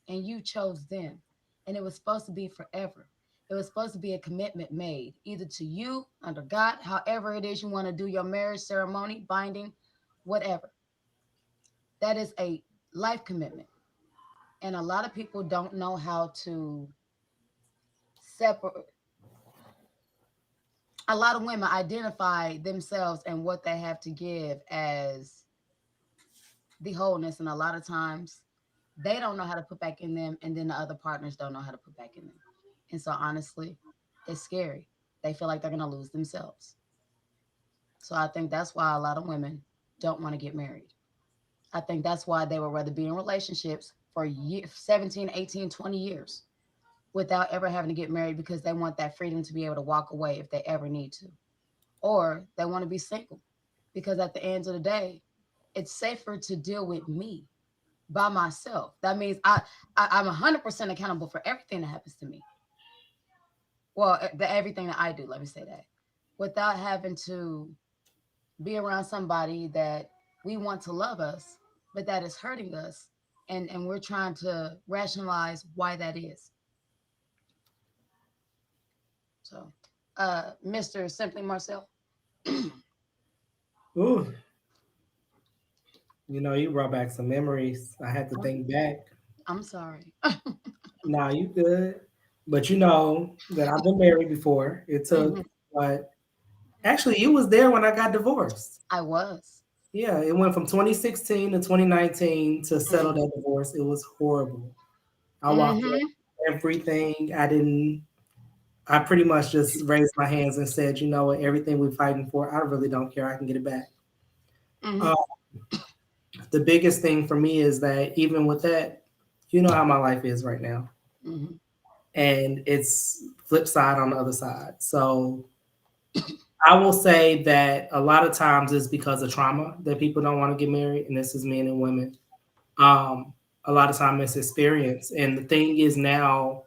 and you chose them, and it was supposed to be forever. It was supposed to be a commitment made either to you, under God, however it is you want to do your marriage ceremony, binding, whatever. That is a life commitment. And a lot of people don't know how to separate. A lot of women identify themselves and what they have to give as the wholeness, and a lot of times they don't know how to put back in them, and then the other partners don't know how to put back in them. And so honestly, it's scary. They feel like they're going to lose themselves. So I think that's why a lot of women don't want to get married. I think that's why they would rather be in relationships for 17, 18, 20 years without ever having to get married, because they want that freedom to be able to walk away if they ever need to. Or they want to be single because at the end of the day, it's safer to deal with me by myself. That means I'm 100% accountable for everything that happens to me. Well, everything that I do, let me say that, without having to be around somebody that we want to love us, but that is hurting us, and we're trying to rationalize why that is. So, Mr. Simply Marcel. Ooh. You know, you brought back some memories. I had to think back. I'm sorry. Nah, you good. But you know that I've been married before. It took what? Actually, you was there when I got divorced. I was. Yeah, it went from 2016 to 2019 to settle that divorce. It was horrible. I walked away from everything. I pretty much just raised my hands and said, you know what, everything we're fighting for, I really don't care. I can get it back. The biggest thing for me is that even with that, you know how my life is right now. And it's flip side on the other side. So I will say that a lot of times it's because of trauma that people don't want to get married. And this is men and women. A lot of time it's experience. And the thing is now,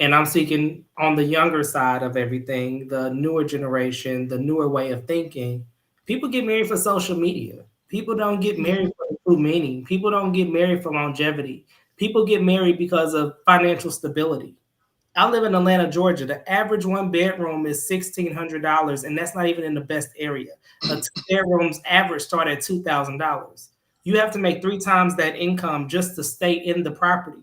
and I'm speaking on the younger side of everything, the newer generation, the newer way of thinking, people get married for social media. People don't get married for the true meaning. People don't get married for longevity. People get married because of financial stability. I live in Atlanta, Georgia. The average one bedroom is $1,600, and that's not even in the best area. A two bedrooms average start at $2,000. You have to make 3 times that income just to stay in the property.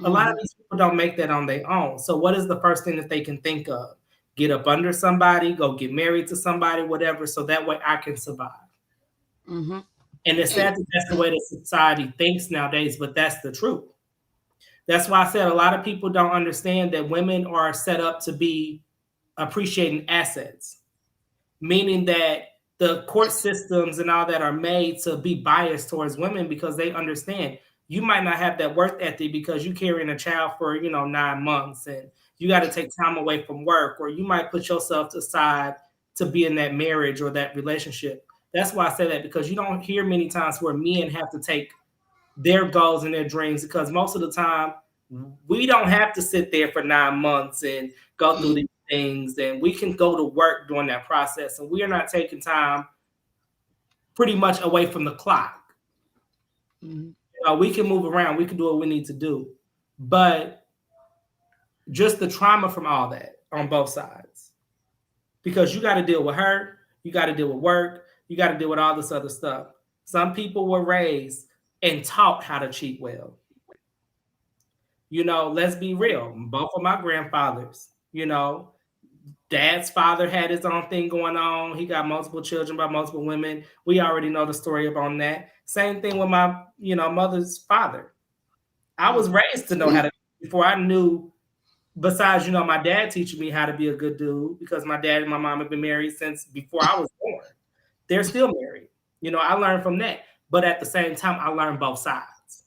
A lot of these people don't make that on their own. So what is the first thing that they can think of? Get up under somebody, go get married to somebody, whatever, so that way I can survive. And it's sad that that's the way that society thinks nowadays, but that's the truth. That's why I said a lot of people don't understand that women are set up to be appreciating assets, meaning that the court systems and all that are made to be biased towards women because they understand you might not have that work ethic because you're carrying a child for, 9 months and you got to take time away from work, or you might put yourself aside to be in that marriage or that relationship. That's why I say that, because you don't hear many times where men have to take their goals and their dreams, because most of the time we don't have to sit there for 9 months and go through these things, and we can go to work during that process, and we are not taking time pretty much away from the clock. We can move around, we can do what we need to do, but just the trauma from all that on both sides, because you got to deal with her, you got to deal with work, you got to deal with all this other stuff. Some people were raised and taught how to cheat well. Let's be real. Both of my grandfathers, dad's father had his own thing going on. He got multiple children by multiple women. We already know the story on that. Same thing with my, mother's father. I was raised to know how to, before I knew, besides, my dad teaching me how to be a good dude, because my dad and my mom have been married since before I was born. They're still married. I learned from that. But at the same time, I learned both sides.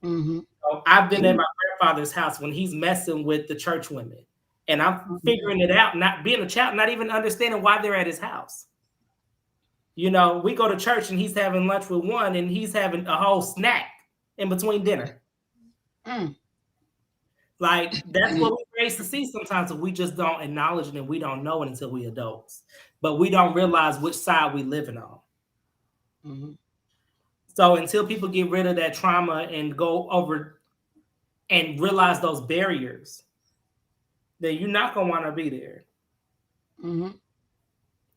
So I've been at my grandfather's house when he's messing with the church women. And I'm figuring it out, not being a child, not even understanding why they're at his house. We go to church and he's having lunch with one and he's having a whole snack in between dinner. Like, that's what we're raised to see sometimes. We just don't acknowledge it and we don't know it until we're adults. But we don't realize which side we're living on. So until people get rid of that trauma and go over and realize those barriers, then you're not going to want to be there.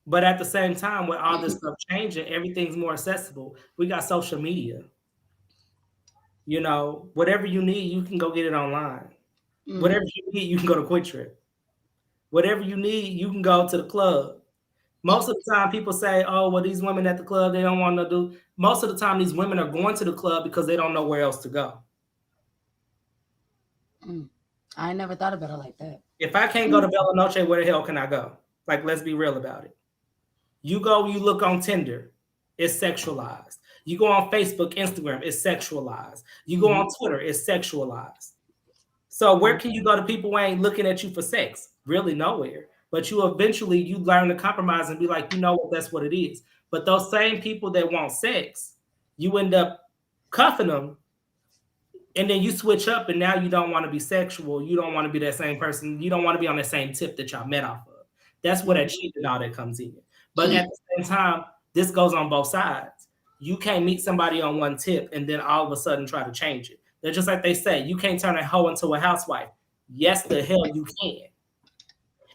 But at the same time, with all this stuff changing, everything's more accessible. We got social media. Whatever you need, you can go get it online. Whatever you need, you can go to Quick Trip. Whatever you need, you can go to the club. Most of the time people say, oh, well, these women at the club, they don't want to do. Most of the time these women are going to the club because they don't know where else to go. I never thought about it like that. If I can't go to Bella Noche, where the hell can I go? Like, let's be real about it. You go, you look on Tinder, it's sexualized. You go on Facebook, Instagram, it's sexualized. You go on Twitter, it's sexualized. So where can you go to people who ain't looking at you for sex? Really nowhere. But you learn to compromise and be like, that's what it is. But those same people that want sex, you end up cuffing them And then you switch up and now you don't want to be sexual. You don't want to be that same person. You don't want to be on the same tip that y'all met off of. That's where that cheating and all that comes in. But at the same time, this goes on both sides. You can't meet somebody on one tip and then all of a sudden try to change it. They're just like they say, you can't turn a hoe into a housewife. Yes, the hell you can.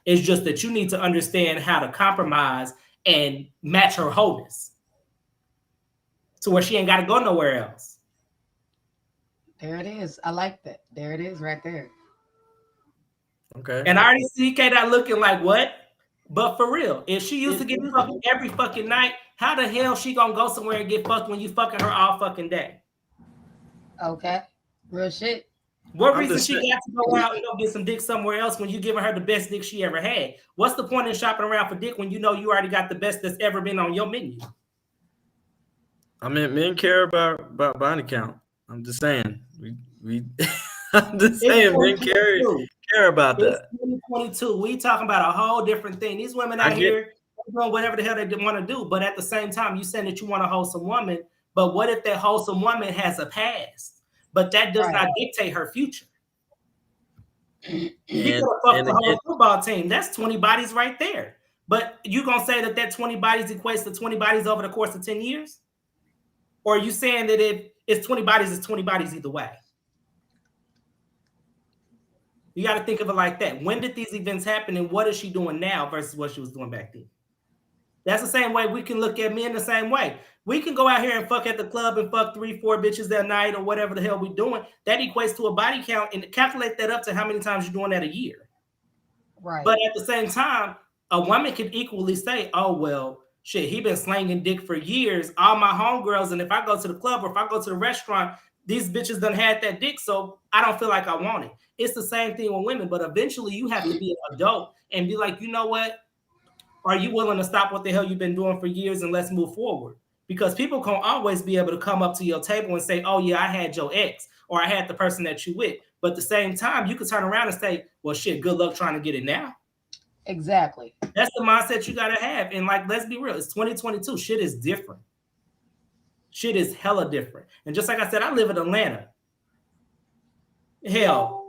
It's just that you need to understand how to compromise and match her wholeness to where she ain't got to go nowhere else. There it is. I like that. There it is right there. Okay. And I already see K-Dot looking like, what? But for real, if she used to get fucked every fucking night, how the hell she gonna go somewhere and get fucked when you fucking her all fucking day? Okay. Real shit. What reason she got to go out and go get some dick somewhere else when you giving her the best dick she ever had? What's the point in shopping around for dick when you know you already got the best that's ever been on your menu? I mean, men care about body count. I'm just saying. We I'm just saying men care about that. It's 2022. We talking about a whole different thing. These women out here doing whatever the hell they want to do, but at the same time, you saying that you want a wholesome woman, but what if that wholesome woman has a past? But that does not dictate her future. You could have fucked the whole football team. That's 20 bodies right there. But you gonna say that 20 bodies equates to 20 bodies over the course of 10 years? Or are you saying that if it's 20 bodies, it's 20 bodies either way? You got to think of it like that. When did these events happen and what is she doing now versus what she was doing back then? That's the same way we can look at men the same way. We can go out here and fuck at the club and fuck 3-4 bitches that night or whatever the hell we're doing. That equates to a body count and calculate that up to how many times you're doing that a year. Right. But at the same time, a woman could equally say, oh, well, shit, he been slanging dick for years. All my homegirls, and if I go to the club or if I go to the restaurant, these bitches done had that dick, so I don't feel like I want it. It's the same thing with women, but eventually you have to be an adult and be like, you know what? Are you willing to stop what the hell you've been doing for years and let's move forward? Because people can't always be able to come up to your table and say, oh, yeah, I had your ex or I had the person that you with. But at the same time, you could turn around and say, well, shit, good luck trying to get it now. Exactly. That's the mindset you got to have. And like, let's be real. It's 2022. Shit is different. Shit is hella different. And just like I said, I live in Atlanta. Hell,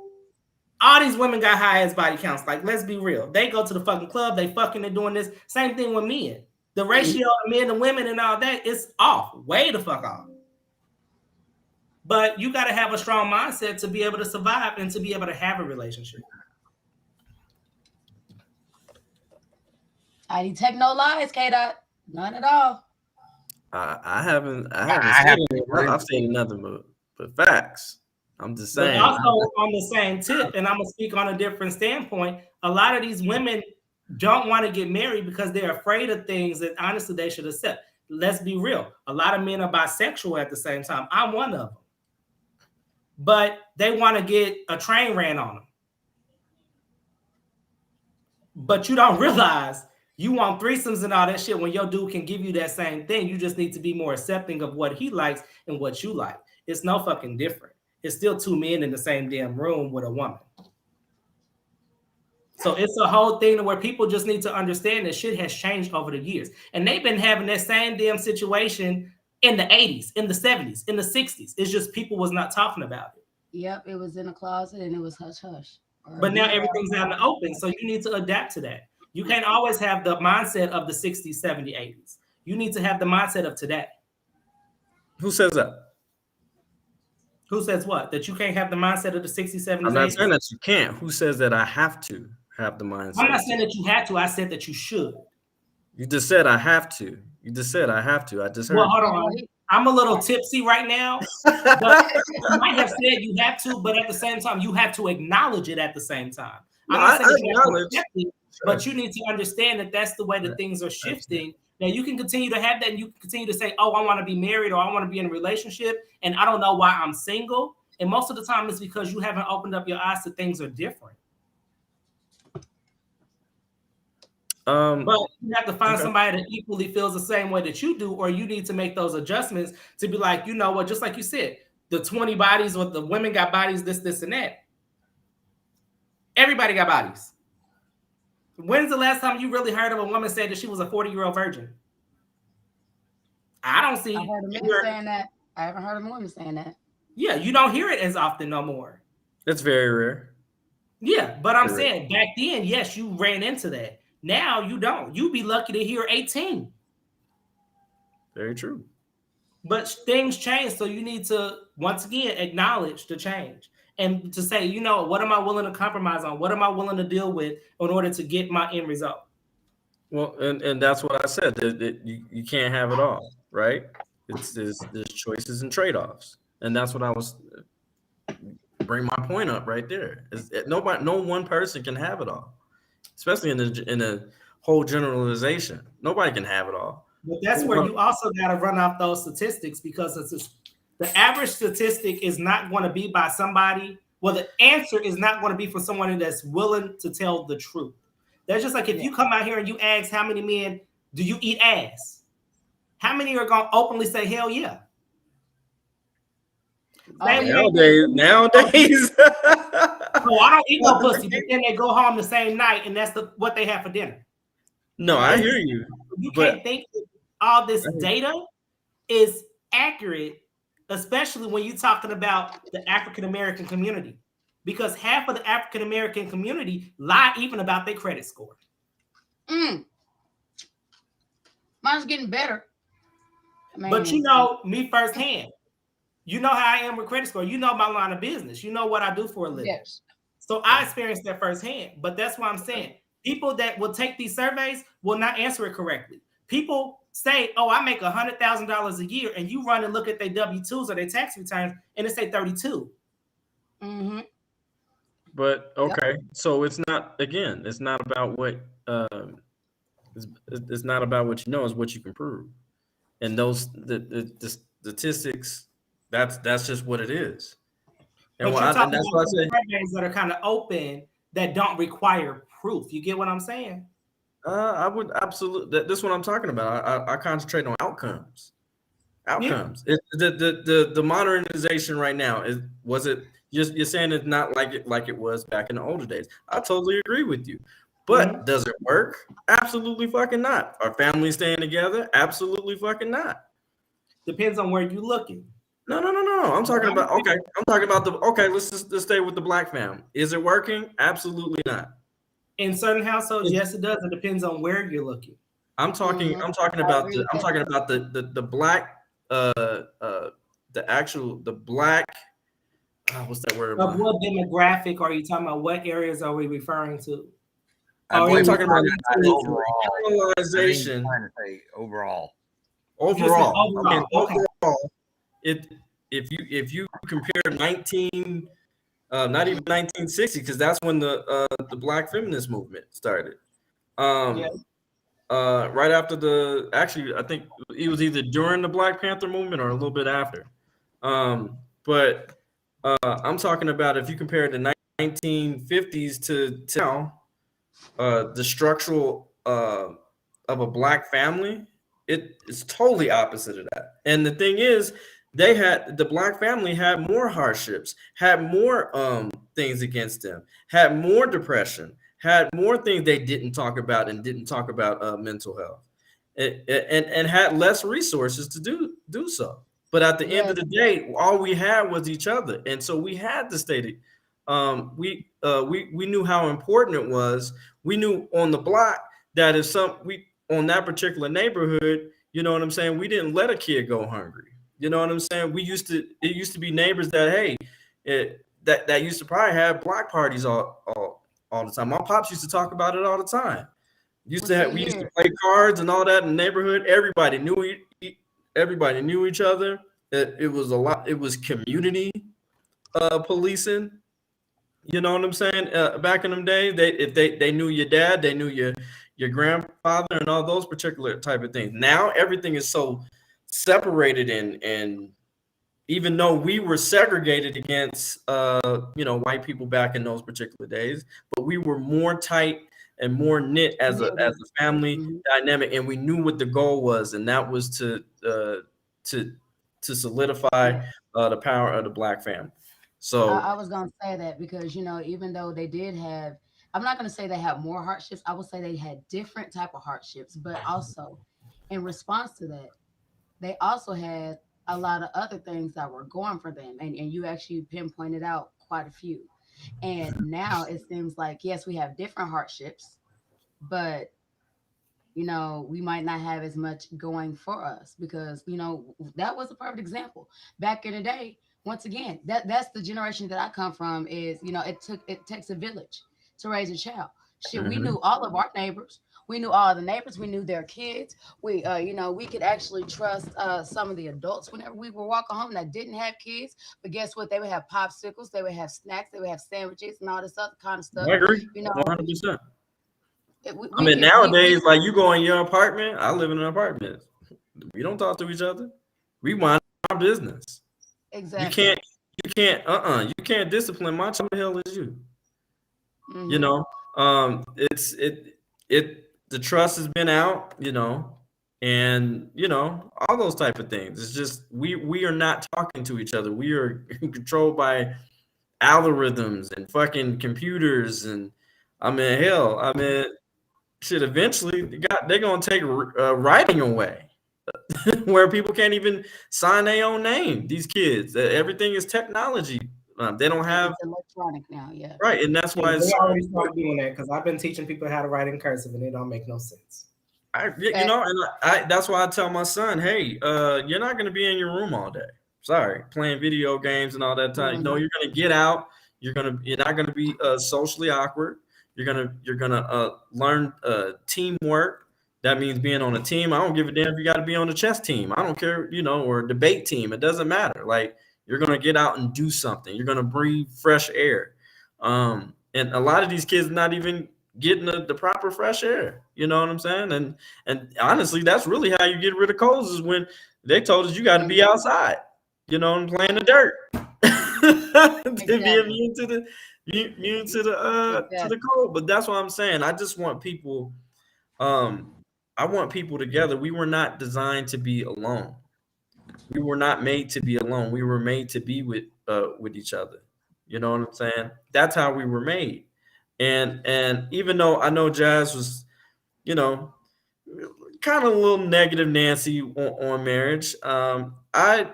all these women got high ass body counts. Like, let's be real. They go to the fucking club. They fucking and doing this. Same thing with men. The ratio of men and women and all that is off. Way the fuck off. But you got to have a strong mindset to be able to survive and to be able to have a relationship. I didn't take no lies, K-Dot. None at all. I haven't I've seen nothing but facts. I'm just saying. But also on the same tip, and I'm gonna speak on a different standpoint. A lot of these women don't want to get married because they're afraid of things that honestly they should accept. Let's be real. A lot of men are bisexual at the same time. I'm one of them. But they want to get a train ran on them. But you don't realize you want threesomes and all that shit when your dude can give you that same thing. You just need to be more accepting of what he likes and what you like. It's no fucking different. It's still two men in the same damn room with a woman. So it's a whole thing where people just need to understand that shit has changed over the years. And they've been having that same damn situation in the 80s, in the 70s, in the 60s. It's just people was not talking about it. Yep, it was in a closet and it was hush-hush. But now everything's out in the open, so you need to adapt to that. You can't always have the mindset of the 60s, 70s, 80s. You need to have the mindset of today. Who says that? Who says what? That you can't have the mindset of the 60s, 70s, I'm not 80s? saying that you can't. Who says that I have to have the mindset? I'm not saying that you have to. I said that you should. You just said I have to. You just said I have to. I just heard. Well, hold on. I'm a little tipsy right now. But you might have said you have to, but at the same time, you have to acknowledge it at the same time. I'm not saying you have to accept it, but you need to understand that that's the way that things are shifting. Now, you can continue to have that, and you can continue to say, oh, I want to be married or I want to be in a relationship, and I don't know why I'm single. And most of the time, it's because you haven't opened up your eyes to things are different. But you have to find somebody that equally feels the same way that you do, or you need to make those adjustments to be like, you know what, just like you said, the 20 bodies or the women got bodies, this, and that. Everybody got bodies. When's the last time you really heard of a woman say that she was a 40-year-old virgin? I don't see. I heard a man saying that. I haven't heard a woman saying that. Yeah, you don't hear it as often no more. It's very rare. Yeah, but I'm saying back then, yes, you ran into that. Now you don't. You'd be lucky to hear 18. Very true. But things change, so you need to once again acknowledge the change and to say, you know, what am I willing to compromise on? What am I willing to deal with in order to get my end result? Well, and that's what I said. That you can't have it all, right? There's choices and trade-offs, and that's what I was bring my point up right there. No one person can have it all, especially in a whole generalization. Nobody can have it all. But that's where you also got to run off those statistics, because the average statistic is not going to be by somebody. Well, the answer is not going to be for someone that's willing to tell the truth. That's just like if you come out here and you ask how many men do you eat ass, how many are going to openly say hell yeah? Nowadays. Oh, I don't eat no pussy, but then they go home the same night and that's what they have for dinner. No, I hear you. You can't think that all this data is accurate, especially when you're talking about the African American community, because half of the African American community lie even about their credit score. Mine's getting better. But you know me firsthand. You know how I am with credit score. You know my line of business. You know what I do for a living. Yes. So I experienced that firsthand. But that's why I'm saying people that will take these surveys will not answer it correctly. People say, oh, I make $100,000 a year, and you run and look at their W-2s or their tax returns, and it say 32. Mm-hmm. But okay, so it's not about what it's not about what you know, it's what you can prove. And those the statistics, that's just what it is. And, but you're talking about surveys that are kind of open that don't require proof. You get what I'm saying? I would absolutely. This is what I'm talking about. I concentrate on outcomes. Outcomes. Yeah. The modernization right now you're saying it's not like it was back in the older days. I totally agree with you. But does it work? Absolutely fucking not. Are families staying together? Absolutely fucking not. Depends on where you're looking. No. I'm talking about let's stay with the black family. Is it working? Absolutely not. In certain households, yes, it does. It depends on where you're looking. I'm talking about the black the black what's that word? Of what demographic are you talking about? What areas are we referring to? I'm talking about generalization. Overall. If you compare not even 1960, because that's when the black feminist movement started. Right after I think it was either during the Black Panther movement or a little bit after. But I'm talking about if you compare the 1950s to now, the structural of a black family, it is totally opposite of that. And the thing is, the black family had more hardships, had more things against them, had more depression, had more things they didn't talk about, and didn't talk about mental health, and had less resources to do so. But at the end of the day, all we had was each other, and so we had to stay. We knew how important it was. We knew on the block that if on that particular neighborhood, you know what I'm saying, we didn't let a kid go hungry. You know what I'm saying? It used to be neighbors that that used to probably have block parties all the time. My pops used to talk about it all the time. We used to play cards and all that in the neighborhood. Everybody knew each other. It was a lot. It was community policing. You know what I'm saying? Back in them days, they knew your dad, they knew your grandfather, and all those particular type of things. Now everything is so separated, and even though we were segregated against white people back in those particular days, but we were more tight and more knit as a family dynamic, and we knew what the goal was, and that was to solidify the power of the black family. So I was gonna say that because even though they did have, I'm not gonna say they had more hardships. I would say they had different type of hardships, but also in response to that, they also had a lot of other things that were going for them. And you actually pinpointed out quite a few. And now it seems like, yes, we have different hardships, but we might not have as much going for us because, that was a perfect example. Back in the day, once again, that's the generation that I come from is, it takes a village to raise a child. Shit, we knew all of our neighbors. We knew all the neighbors. We knew their kids. We could actually trust some of the adults whenever we were walking home that didn't have kids. But guess what? They would have popsicles. They would have snacks. They would have sandwiches and all this other kind of stuff. I agree. You know, 100%. I mean, nowadays, like you go in your apartment, I live in an apartment. We don't talk to each other. We mind our business. Exactly. You can't discipline my child. The hell is you? Mhm. The trust has been out, and all those type of things. It's just we are not talking to each other. We are controlled by algorithms and fucking computers, and shit. Eventually, they're gonna take writing away. Where people can't even sign their own name. These kids, everything is technology. They don't have It's electronic now, yeah. right, and that's why they already started doing that because I've been teaching people how to write in cursive, and it don't make no sense. That's why I tell my son, hey, you're not gonna be in your room all day. Sorry, playing video games and all that time. No, you're gonna get out. You're not gonna be socially awkward. You're gonna learn teamwork. That means being on a team. I don't give a damn if you got to be on the chess team. I don't care, or a debate team. It doesn't matter. Like you're gonna get out and do something. You're gonna breathe fresh air. And a lot of these kids not even getting the proper fresh air. You know what I'm saying? And honestly, that's really how you get rid of colds is when they told us you got to be outside. And playing the dirt to be immune to the cold. But that's what I'm saying. I just want people. I want people together. We were not designed to be alone. We were not made to be alone. We were made to be with each other. You know what I'm saying? That's how we were made. And even though I know Jazz was, kind of a little negative Nancy on marriage, I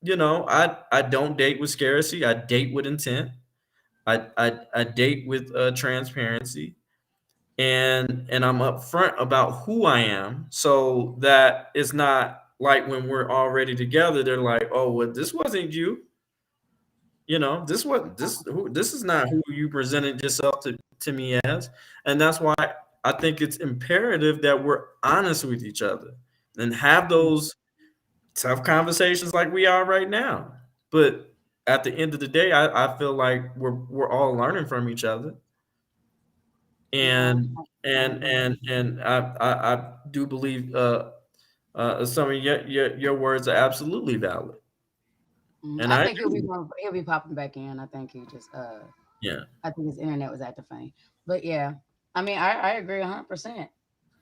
don't date with scarcity. I date with intent. I date with transparency. And I'm upfront about who I am so that it's not like when we're already together, they're like, oh, well, this wasn't you. This is not who you presented yourself to me as. And that's why I think it's imperative that we're honest with each other and have those tough conversations like we are right now. But at the end of the day, I feel like we're all learning from each other. And I do believe some of your words are absolutely valid. And I think he'll be popping back in. I think he just I think his internet was acting funny. But yeah, I mean I agree 100%.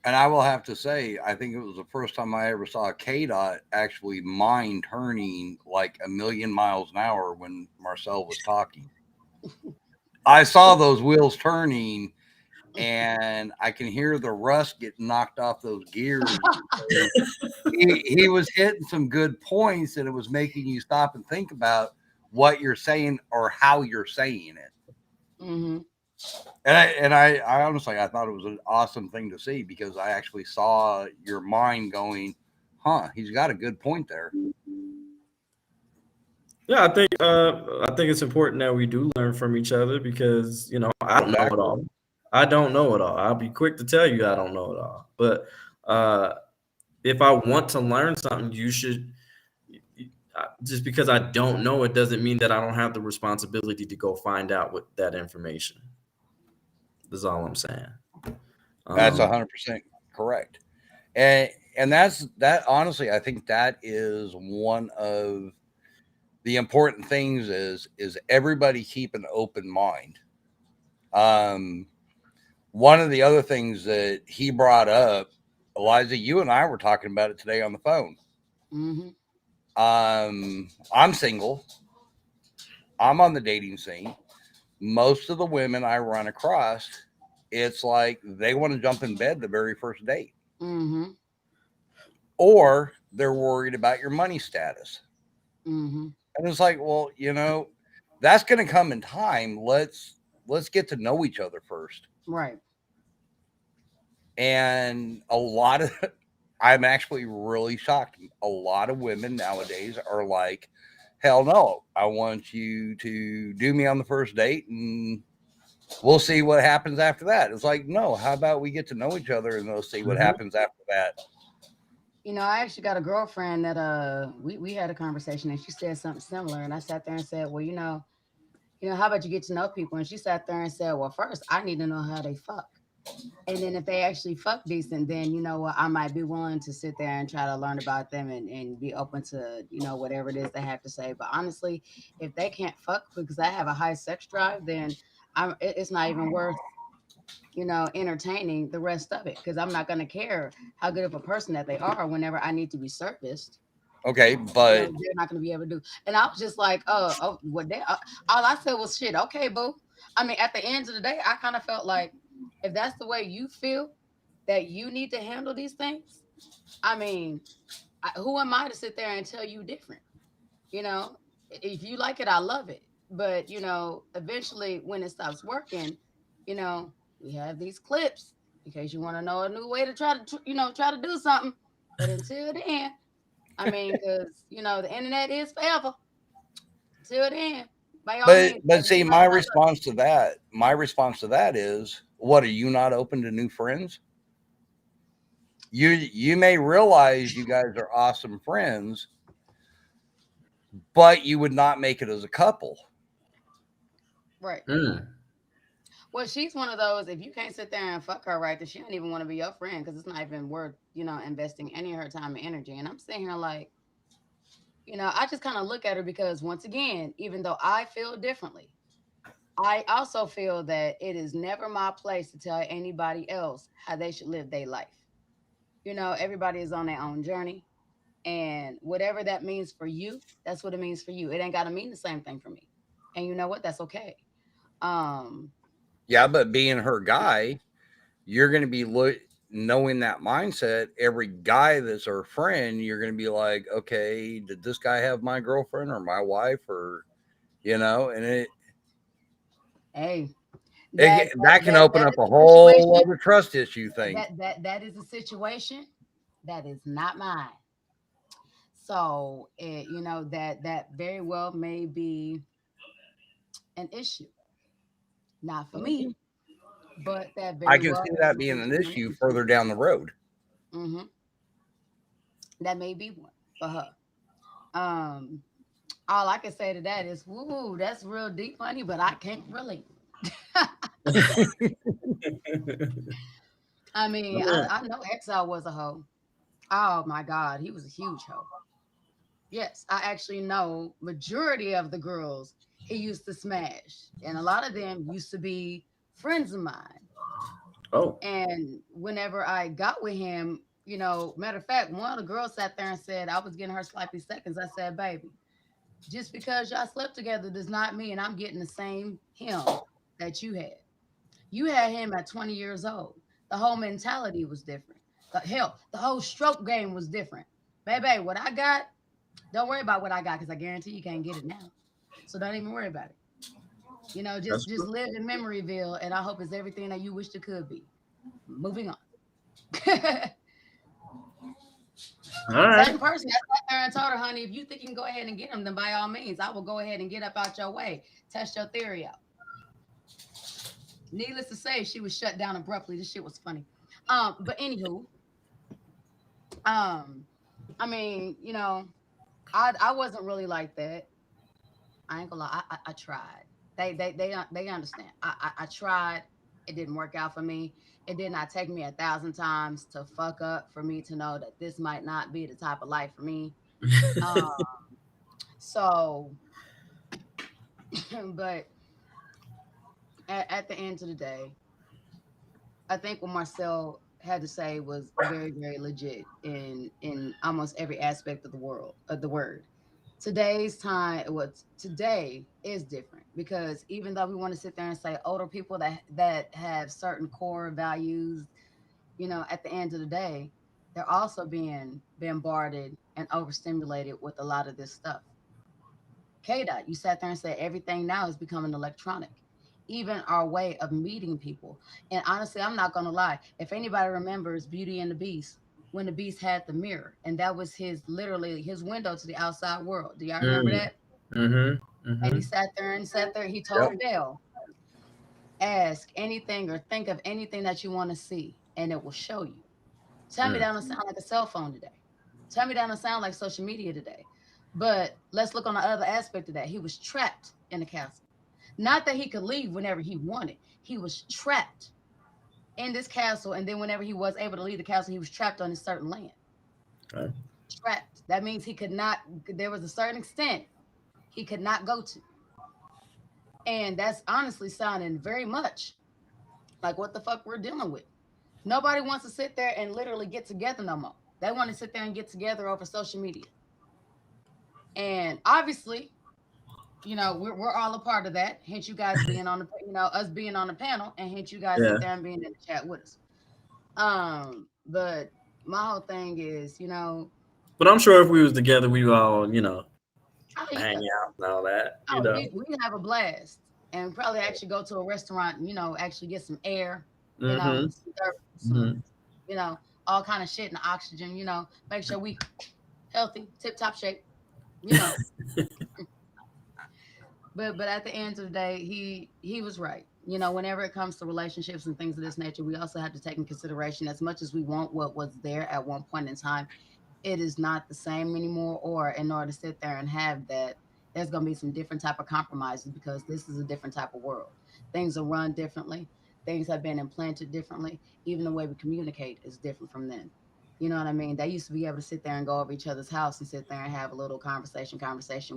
And I will have to say, I think it was the first time I ever saw KDOT actually mind turning like 1,000,000 miles an hour when Marcel was talking. I saw those wheels turning. And I can hear the rust get knocked off those gears. he was hitting some good points, and it was making you stop and think about what you're saying or how you're saying it. Mm-hmm. And I honestly, I thought it was an awesome thing to see because I actually saw your mind going, he's got a good point there. Yeah, I think it's important that we do learn from each other because, I don't know it all. I don't know it all. I'll be quick to tell you I don't know it all. But if I want to learn something, you should. Just because I don't know it doesn't mean that I don't have the responsibility to go find out what that information. That's all I'm saying. That's 100% correct. And that's that. Honestly, I think that is one of the important things is everybody keep an open mind. One of the other things that he brought up, Eliza, you and I were talking about it today on the phone. Mm-hmm. I'm single. I'm on the dating scene. Most of the women I run across, it's like they want to jump in bed the very first date. Mm-hmm. Or they're worried about your money status. Mm-hmm. And it's like, well, that's going to come in time. Let's get to know each other first. Right. And a lot of, I'm actually really shocked. A lot of women nowadays are like, hell no, I want you to do me on the first date and we'll see what happens after that. It's like, no, how about we get to know each other and we'll see what happens after that. I actually got a girlfriend that we had a conversation and she said something similar, and I sat there and said, well, how about you get to know people? And she sat there and said, well, first I need to know how they fuck. And then if they actually fuck decent, then I might be willing to sit there and try to learn about them and be open to, whatever it is they have to say. But honestly, if they can't fuck because I have a high sex drive, then it's not even worth, entertaining the rest of it, because I'm not going to care how good of a person that they are whenever I need to be serviced. Okay, but they're not going to be able to do. And I was just like, what they? All I said was shit. Okay, boo. I mean, at the end of the day, I kind of felt like if that's the way you feel that you need to handle these things, I mean, who am I to sit there and tell you different? If you like it, I love it. But eventually, when it stops working, we have these clips in case you want to know a new way to try to do something. But until then, I mean, because the internet is forever. Till then, by all means. But see, my response to that is, what, are you not open to new friends? You may realize you guys are awesome friends, but you would not make it as a couple. Right. Well, she's one of those, if you can't sit there and fuck her right, then she don't even want to be your friend, because it's not even worth, investing any of her time and energy. And I'm sitting here like, I just kind of look at her because, once again, even though I feel differently, I also feel that it is never my place to tell anybody else how they should live their life. Everybody is on their own journey. And whatever that means for you, that's what it means for you. It ain't got to mean the same thing for me. And you know what? That's okay. Yeah, but being her guy, you're going to be knowing that mindset. Every guy that's her friend, you're going to be like, okay, did this guy have my girlfriend or my wife, or and it. Hey, that can open up a whole other trust issue thing. That is a situation that is not mine. So that very well may be an issue. Not for me, but that very I can well see that being an issue further down the road. Mm-hmm. That may be one for her. All I can say to that is, woo, that's real deep, honey, but I can't relate. I mean, I know Exile was a hoe. Oh my God, he was a huge hoe. Yes, I actually know majority of the girls he used to smash, and a lot of them used to be friends of mine. Oh. And whenever I got with him, matter of fact, one of the girls sat there and said I was getting her sloppy seconds. I said, baby, just because y'all slept together does not mean I'm getting the same him that you had. You had him at 20 years old. The whole mentality was different. Hell, the whole stroke game was different. Baby, what I got, don't worry about what I got, because I guarantee you can't get it now. So don't even worry about it. Just live in Memoryville, and I hope it's everything that you wished it could be. Moving on. All right. Same person that sat there and told her, honey, if you think you can go ahead and get them, then by all means, I will go ahead and get up out your way. Test your theory out. Needless to say, she was shut down abruptly. This shit was funny. But anywho, I mean, I wasn't really like that. I ain't gonna lie. I tried. They understand. I tried. It didn't work out for me. It did not take me 1,000 times to fuck up for me to know that this might not be the type of life for me. So, but at the end of the day, I think what Marcel had to say was very, very legit in almost every aspect of the word. Today's time, today is different, because even though we want to sit there and say older people that have certain core values, at the end of the day, they're also being bombarded and overstimulated with a lot of this stuff. K-Dot, you sat there and said everything now is becoming electronic, even our way of meeting people. And honestly, I'm not going to lie. If anybody remembers Beauty and the Beast, when the Beast had the mirror, and that was literally his window to the outside world. Do y'all remember that? And he sat there and he told Belle, ask anything or think of anything that you want to see, and it will show you. Tell me that don't sound like a cell phone today. Tell me that don't sound like social media today. But let's look on the other aspect of that. He was trapped in the castle. Not that he could leave whenever he wanted. He was trapped in this castle. And then whenever he was able to leave the castle, he was trapped on a certain land. Okay. Trapped. That means he could not, there was a certain extent he could not go to. And that's honestly sounding very much like what the fuck we're dealing with. Nobody wants to sit there and literally get together no more. They want to sit there and get together over social media. And obviously, you know, we're all a part of that. Hence you guys being on the, you know, us being on the panel, and hence you guys sit there and being in the chat with us. But my whole thing is, you know. But I'm sure if we was together, we would all, you know, hang out and all that. You know, we have a blast, and probably actually go to a restaurant and, you know, actually get some air, you know, some, you know, all kind of shit and oxygen, you know, make sure we healthy, tip top shape, you know. But at the end of the day, he was right. You know, whenever it comes to relationships and things of this nature, we also have to take in consideration, as much as we want what was there at one point in time, it is not the same anymore. Or in order to sit there and have that, there's going to be some different type of compromises, because this is a different type of world. Things are run differently. Things have been implanted differently. Even the way we communicate is different from then. You know what I mean? They used to be able to sit there and go over each other's house and sit there and have a little conversation.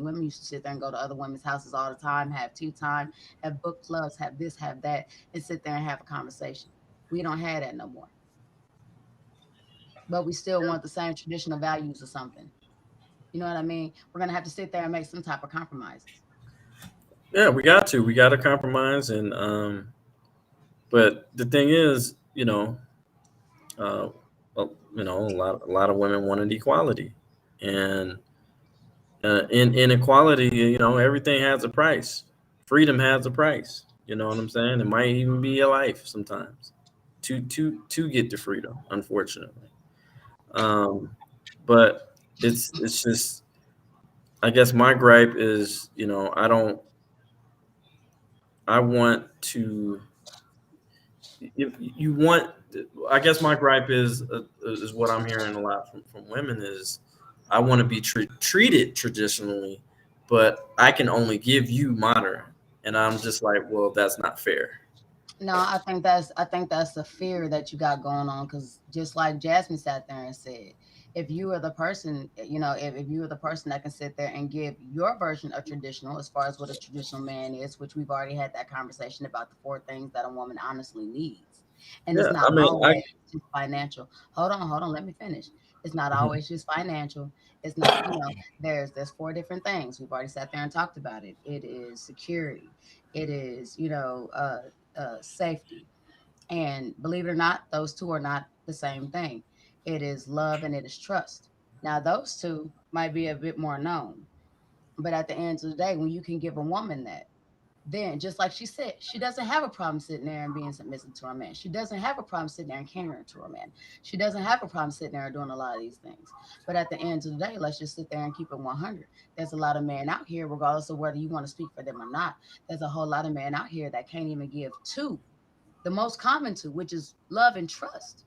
Women used to sit there and go to other women's houses all the time, have tea time, have book clubs, have this, have that, and sit there and have a conversation. We don't have that no more. But we still want the same traditional values or something. You know what I mean? We're going to have to sit there and make some type of compromises. Yeah, we got to compromise. And, but the thing is, you know, you know, a lot of women wanted equality, and in equality, you know, everything has a price. Freedom has a price. You know what I'm saying? It might even be a life sometimes to get the freedom, unfortunately. But it's just, I guess my gripe is, you know, I want to. You want, I guess my gripe is what I'm hearing a lot from women is, I want to be treated traditionally, but I can only give you modern. And I'm just like, well, that's not fair. No, I think that's the fear that you got going on, because just like Jasmine sat there and said, if you are the person, you know, if you are the person that can sit there and give your version of traditional, as far as what a traditional man is, which we've already had that conversation about the 4 things that a woman honestly needs. And it's not always just financial. Hold on, let me finish. It's not always just financial. It's not, you know, there's 4 different things. We've already sat there and talked about it. It is security. It is, you know, safety. And believe it or not, those 2 are not the same thing. It is love and it is trust. Now, those 2 might be a bit more known, but at the end of the day, when you can give a woman that, then just like she said, she doesn't have a problem sitting there and being submissive to her man. She doesn't have a problem sitting there and catering to her man. She doesn't have a problem sitting there and doing a lot of these things. But at the end of the day, let's just sit there and keep it 100. There's a lot of men out here, regardless of whether you want to speak for them or not, there's a whole lot of men out here that can't even give 2, the most common 2, which is love and trust.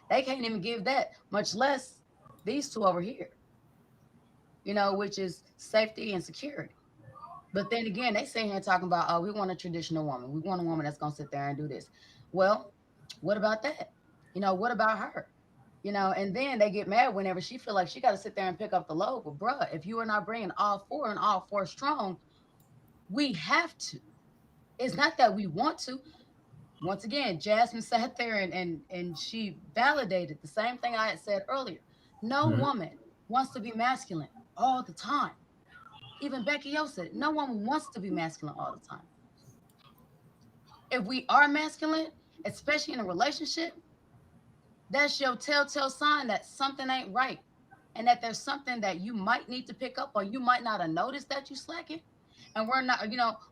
They can't even give that, much less these 2 over here, you know, which is safety and security. But then again, they sit here talking about, oh, we want a traditional woman. We want a woman that's going to sit there and do this. Well, what about that? You know, what about her? You know, and then they get mad whenever she feel like she got to sit there and pick up the load. But bruh, if you are not bringing all 4 and all 4 strong, we have to. It's not that we want to. Once again, Jasmine sat there and she validated the same thing I had said earlier. No woman wants to be masculine all the time. Even Becky O said, no woman wants to be masculine all the time. If we are masculine, especially in a relationship, that's your telltale sign that something ain't right. and that there's something that you might need to pick up, or you might not have noticed that you slacking. And we're not,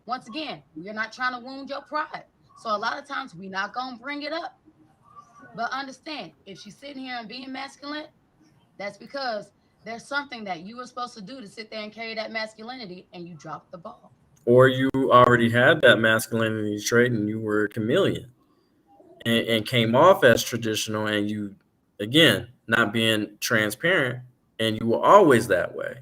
once again, we're not trying to wound your pride. So a lot of times we're not gonna bring it up. But understand, if she's sitting here and being masculine, that's because there's something that you were supposed to do to sit there and carry that masculinity, and you dropped the ball. Or you already had that masculinity trait and you were a chameleon and came off as traditional, and you, again, not being transparent, and you were always that way.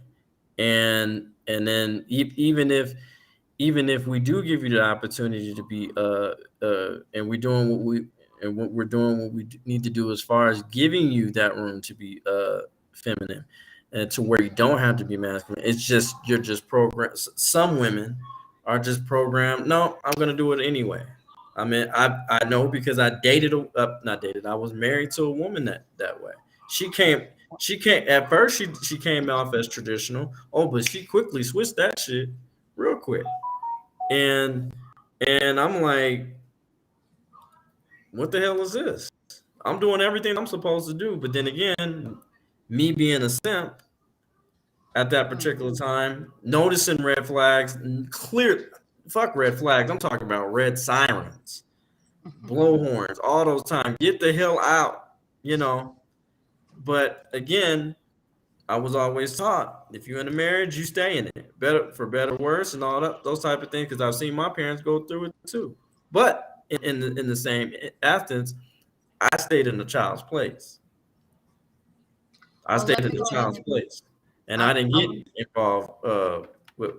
And then even if we do give you the opportunity to be and we're doing what we need to do as far as giving you that room to be feminine, and to where you don't have to be masculine. It's just you're just programmed. Some women are just programmed. No, I'm gonna do it anyway. I mean, I know because I I was married to a woman that way. She came at first. She came off as traditional. Oh, but she quickly switched that shit real quick. And I'm like, what the hell is this? I'm doing everything I'm supposed to do, but then again, me being a simp at that particular time, noticing red flags, fuck red flags. I'm talking about red sirens, blow horns, all those times. Get the hell out, But again, I was always taught, if you're in a marriage, you stay in it, better, worse, and all that, those type of things. Because I've seen my parents go through it too. But in the same essence, I stayed in the child's place. I stayed in the child's place, and I didn't get involved with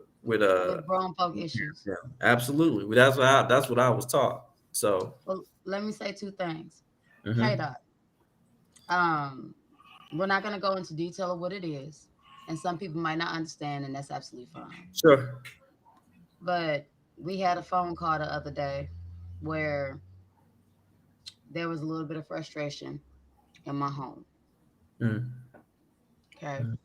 grown folk issues. Yeah, absolutely. That's what I was taught. So, well, let me say two things. Mm-hmm. Hey, Doc. We're not going to go into detail of what it is, and some people might not understand, and that's absolutely fine. Sure. But we had a phone call the other day where there was a little bit of frustration in my home. Mm. Okay. Mm.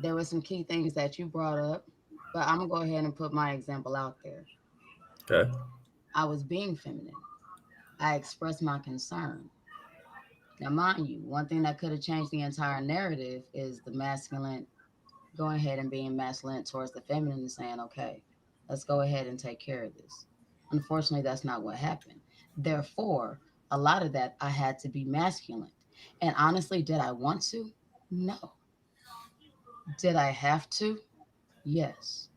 There were some key things that you brought up, but I'm going to go ahead and put my example out there. Okay. I was being feminine. I expressed my concern. Now, mind you, one thing that could have changed the entire narrative is the masculine going ahead and being masculine towards the feminine and saying, okay, let's go ahead and take care of this. Unfortunately, that's not what happened. Therefore, a lot of that, I had to be masculine. And honestly, did I want to? No. Did I have to? Yes.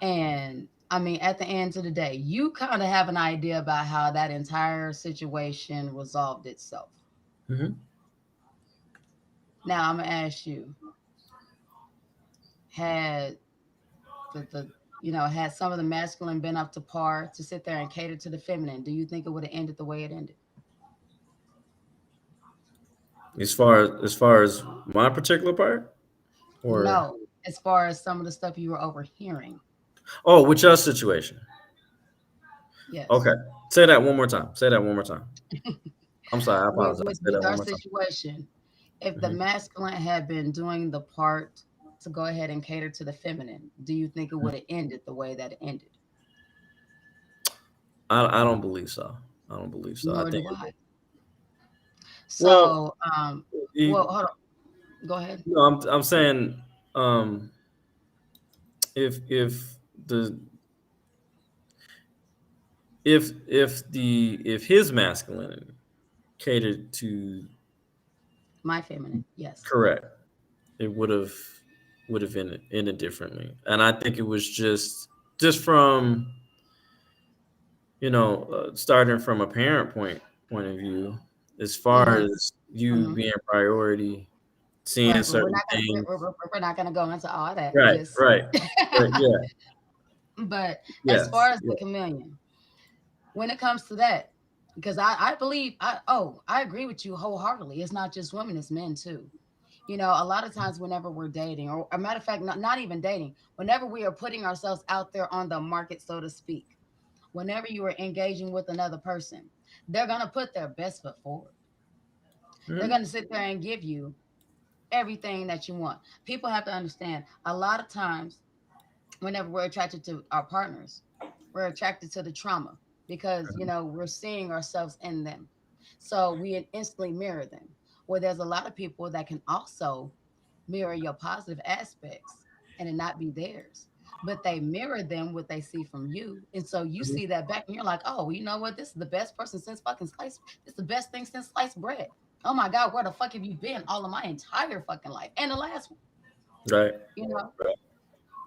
And I mean, at the end of the day, you kind of have an idea about how that entire situation resolved itself. Mm-hmm. Now I'm gonna ask you: had had some of the masculine been up to par to sit there and cater to the feminine, do you think it would have ended the way it ended? As far as my particular part, or no, as far as some of the stuff you were overhearing. Oh, with your situation. Yes. Okay. Say that one more time. I'm sorry. I apologize. With our situation, if the masculine had been doing the part to go ahead and cater to the feminine, do you think it would have ended the way that it ended? I don't believe so. Nor do I. So, well, hold on. Go ahead. No, I'm saying, if his masculinity catered to my feminine, yes, correct, it would have ended differently. And I think it was just from starting from a parent point of view, as far as you being a priority, seeing certain things. We're not going to go into all that. Right. Yeah. But as far as the chameleon, when it comes to that, because I believe, I agree with you wholeheartedly. It's not just women, it's men too. A lot of times whenever we're dating, or a matter of fact, not even dating, whenever we are putting ourselves out there on the market, so to speak, whenever you are engaging with another person, they're going to put their best foot forward. Mm-hmm. They're going to sit there and give you everything that you want. People have to understand, a lot of times, whenever we're attracted to our partners, we're attracted to the trauma because, we're seeing ourselves in them. So we instantly mirror them. Well, there's a lot of people that can also mirror your positive aspects and it not be theirs, but they mirror them what they see from you, and so you Mhm. see that back, and you're like, oh, you know what? This is the best person since fucking sliced. This is the best thing since sliced bread. Oh my god, where the fuck have you been all of my entire fucking life and the last one? Right. You know. Right.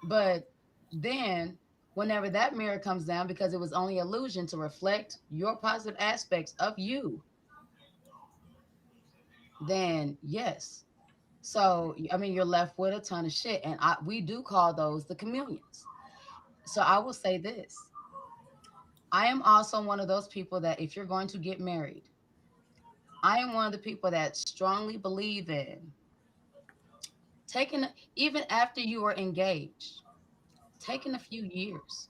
But then, whenever that mirror comes down, because it was only illusion to reflect your positive aspects of you, then yes. So I mean, you're left with a ton of shit, and we do call those the communions. So I will say this: I am also one of those people that if you're going to get married, I am one of the people that strongly believe in taking, even after you are engaged, taking a few years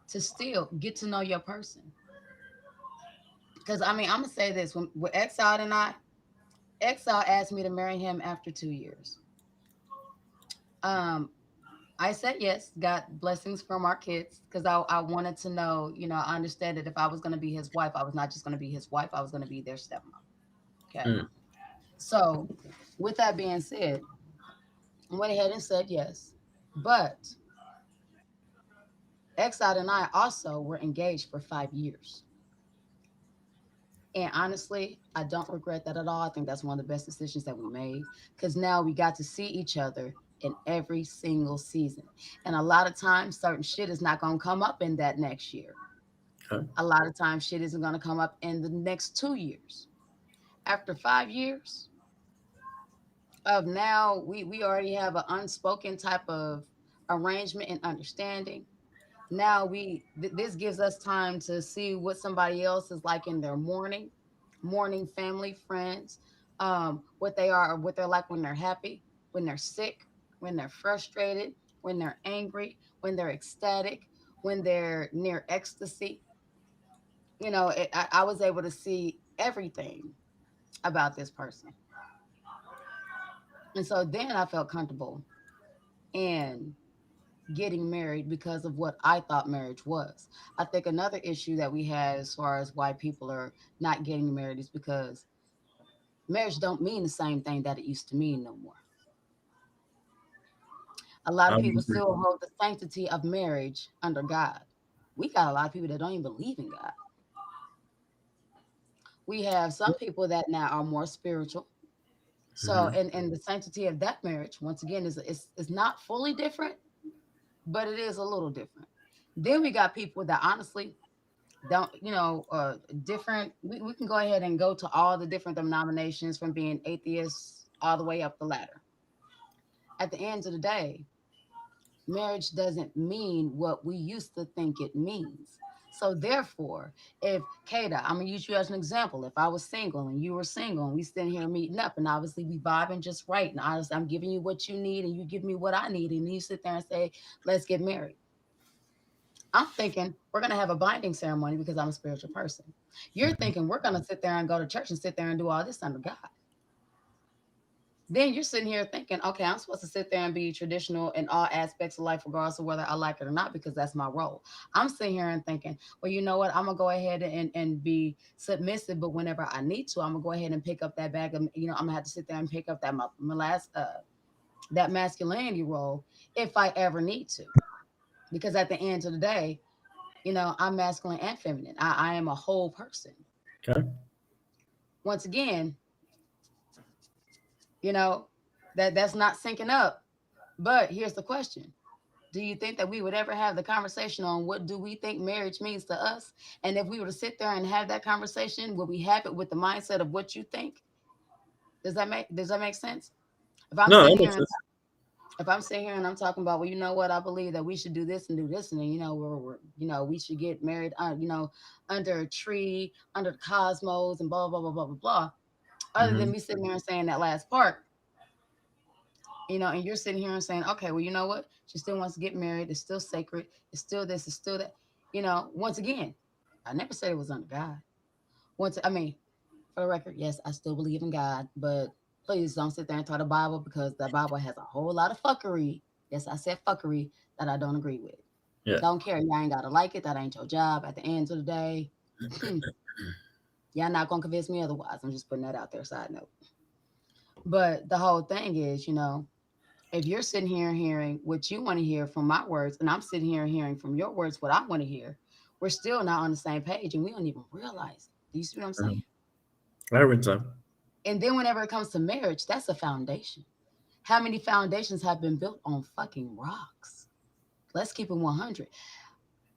to still get to know your person. Because I mean, I'm gonna say this: when with Exile and Exile asked me to marry him after 2 years. Um, I said yes, got blessings from our kids because I wanted to know, I understand that if I was going to be his wife, I was not just going to be his wife, I was going to be their stepmom. Okay. Mm. So, with that being said, I went ahead and said yes. But Exile and I also were engaged for 5 years. And honestly, I don't regret that at all. I think that's one of the best decisions that we made because now we got to see each other in every single season. And a lot of times, certain shit is not going to come up in that next year. Okay. A lot of times, shit isn't going to come up in the next 2 years. After 5 years of now, we already have an unspoken type of arrangement and understanding. Now this gives us time to see what somebody else is like in their morning family, friends, what they are, or what they're like when they're happy, when they're sick, when they're frustrated, when they're angry, when they're ecstatic, when they're near ecstasy. I was able to see everything about this person. And so then I felt comfortable in getting married because of what I thought marriage was. I think another issue that we had as far as why people are not getting married is because marriage don't mean the same thing that it used to mean no more. A lot I of would people agree. still hold the sanctity of marriage under God. We got a lot of people that don't even believe in God. We have some people that now are more spiritual. So, Mhm. and the sanctity of that marriage, once again, is not fully different, but it is a little different. Then we got people that honestly don't, different. We can go ahead and go to all the different denominations from being atheists all the way up the ladder. At the end of the day, marriage doesn't mean what we used to think it means. So therefore, if Kada, I'm gonna use you as an example. If I was single and you were single and we sitting here meeting up and obviously we vibing just right, and honestly, I'm giving you what you need and you give me what I need, and you sit there and say, let's get married. I'm thinking we're gonna have a binding ceremony because I'm a spiritual person. You're Mhm. thinking we're gonna sit there and go to church and sit there and do all this under God. Then you're sitting here thinking, okay, I'm supposed to sit there and be traditional in all aspects of life, regardless of whether I like it or not, because that's my role. I'm sitting here and thinking, well, you know what? I'm gonna go ahead and be submissive, but whenever I need to, I'm gonna go ahead and pick up that bag of, I'm gonna have to sit there and pick up my last that masculinity role if I ever need to. Because at the end of the day, I'm masculine and feminine. I am a whole person. Okay. Once again, you know, that's not syncing up. But here's the question. Do you think that we would ever have the conversation on what do we think marriage means to us? And if we were to sit there and have that conversation, would we have it with the mindset of what you think? Does that make sense? If I'm No, that sitting here makes and sense. if I'm sitting here and I'm talking about, well, you know what, I believe that we should do this and do this, and then we should get married, under a tree, under the cosmos, and blah blah blah blah blah blah. Other than Mhm. me sitting there and saying that last part, and you're sitting here and saying, okay, well, you know what, she still wants to get married. It's still sacred. It's still this. It's still that. Once again, I never said it was under God. For the record, yes, I still believe in God, but please don't sit there and talk the Bible because the Bible has a whole lot of fuckery. Yes, I said fuckery that I don't agree with. Yeah. Don't care. You ain't gotta like it. That ain't your job. At the end of the day, Y'all not gonna convince me otherwise. I'm just putting that out there, side note. But the whole thing is, if you're sitting here hearing what you want to hear from my words, and I'm sitting here hearing from your words what I want to hear, we're still not on the same page, and we don't even realize it. Do you see what I'm saying? Every time. And then whenever it comes to marriage, that's a foundation. How many foundations have been built on fucking rocks? Let's keep it 100.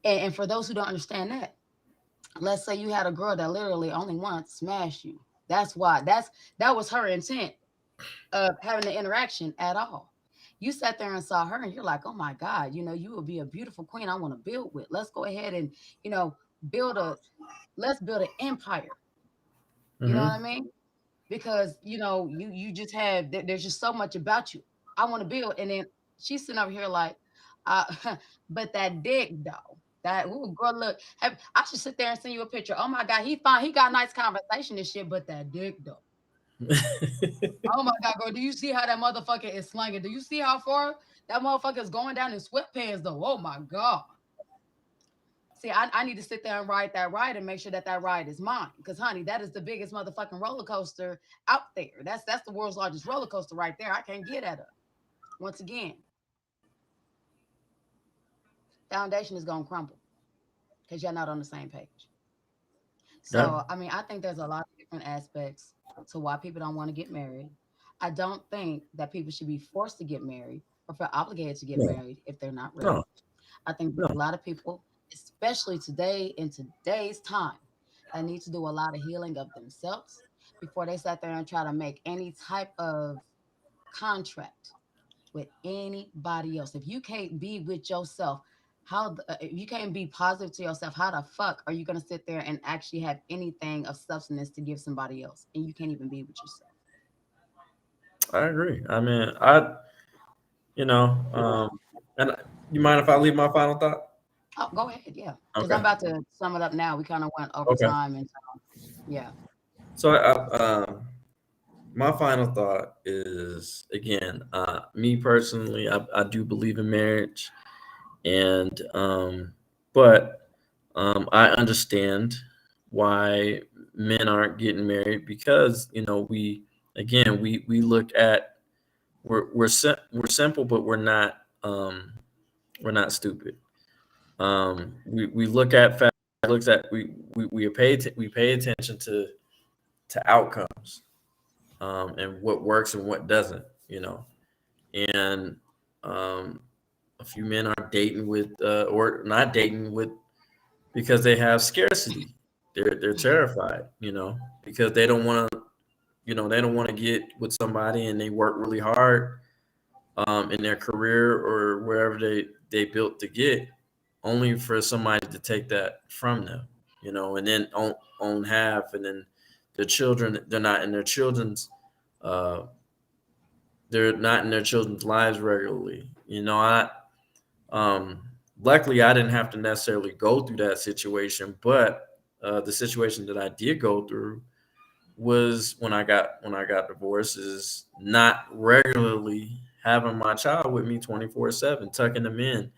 And for those who don't understand that, let's say you had a girl that literally only once smashed you. That's why. That was her intent of having the interaction at all. You sat there and saw her and you're like, oh my God, you would be a beautiful queen I want to build with. Let's go ahead and, let's build an empire. You know what I mean? Because, you just have, there's just so much about you I want to build. And then she's sitting over here like, but that dick though. That girl, look, I should sit there and send you a picture. Oh my God, he fine. He got nice conversation and shit, but that dick though. Oh my God, girl, do you see how that motherfucker is slanging? Do you see how far that motherfucker is going down in sweatpants though? Oh my God. See, I need to sit there and ride that ride and make sure that ride is mine. Because, honey, that is the biggest motherfucking roller coaster out there. That's the world's largest roller coaster right there. I can't get at her. Once again, foundation is going to crumble because you're not on the same page. So, Yeah. I mean, I think there's a lot of different aspects to why people don't want to get married. I don't think that people should be forced to get married or feel obligated to get married if they're not ready. No. I think there's a lot of people, especially today in today's time, that need to do a lot of healing of themselves before they sit there and try to make any type of contract with anybody else. If you can't be with yourself, if you can't be positive to yourself, how the fuck are you going to sit there and actually have anything of substance to give somebody else? And you can't even be with yourself. I agree. I mean, and you mind if I leave my final thought? Oh, go ahead. Yeah. Because Okay. I'm about to sum it up now. We kind of went over Okay. time. And yeah. So my final thought is, again, me personally, I do believe in marriage, and but I understand why men aren't getting married because we look at we're simple, but we're not stupid. We look at facts. We pay attention to outcomes, and what works and what doesn't. And a few men are dating with or not dating with because they have scarcity. They're terrified, because they don't want to. They don't want to get with somebody, and they work really hard in their career or wherever they built to get, only for somebody to take that from them, and then own half, and then their children, they're not in their children's lives regularly. Luckily I didn't have to necessarily go through that situation, but the situation that I did go through was when I got divorced, is not regularly having my child with me 24/7, tucking them in,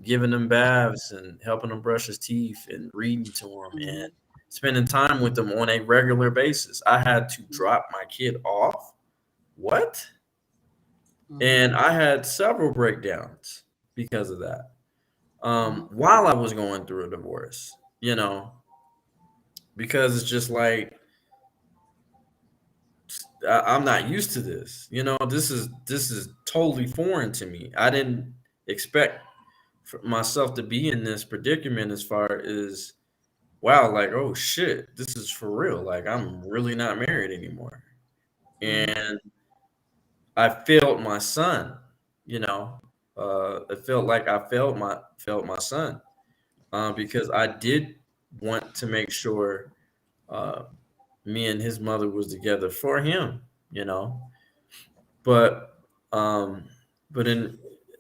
giving them baths and helping them brush his teeth and reading to them and spending time with them on a regular basis. I had to drop my kid off. What? And I had several breakdowns because of that. While I was going through a divorce, because it's just like, I'm not used to this. This is totally foreign to me. I didn't expect for myself to be in this predicament as far as, wow, like, oh shit, this is for real. Like, I'm really not married anymore. And I failed my son, it felt like I failed my son, because I did want to make sure me and his mother was together for him, but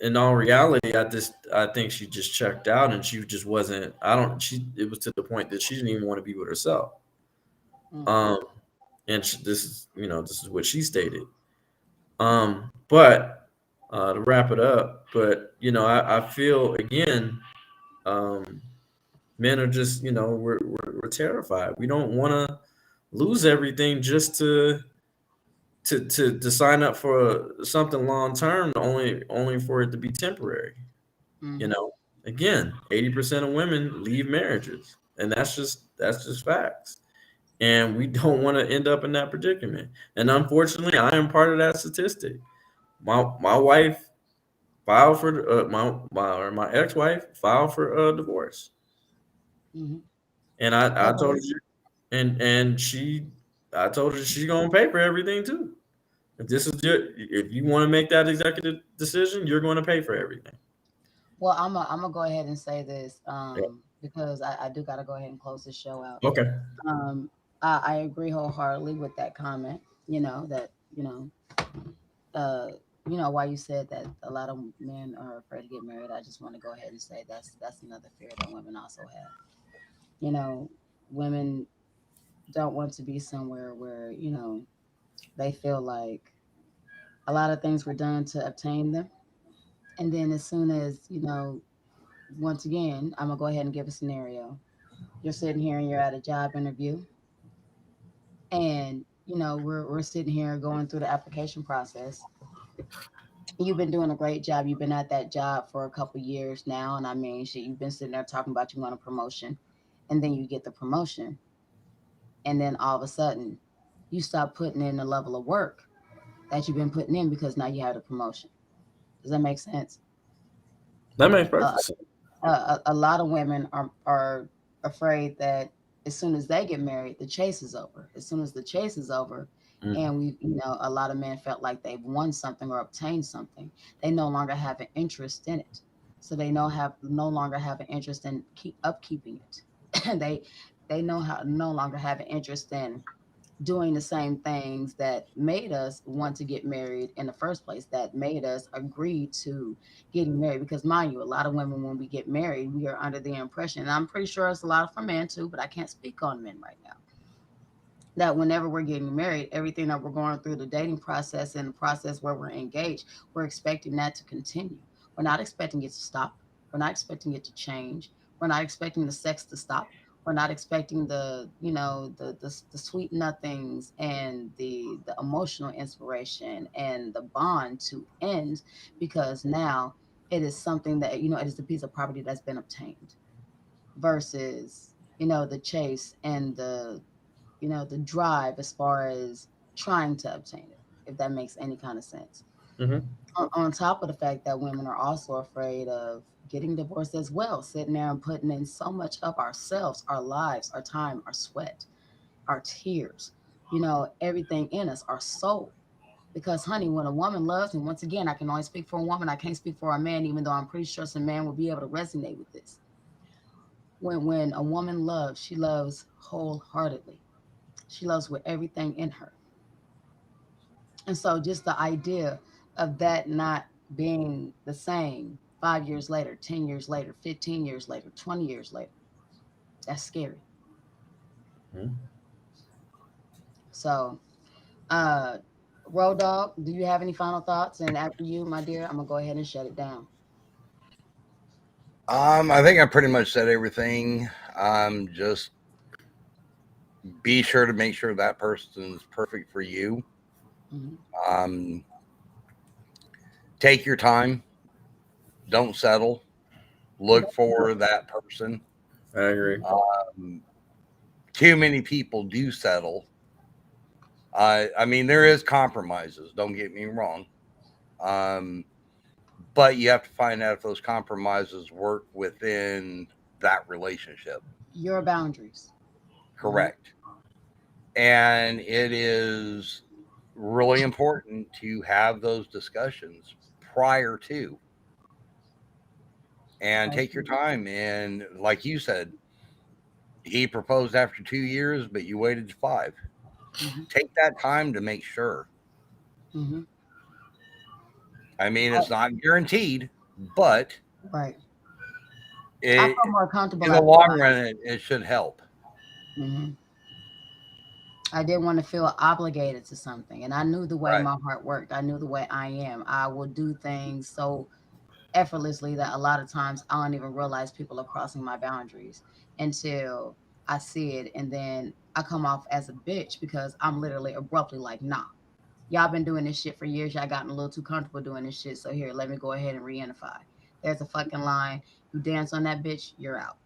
in all reality, I think she just checked out, and she just wasn't. It was to the point that she didn't even want to be with herself. And this is what she stated. But to wrap it up, I feel again, Men are just, we're terrified. We don't want to lose everything just to sign up for something long term, only for it to be temporary. Mhm. Again, 80% of women leave marriages, and that's just facts. And we don't want to end up in that predicament. And unfortunately, I am part of that statistic. My wife filed for my ex-wife filed for a divorce, Mhm. and I told So, her, I told her she's gonna pay for everything too. If you want to make that executive decision, you're going to pay for everything. well, I'm gonna go ahead and say this, Yeah. because I do gotta go ahead and close this show out. Okay. Um, I agree wholeheartedly with that comment. That uh, why you said that a lot of men are afraid to get married. I just want to go ahead and say that's another fear that women also have. You know, Women don't want to be somewhere where they feel like a lot of things were done to obtain them, and then as soon as once again, I'm gonna go ahead and give a scenario. You're sitting here and you're at a job interview, and we're sitting here going through the application process. You've been doing a great job. You've been at that job for a couple years now, and I mean, shit, you've been sitting there talking about you want a promotion, and then you get the promotion, and then all of a sudden, you stop putting in the level of work that you've been putting in because now you have a promotion. Does that make sense? That makes Uh, perfect sense. a lot of women are afraid that as soon as they get married, the chase is over. As soon as the chase is over, Mm. and a lot of men felt like they've won something or obtained something, they no longer have an interest in it. So they no longer have an interest in upkeeping it. They no longer have an interest in doing the same things that made us want to get married in the first place, that made us agree to getting married. Because, mind you, a lot of women, when we get married, we are under the impression, and I'm pretty sure it's a lot for men too, but I can't speak on men right now, that whenever we're getting married, everything that we're going through the dating process and the process where we're engaged, we're expecting that to continue. We're not expecting it to stop. We're not expecting it to change. We're not expecting the sex to stop. We're not expecting the sweet nothings and the emotional inspiration and the bond to end, because now it is something that it is a piece of property that's been obtained, versus the chase and the drive as far as trying to obtain it, if that makes any kind of sense. Hmm. On top of the fact that women are also afraid of getting divorced as well, sitting there and putting in so much of ourselves, our lives, our time, our sweat, our tears, everything in us, our soul. Because, honey, when a woman loves, and once again, I can only speak for a woman, I can't speak for a man, even though I'm pretty sure some man will be able to resonate with this. When a woman loves, she loves wholeheartedly. She loves with everything in her. And so just the idea of that not being the same 5 years later, 10 years later, 15 years later, 20 years later, that's scary. Mhm. So, uh, Road Dog, do you have any final thoughts? And after you, my dear, I'm gonna go ahead and shut it down. I think I pretty much said everything. Just be sure to make sure that person is perfect for you. Hmm. Um, take your time. Don't settle. Look for that person. I agree. Um, too many people do settle. I mean, there is compromises. Don't get me wrong. Um, but you have to find out if those compromises work within that relationship. Your boundaries. Correct. And it is really important to have those discussions prior to, and take your time. And like you said, he proposed after 2 years, but you waited 5. Mm-hmm. Take that time to make sure. Mm-hmm. I mean, it's not guaranteed, but Right. I it, feel more comfortable in the after long 5. run, it should help. Mm-hmm. I didn't want to feel obligated to something. And I knew the way Right. my heart worked. I knew the way I am. I will do things so effortlessly that a lot of times I don't even realize people are crossing my boundaries until I see it, and then I come off as a bitch because I'm literally abruptly like, nah, y'all been doing this shit for years. Y'all gotten a little too comfortable doing this shit. So here, let me go ahead and reunify. There's a fucking line. You dance on that bitch, you're out.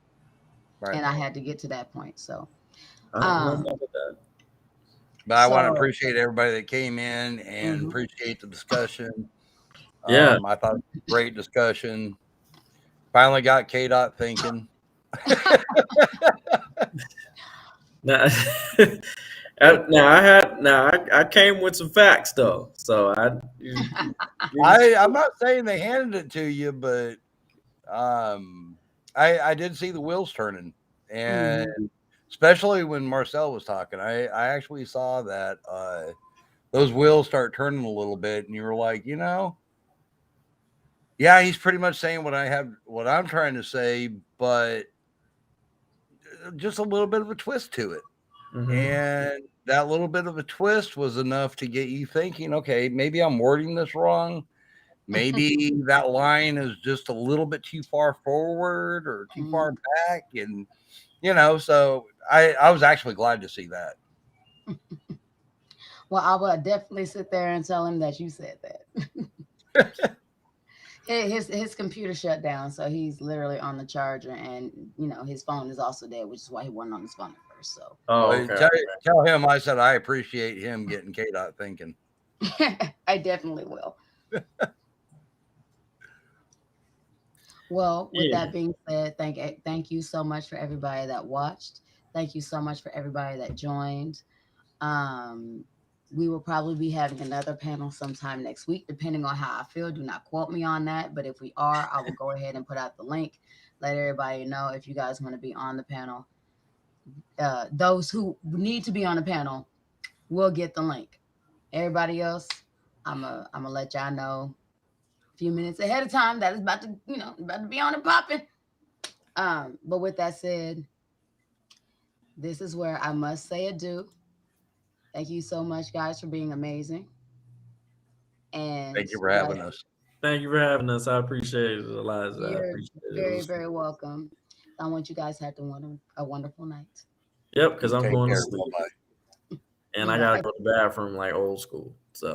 Right. And I had to get to that point. So, But I want to appreciate everybody that came in and appreciate the discussion. Yeah. I thought it was a great discussion. Finally got K-Dot thinking. Now, I came with some facts though. So I'm not saying they handed it to you, but I did see the wheels turning, and especially when Marcel was talking, I actually saw that those wheels start turning a little bit, and you were like, yeah, he's pretty much saying what I'm trying to say, but just a little bit of a twist to it. And that little bit of a twist was enough to get you thinking, okay, maybe I'm wording this wrong. Maybe that line is just a little bit too far forward or too far back. And, so I was actually glad to see that. Well, I will definitely sit there and tell him that you said that. His computer shut down, so he's literally on the charger, and his phone is also dead, which is why he wasn't on his phone at first. So, tell him I said I appreciate him getting K-Dot thinking. I definitely will. Well, with that being said, thank you so much for everybody that watched. Thank you so much for everybody that joined. We will probably be having another panel sometime next week, depending on how I feel. Do not quote me on that, but if we are, I will go ahead and put out the link. Let everybody know if you guys want to be on the panel. Those who need to be on the panel will get the link. Everybody else, I'm gonna let y'all know a few minutes ahead of time that it's about to be on and popping. But with that said, this is where I must say adieu. Thank you so much, guys, for being amazing. And thank you for having us. Thank you for having us. I appreciate it, Eliza. You're very, very welcome. I want you guys to have a wonderful night. Yep, because I'm going to sleep. And I got to go to the bathroom like old school. So.